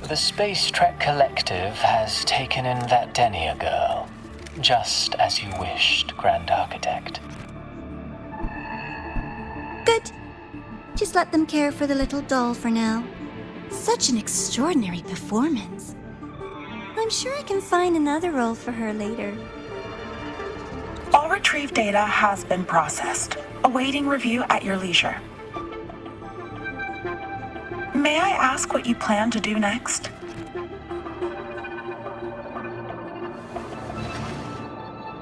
The Space Trek Collective has taken in that Denia girl, just as you wished, Grand Architect. Good. Just let them care for the little doll for now. Such an extraordinary performance. I'm sure I can find another role for her later. All retrieved data has been processed, awaiting review at your leisure. May I ask what you plan to do next?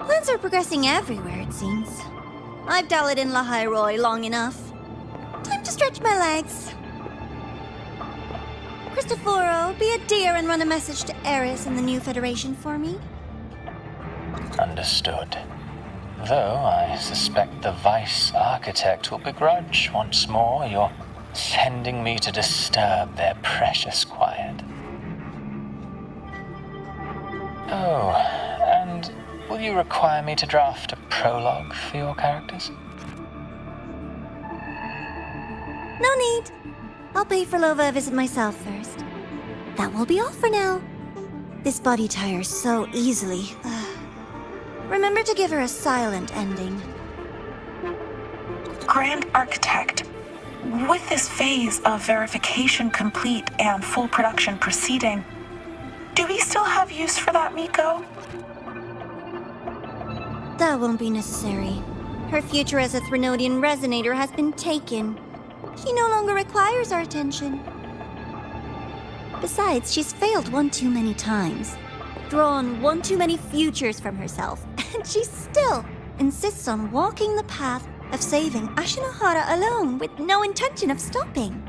Plans are progressing everywhere, it seems. I've dallied in Lahairoi long enough. Time to stretch my legs. Cristoforo, be a dear and run a message to Eris and the new Federation for me. Understood. Though I suspect the Vice Architect will begrudge once more your sending me to disturb their precious quiet. Oh, and will you require me to draft a prologue for your characters? No need. I'll pay for Lova a visit myself first. That will be all for now. This body tires so easily. Remember to give her a silent ending. Grand Architect, with this phase of verification complete and full production proceeding, do we still have use for that Miko? That won't be necessary. Her future as a Threnodian resonator has been taken. She no longer requires our attention. Besides, she's failed one too many times, drawn one too many futures from herself, and she still insists on walking the path of saving Ashinohara alone with no intention of stopping.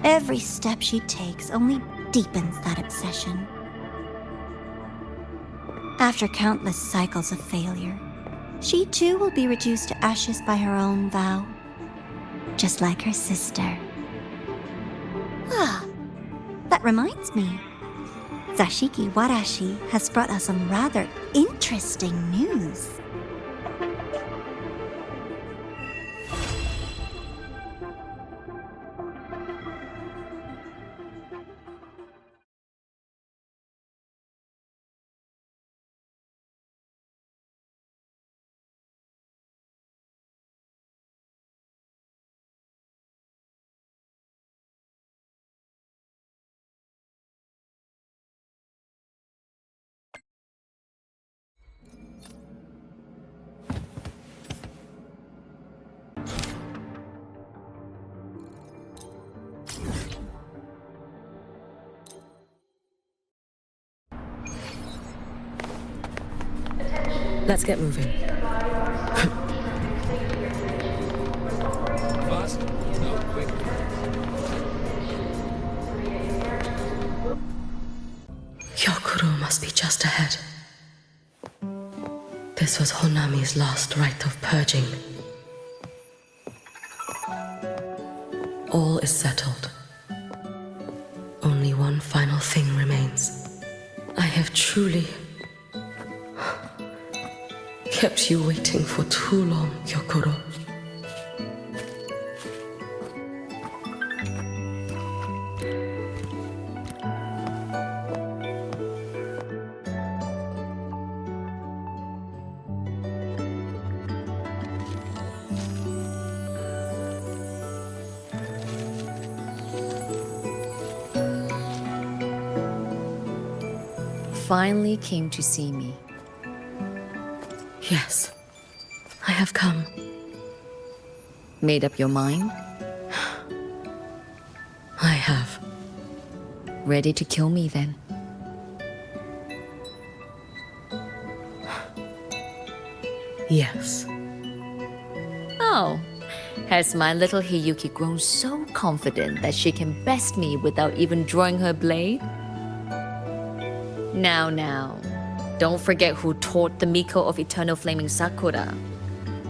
Every step she takes only deepens that obsession. After countless cycles of failure, she too will be reduced to ashes by her own vow, just like her sister. That reminds me. Zashiki Warashi has brought us some rather interesting news. Let's get moving. Fast? No, quick. Hyokuro must be just ahead. This was Honami's last rite of purging. All is settled. Only one final thing remains. I have truly kept you waiting for too long, Hyokuro. Finally came to see me. Yes, I have come. Made up your mind? I have. Ready to kill me then? Yes. Oh, has my little Hiyuki grown so confident that she can best me without even drawing her blade? Now, don't forget who taught the Miko of Eternal Flaming Sakura.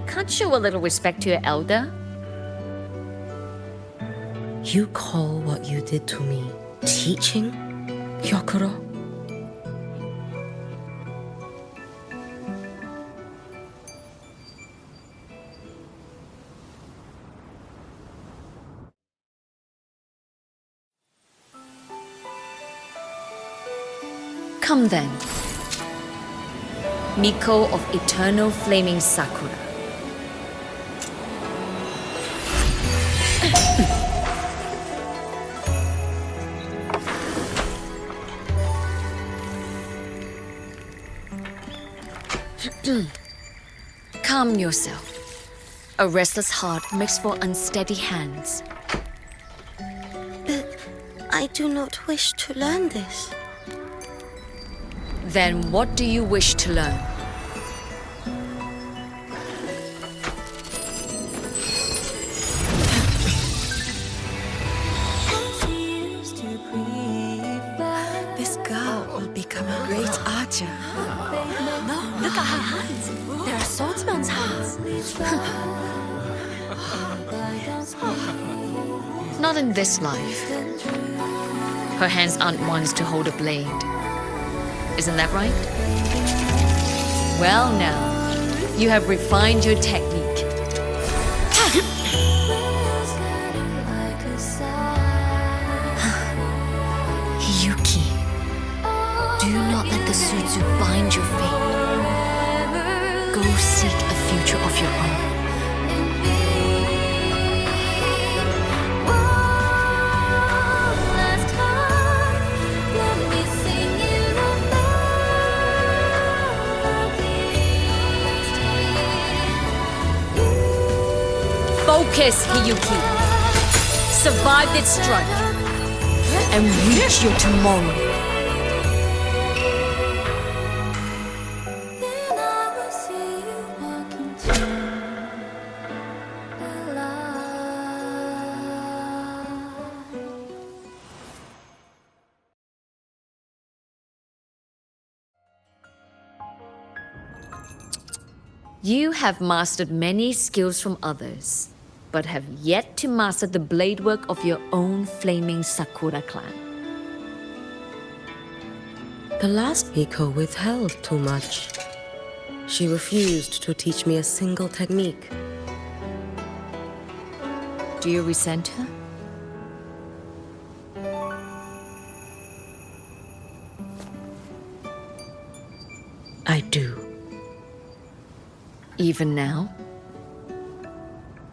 Can't show a little respect to your elder? You call what you did to me teaching, Hyokuro? Come then. Miko of Eternal Flaming Sakura. Calm yourself. A restless heart makes for unsteady hands. But I do not wish to learn this. Then what do you wish to learn? This girl will become a great archer. No, look at her hands. There are swordsman's hands. Not in this life. Her hands aren't ones to hold a blade. Isn't that right? Well now, you have refined your technique. Hiyuki, do not let the Sutsu bind your fate. Go seek a future of your own. Focus, Hiyuki. Survive this strike and reach your tomorrow. You have mastered many skills from others, but have yet to master the blade work of your own flaming Sakura clan. The last Miko withheld too much. She refused to teach me a single technique. Do you resent her? I do. Even now?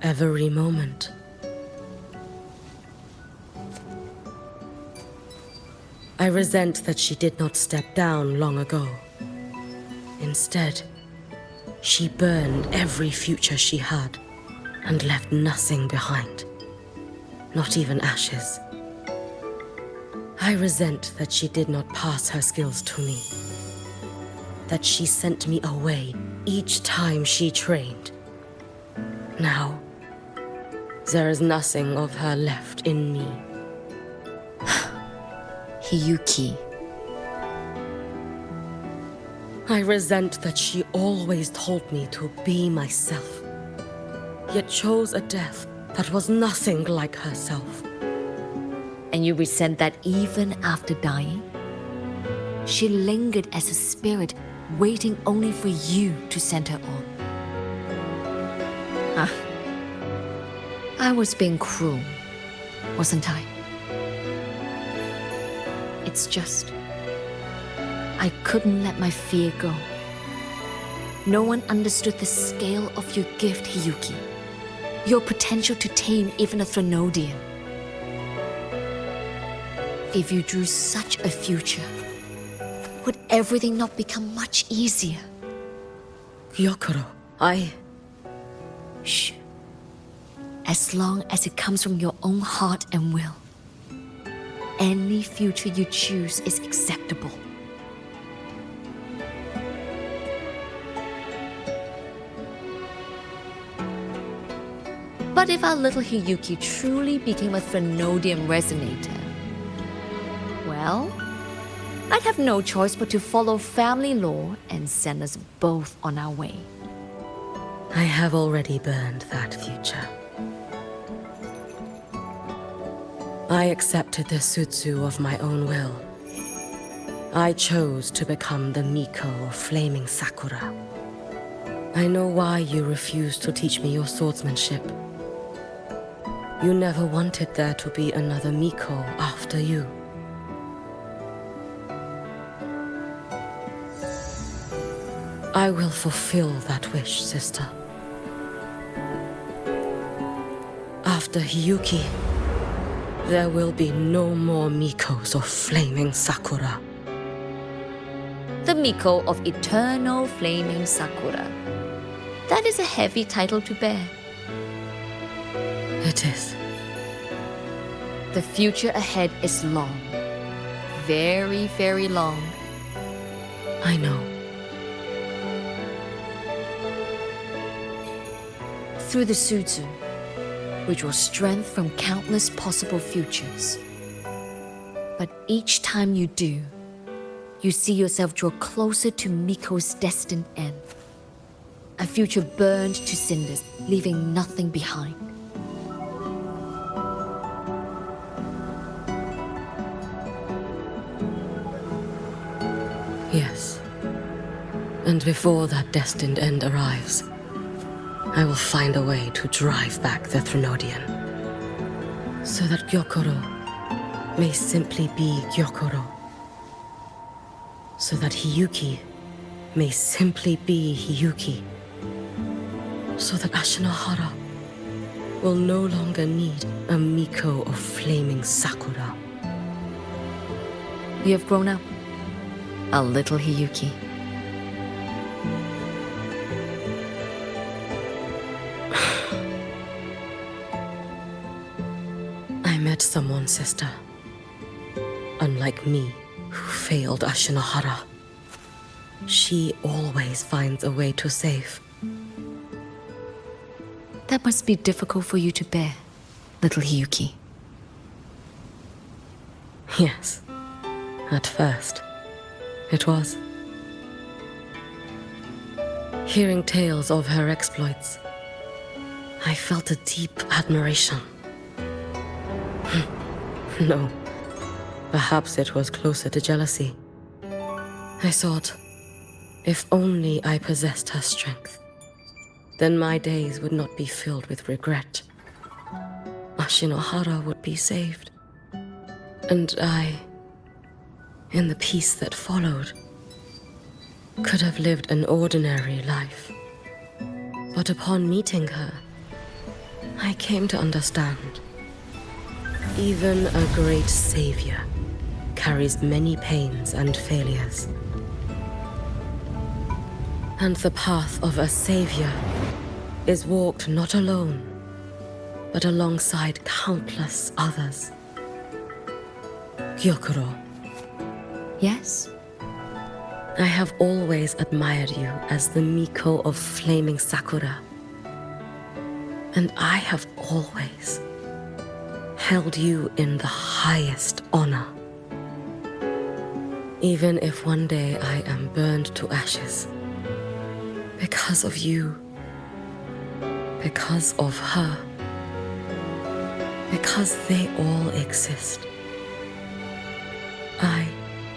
Every moment. I resent that she did not step down long ago. Instead, she burned every future she had and left nothing behind. Not even ashes. I resent that she did not pass her skills to me. That she sent me away each time she trained. Now, there is nothing of her left in me. Hiyuki. I resent that she always told me to be myself, yet chose a death that was nothing like herself. And you resent that even after dying? She lingered as a spirit, waiting only for you to send her on. I was being cruel, wasn't I? It's just, I couldn't let my fear go. No one understood the scale of your gift, Hiyuki. Your potential to tame even a Threnodian. If you drew such a future, would everything not become much easier? Hyokuro, Shh. As long as it comes from your own heart and will. any future you choose is acceptable. But if our little Hiyuki truly became a Threnodium resonator, well, I'd have no choice but to follow family law and send us both on our way. I have already burned that future. I accepted the Sutsu of my own will. I chose to become the Miko of Flaming Sakura. I know why you refused to teach me your swordsmanship. You never wanted there to be another Miko after you. I will fulfill that wish, sister. After Hiyuki, there will be no more Mikos of Flaming Sakura. The Miko of Eternal Flaming Sakura. That is a heavy title to bear. It is. The future ahead is long. Very, very long. I know. Through the Sutsu, we draw strength from countless possible futures. But each time you do, you see yourself draw closer to Miko's destined end. A future burned to cinders, leaving nothing behind. Yes. And before that destined end arrives, I will find a way to drive back the Threnodian, so that Gyokoro may simply be Gyokoro, so that Hiyuki may simply be Hiyuki, so that Ashinohara will no longer need a Miko of Flaming Sakura. We have grown up, a little Hiyuki. I met someone, sister. Unlike me, who failed Ashinohara. She always finds a way to save. That must be difficult for you to bear, little Hiyuki. Yes. At first, it was. Hearing tales of her exploits, I felt a deep admiration. No, perhaps it was closer to jealousy. I thought, if only I possessed her strength, then my days would not be filled with regret. Ashinohara would be saved. And I, in the peace that followed, could have lived an ordinary life. But upon meeting her, I came to understand. Even a great savior carries many pains and failures. And the path of a savior is walked not alone, but alongside countless others. Gyokoro. Yes? I have always admired you as the Miko of Flaming Sakura. And I have always held you in the highest honor. Even if one day I am burned to ashes, because of you, because of her, because they all exist, I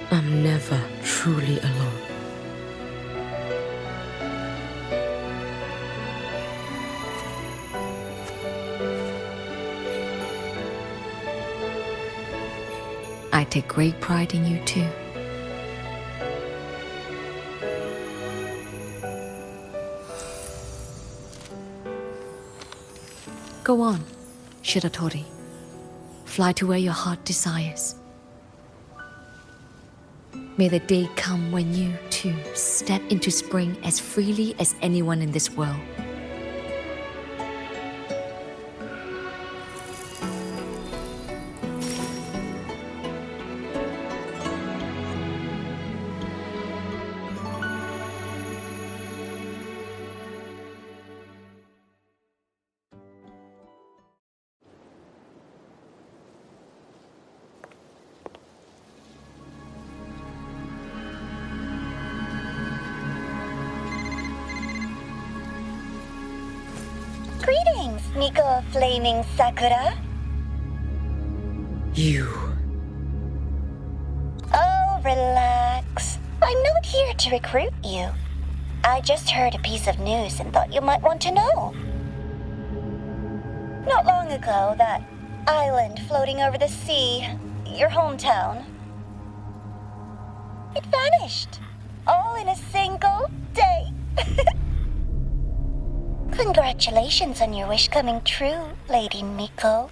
am never truly alone. I take great pride in you too. Go on, Shiratori. Fly to where your heart desires. May the day come when you, too, step into spring as freely as anyone in this world. Miko of Flaming Sakura? You. Oh, relax. I'm not here to recruit you. I just heard a piece of news and thought you might want to know. Not long ago, that island floating over the sea, your hometown, it vanished. All in a single day. Congratulations on your wish coming true, Lady Miko.